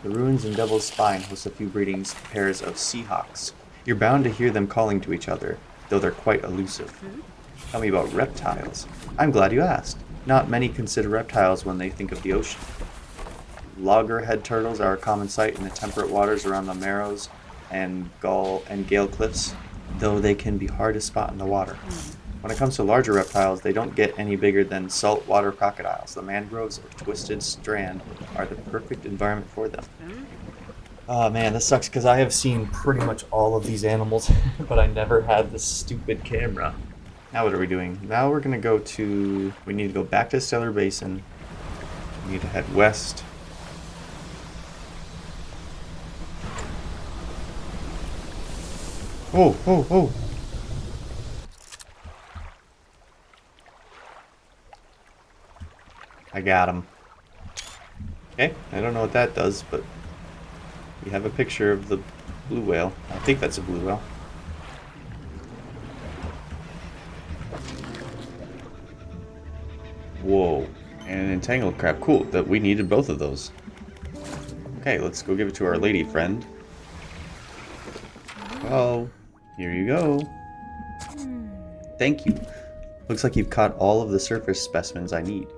[SPEAKER 1] The ruins in Devil's Spine host a few breeding pairs of seahawks. You're bound to hear them calling to each other, though they're quite elusive. Tell me about reptiles. I'm glad you asked. Not many consider reptiles when they think of the ocean. Loggerhead turtles are a common sight in the temperate waters around the Marrows and Gale Cliffs, though they can be hard to spot in the water. When it comes to larger reptiles, they don't get any bigger than saltwater crocodiles. The mangroves of Twisted Strand are the perfect environment for them. Oh man, this sucks because I have seen pretty much all of these animals, but I never had this stupid camera. Now what are we doing? Now we're gonna go to... We need to go back to Stellar Basin. We need to head west. Oh, oh, oh! I got him. Okay, I don't know what that does, but we have a picture of the blue whale. I think that's a blue whale. Whoa, and an entangled crab. Cool, that we needed both of those. Okay, let's go give it to our lady friend. Oh, here you go. Thank you. Looks like you've caught all of the surface specimens I need.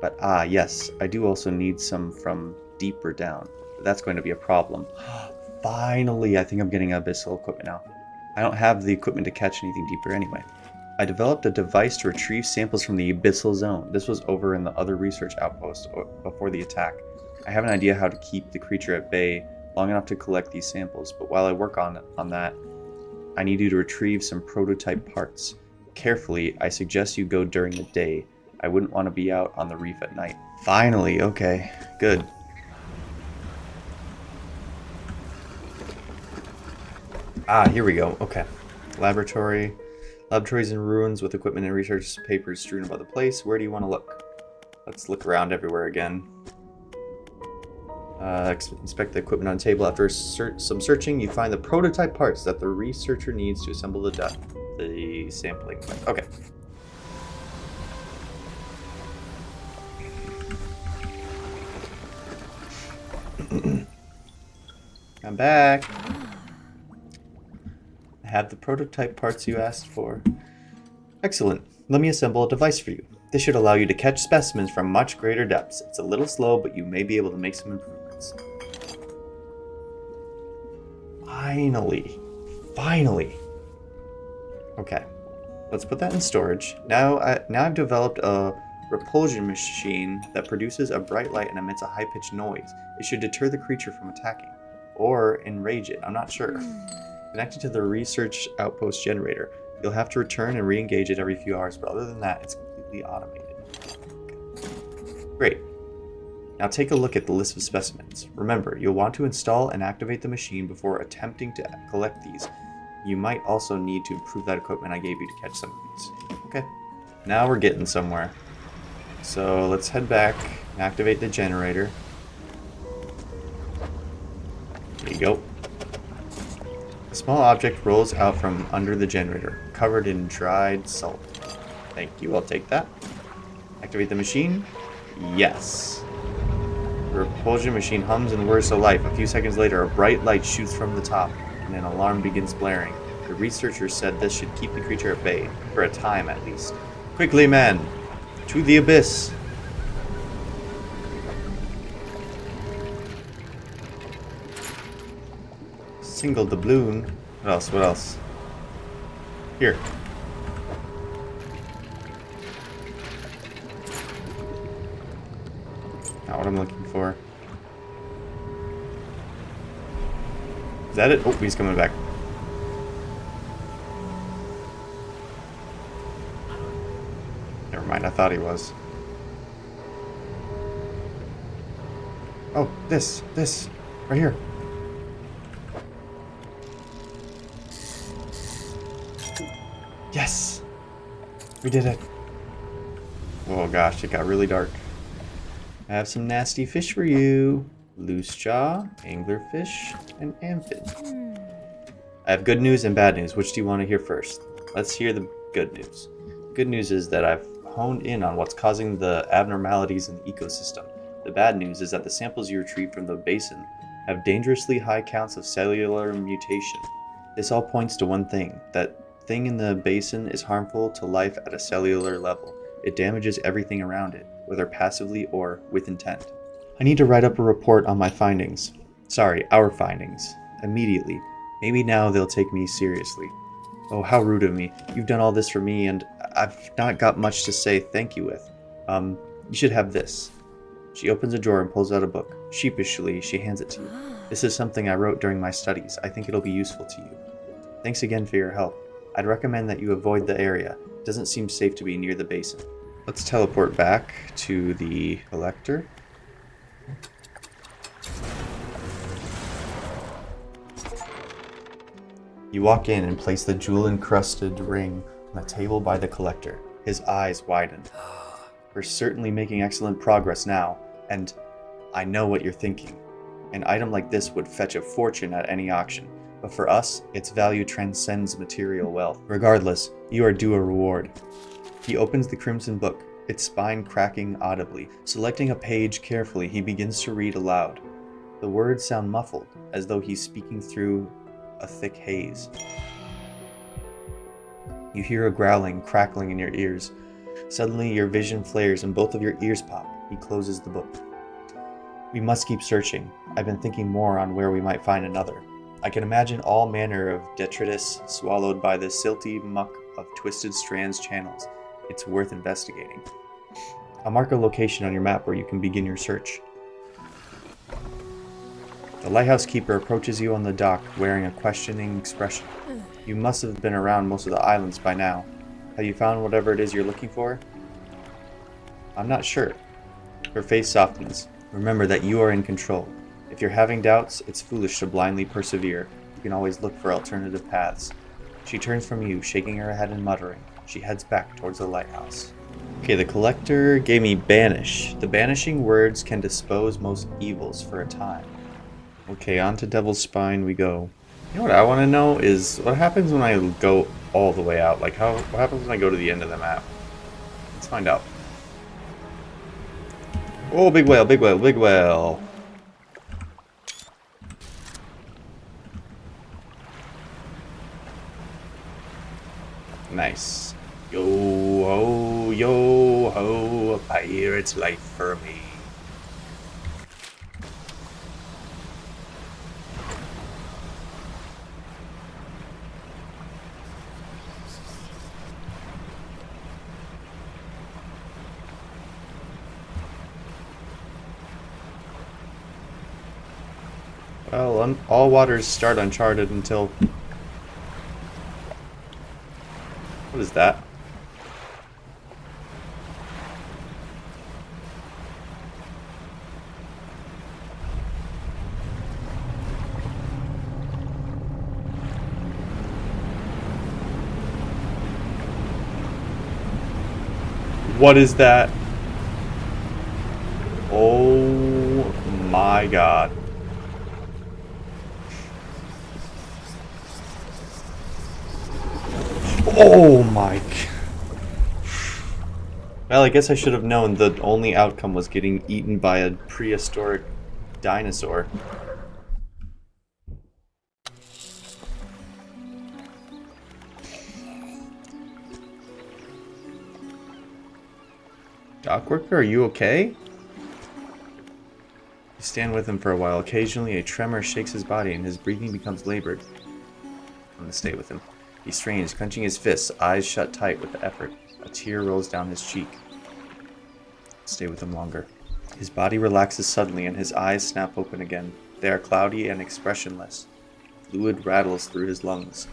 [SPEAKER 1] But yes, I do also need some from deeper down. But that's going to be a problem. Finally, I think I'm getting abyssal equipment now. I don't have the equipment to catch anything deeper anyway. I developed a device to retrieve samples from the abyssal zone. This was over in the other research outpost before the attack. I have an idea how to keep the creature at bay long enough to collect these samples, but while I work on that, I need you to retrieve some prototype parts. Carefully, I suggest you go during the day. I wouldn't want to be out on the reef at night. Finally, okay, good. Here we go, okay. Laboratories in ruins with equipment and research papers strewn about the place. Where do you want to look? Let's look around everywhere again. Inspect the equipment on the table. After some searching, you find the prototype parts that the researcher needs to assemble the sampling. Okay. I'm back. I have the prototype parts you asked for. Excellent. Let me assemble a device for you. This should allow you to catch specimens from much greater depths. It's a little slow, but you may be able to make some improvements. Finally. Okay. Let's put that in storage. Now I've developed a repulsion machine that produces a bright light and emits a high-pitched noise. It should deter the creature from attacking. Or enrage it, I'm not sure. Connected to the research outpost generator. You'll have to return and re-engage it every few hours, but other than that, it's completely automated. Okay. Great. Now take a look at the list of specimens. Remember, you'll want to install and activate the machine before attempting to collect these. You might also need to improve that equipment I gave you to catch some of these. Okay. Now we're getting somewhere. So let's head back and activate the generator. There you go. A small object rolls out from under the generator, covered in dried salt. Thank you, I'll take that. Activate the machine? Yes. The repulsion machine hums and whirs to life. A few seconds later, a bright light shoots from the top, and an alarm begins blaring. The researcher said this should keep the creature at bay, for a time at least. Quickly, men! To the abyss! Single doubloon. What else? Here. Not what I'm looking for. Is that it? Oh, he's coming back. Never mind, I thought he was. Oh, this, right here. Yes! We did it. Oh gosh, it got really dark. I have some nasty fish for you. Loose jaw, anglerfish, and amphib. I have good news and bad news. Which do you want to hear first? Let's hear the Good news. Good news is that I've honed in on what's causing the abnormalities in the ecosystem. The bad news is that the samples you retrieve from the basin have dangerously high counts of cellular mutation. This all points to one thing. That thing in the basin is harmful to life at a cellular level. It damages everything around it, whether passively or with intent. I need to write up a report on my findings. Sorry, our findings. Immediately. Maybe now they'll take me seriously. Oh, how rude of me. You've done all this for me, and I've not got much to say thank you with. You should have this. She opens a drawer and pulls out a book. Sheepishly, she hands it to you. This is something I wrote during my studies. I think it'll be useful to you. Thanks again for your help. I'd recommend that you avoid the area. It doesn't seem safe to be near the basin. Let's teleport back to the collector. You walk in and place the jewel-encrusted ring on the table by the collector. His eyes widen. We're certainly making excellent progress now, and I know what you're thinking. An item like this would fetch a fortune at any auction, but for us, its value transcends material wealth. Regardless, you are due a reward. He opens the crimson book, its spine cracking audibly. Selecting a page carefully, he begins to read aloud. The words sound muffled, as though he's speaking through a thick haze. You hear a growling, crackling in your ears. Suddenly, your vision flares and both of your ears pop. He closes the book. We must keep searching. I've been thinking more on where we might find another. I can imagine all manner of detritus swallowed by the silty muck of twisted strands channels. It's worth investigating. I'll mark a location on your map where you can begin your search. The lighthouse keeper approaches you on the dock wearing a questioning expression. You must have been around most of the islands by now. Have you found whatever it is you're looking for? I'm not sure. Her face softens. Remember that you are in control. If you're having doubts, it's foolish to blindly persevere. You can always look for alternative paths. She turns from you, shaking her head and muttering. She heads back towards the lighthouse. Okay, the collector gave me banish. The banishing words can dispose most evils for a time. Okay, on to Devil's Spine we go. You know what I want to know is what happens when I go all the way out? Like, what happens when I go to the end of the map? Let's find out. Oh, big whale, big whale, big whale. Nice. Yo ho, a pirate's life for me. Well, all waters start uncharted until... What is that? What is that? Oh my god. Oh my... Well, I guess I should have known the only outcome was getting eaten by a prehistoric dinosaur. Dockworker, are you okay? You stand with him for a while. Occasionally, a tremor shakes his body and his breathing becomes labored. I'm gonna stay with him. He strains, clenching his fists, eyes shut tight with the effort. A tear rolls down his cheek. Stay with him longer. His body relaxes suddenly and his eyes snap open again. They are cloudy and expressionless. Fluid rattles through his lungs.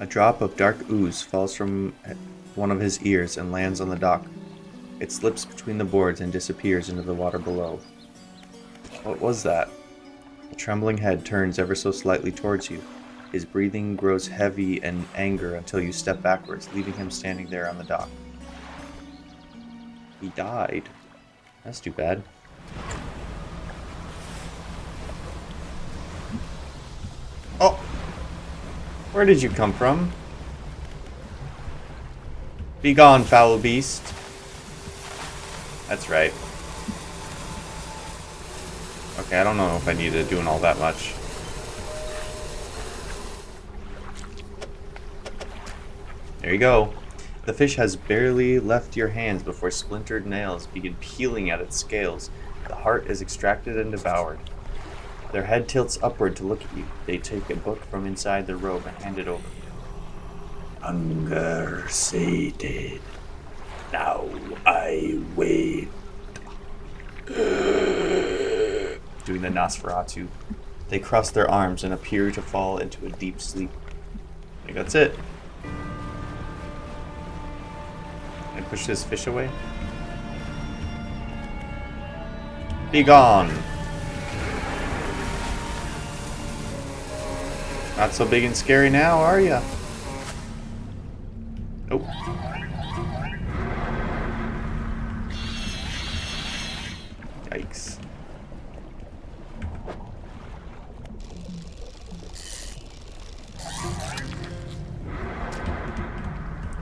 [SPEAKER 1] A drop of dark ooze falls from one of his ears and lands on the dock. It slips between the boards and disappears into the water below. What was that? The trembling head turns ever so slightly towards you. His breathing grows heavy in anger until you step backwards, leaving him standing there on the dock. He died. That's too bad. Oh! Where did you come from? Be gone, foul beast. That's right. Okay, I don't know if I needed doing all that much. There you go. The fish has barely left your hands before splintered nails begin peeling at its scales. The heart is extracted and devoured. Their head tilts upward to look at you. They take a book from inside their robe and hand it over.
[SPEAKER 2] Hunger sated. Now I wait.
[SPEAKER 1] Doing the Nosferatu. They cross their arms and appear to fall into a deep sleep. I think that's it. Can I push this fish away? Be gone! Not so big and scary now, are ya? Nope. Yikes.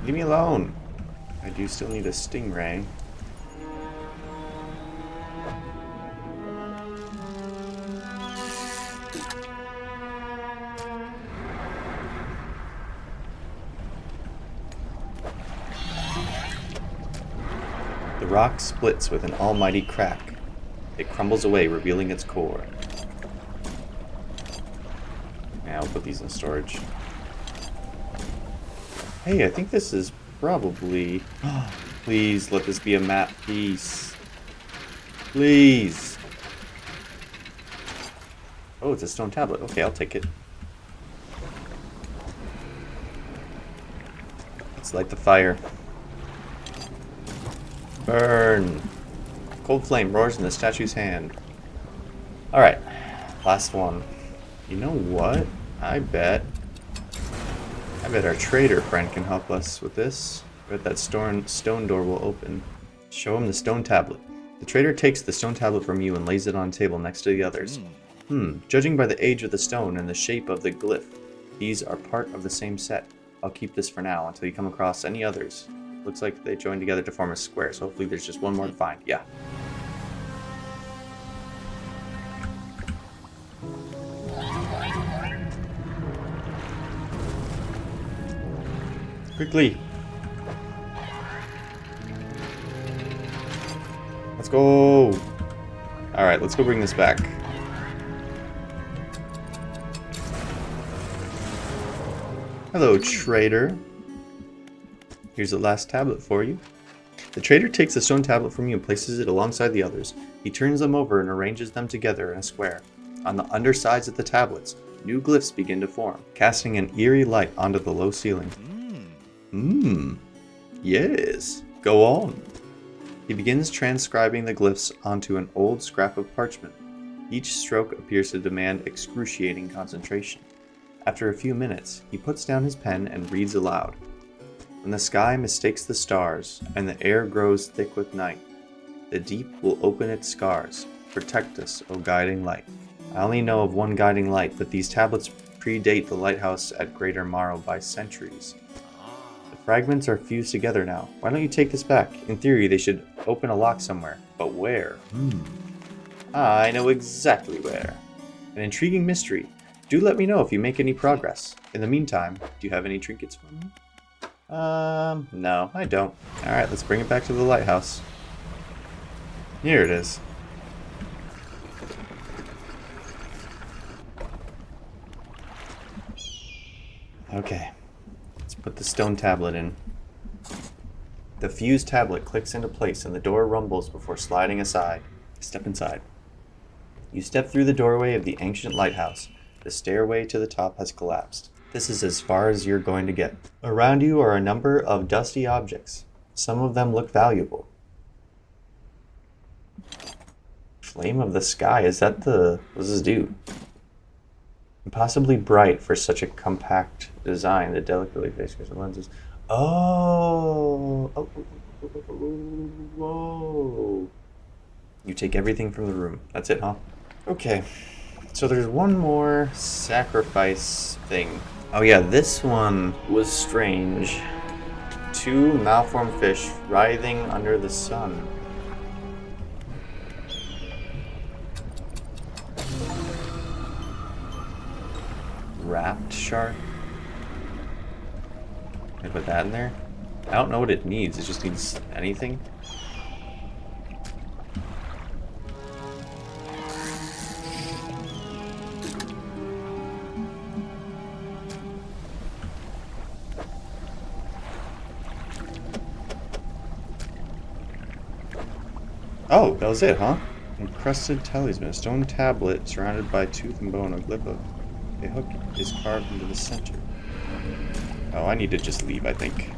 [SPEAKER 1] Leave me alone. I do still need a stingray. The rock splits with an almighty crack. It crumbles away, revealing its core. Yeah, I'll put these in storage. Hey, I think this is probably... Please, let this be a map piece. Please. Oh, it's a stone tablet. Okay, I'll take it. Let's light the fire. Burn. Cold flame roars in the statue's hand. Alright, last one. You know what? I bet our trader friend can help us with this. I bet that stone door will open. Show him the stone tablet. The trader takes the stone tablet from you and lays it on a table next to the others. Judging by the age of the stone and the shape of the glyph, these are part of the same set. I'll keep this for now until you come across any others. Looks like they joined together to form a square, so hopefully there's just one more to find. Yeah. Quickly. Let's go. Alright, let's go bring this back. Hello, trader. Here's the last tablet for you. The trader takes the stone tablet from you and places it alongside the others. He turns them over and arranges them together in a square. On the undersides of the tablets, new glyphs begin to form, casting an eerie light onto the low ceiling. Yes, go on. He begins transcribing the glyphs onto an old scrap of parchment. Each stroke appears to demand excruciating concentration. After a few minutes, he puts down his pen and reads aloud. When the sky mistakes the stars, and the air grows thick with night, the deep will open its scars. Protect us, O guiding light. I only know of one guiding light, but these tablets predate the lighthouse at Greater Morrow by centuries. The fragments are fused together now. Why don't you take this back? In theory, they should open a lock somewhere. But where? I know exactly where. An intriguing mystery. Do let me know if you make any progress. In the meantime, do you have any trinkets for me? No, I don't. Alright, let's bring it back to the lighthouse. Here it is. Okay, let's put the stone tablet in. The fused tablet clicks into place and the door rumbles before sliding aside. Step inside. You step through the doorway of the ancient lighthouse. The stairway to the top has collapsed. This is as far as you're going to get. Around you are a number of dusty objects. Some of them look valuable. Flame of the sky, is that the... what does this do? Impossibly bright for such a compact design. The delicately faced lenses. Oh! Whoa! You take everything from the room. That's it, huh? Okay. So there's one more sacrifice thing. Oh yeah, this one was strange two malformed fish writhing under the sun. Wrapped shark? Can I put that in there? I don't know what it needs. It just needs anything. Oh, that was it, huh? Encrusted talisman, a stone tablet surrounded by tooth and bone, a glyph of a hook is carved into the center. Oh, I need to just leave, I think.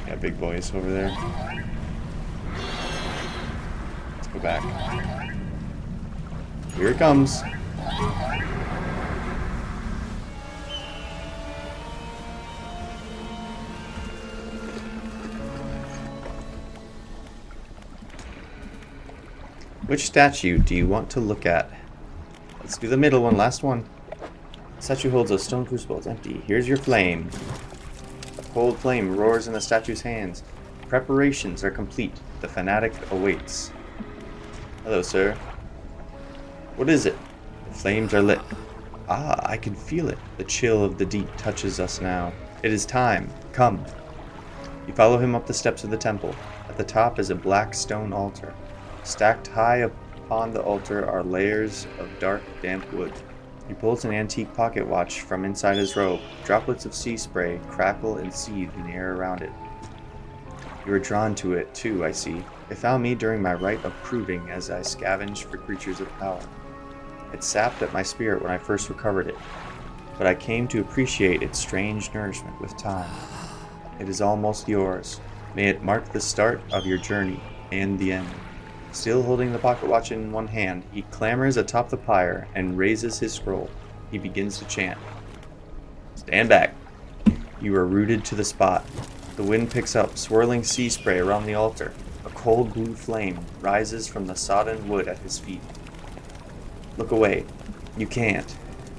[SPEAKER 1] Yeah, big boys over there. Let's go back. Here it comes. Which statue do you want to look at? Let's do the middle one, last one. The statue holds a stone crucible. It's empty. Here's your flame. A cold flame roars in the statue's hands. Preparations are complete. The fanatic awaits. Hello, sir. What is it? The flames are lit. Ah, I can feel it. The chill of the deep touches us now. It is time. Come. You follow him up the steps of the temple. At the top is a black stone altar. Stacked high upon the altar are layers of dark, damp wood. He pulls an antique pocket watch from inside his robe. Droplets of sea spray crackle and seethe in the air around it. You are drawn to it, too, I see. It found me during my rite of proving as I scavenged for creatures of power. It sapped at my spirit when I first recovered it, but I came to appreciate its strange nourishment with time. It is almost yours. May it mark the start of your journey and the end. Still holding the pocket watch in one hand, he clambers atop the pyre and raises his scroll. He begins to chant. Stand back. You are rooted to the spot. The wind picks up, swirling sea spray around the altar. A cold blue flame rises from the sodden wood at his feet. Look away. You can't.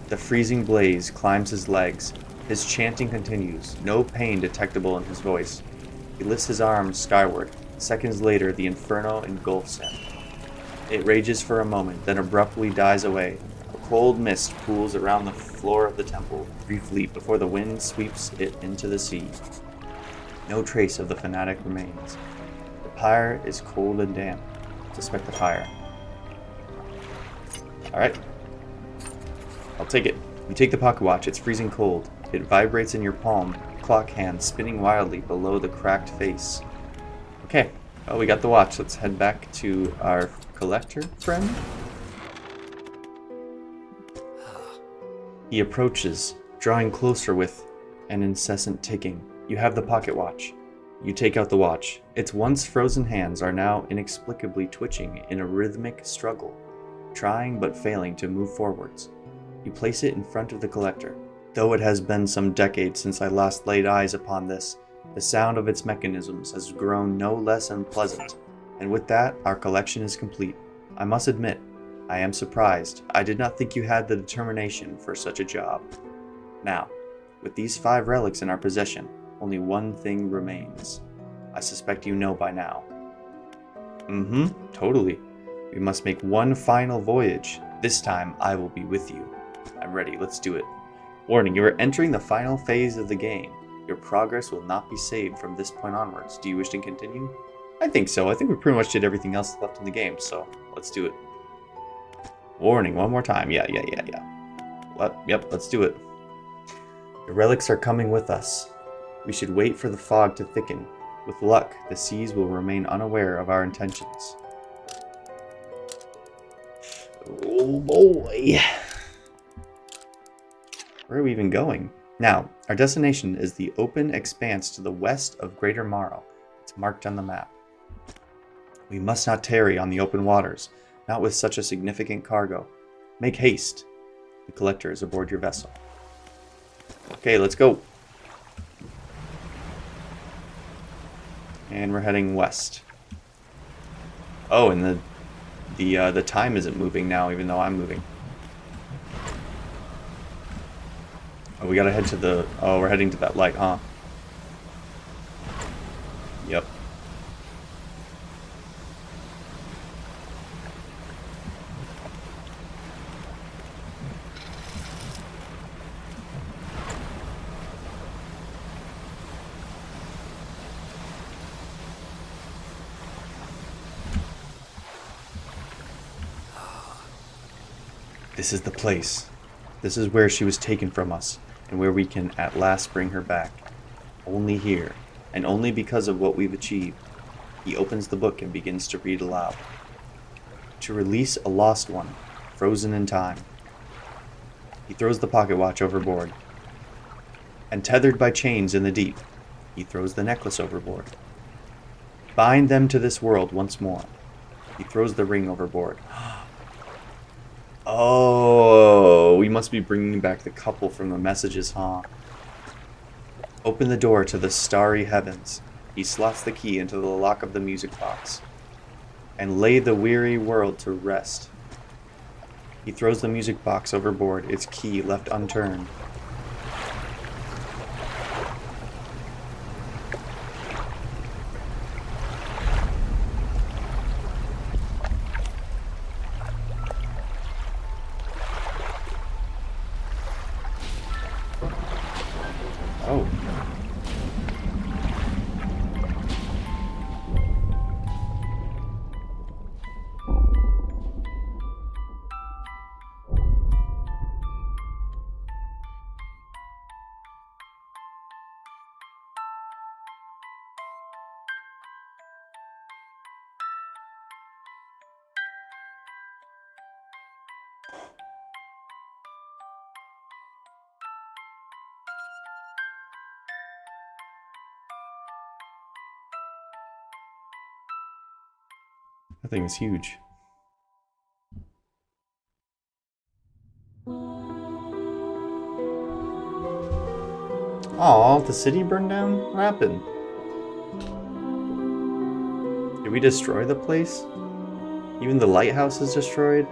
[SPEAKER 1] The freezing blaze climbs his legs. His chanting continues, no pain detectable in his voice. He lifts his arms skyward. Seconds later, the inferno engulfs him. It rages for a moment, then abruptly dies away. A cold mist pools around the floor of the temple, briefly before the wind sweeps it into the sea. No trace of the fanatic remains. The pyre is cold and damp. Suspect the fire. Alright. I'll take it. You take the pocket watch. It's freezing cold. It vibrates in your palm, clock hand spinning wildly below the cracked face. Okay, well, we got the watch. Let's head back to our collector friend. He approaches, drawing closer with an incessant ticking. You have the pocket watch. You take out the watch. Its once frozen hands are now inexplicably twitching in a rhythmic struggle, trying but failing to move forwards. You place it in front of the collector. Though it has been some decades since I last laid eyes upon this, the sound of its mechanisms has grown no less unpleasant, and with that, our collection is complete. I must admit, I am surprised. I did not think you had the determination for such a job. Now, with these 5 relics in our possession, only one thing remains. I suspect you know by now. Totally. We must make one final voyage. This time, I will be with you. I'm ready, let's do it. Warning, you are entering the final phase of the game. Your progress will not be saved from this point onwards. Do you wish to continue? I think so. I think we pretty much did everything else left in the game, so let's do it. Warning, one more time. Yeah. Yep, let's do it. The relics are coming with us. We should wait for the fog to thicken. With luck, the seas will remain unaware of our intentions. Oh boy. Where are we even going? Now, our destination is the open expanse to the west of Greater Morrow. It's marked on the map. We must not tarry on the open waters, not with such a significant cargo. Make haste. The collector is aboard your vessel. Okay, let's go. And we're heading west. Oh, and the time isn't moving now, even though I'm moving. Oh, we gotta head to the... Oh, we're heading to that light, huh? This is the place. This is where she was taken from us, and where we can at last bring her back. Only here, and only because of what we've achieved. He opens the book and begins to read aloud. To release a lost one, frozen in time. He throws the pocket watch overboard. And tethered by chains in the deep, he throws the necklace overboard. Bind them to this world once more. He throws the ring overboard. Oh, we must be bringing back the couple from the messages, huh? Open the door to the starry heavens. He slots the key into the lock of the music box. And lay the weary world to rest. He throws the music box overboard, its key left unturned. Oh. That thing is huge. Aw, the city burned down? What happened? Did we destroy the place? Even the lighthouse is destroyed?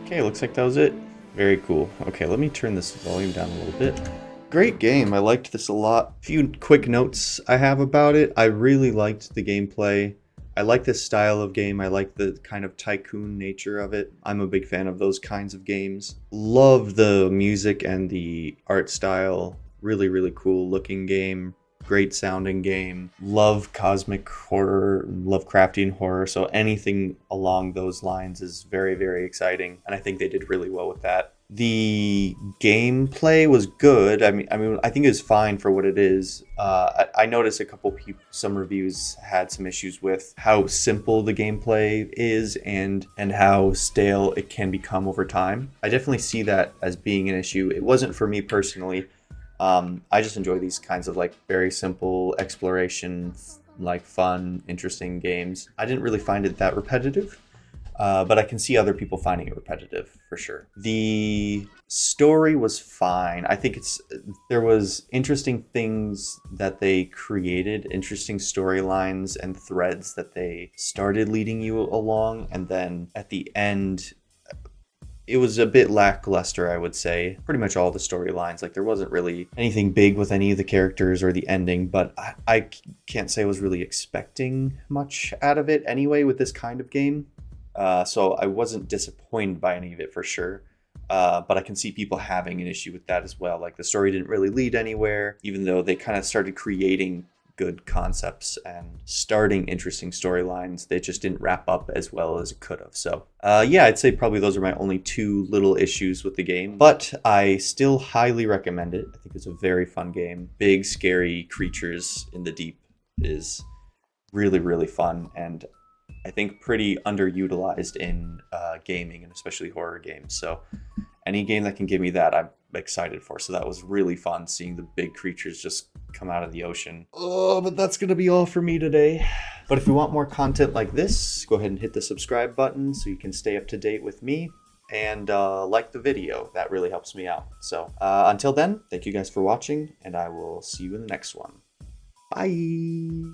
[SPEAKER 1] Okay, looks like that was it. Very cool. Okay, let me turn this volume down a little bit. Great game. I liked this a lot. A few quick notes I have about it. I really liked the gameplay. I like this style of game. I like the kind of tycoon nature of it. I'm a big fan of those kinds of games. Love the music and the art style. Really, really cool looking game. Great sounding game. Love cosmic horror, Lovecraftian horror. So anything along those lines is very, very exciting. And I think they did really well with that. The gameplay was good. I mean, I think it was fine for what it is. I noticed a couple people, some reviews had some issues with how simple the gameplay is and how stale it can become over time. I definitely see that as being an issue. It wasn't for me personally. I just enjoy these kinds of like very simple exploration, like fun, interesting games. I didn't really find it that repetitive. But I can see other people finding it repetitive for sure. The story was fine. I think there was interesting things that they created, interesting storylines and threads that they started leading you along, and then at the end, it was a bit lackluster, I would say. Pretty much all the storylines, like there wasn't really anything big with any of the characters or the ending, but I can't say I was really expecting much out of it anyway with this kind of game. So I wasn't disappointed by any of it for sure. But I can see people having an issue with that as well. Like the story didn't really lead anywhere, even though they kind of started creating good concepts and starting interesting storylines. They just didn't wrap up as well as it could have. So yeah, I'd say probably those are my only two little issues with the game. But I still highly recommend it. I think it's a very fun game. Big, scary creatures in the deep is really, really fun. And I think pretty underutilized in gaming and especially horror games. So any game that can give me that, I'm excited for. So that was really fun seeing the big creatures just come out of the ocean. Oh, but that's going to be all for me today. But if you want more content like this, go ahead and hit the subscribe button so you can stay up to date with me. And like the video. That really helps me out. So until then, thank you guys for watching, and I will see you in the next one. Bye!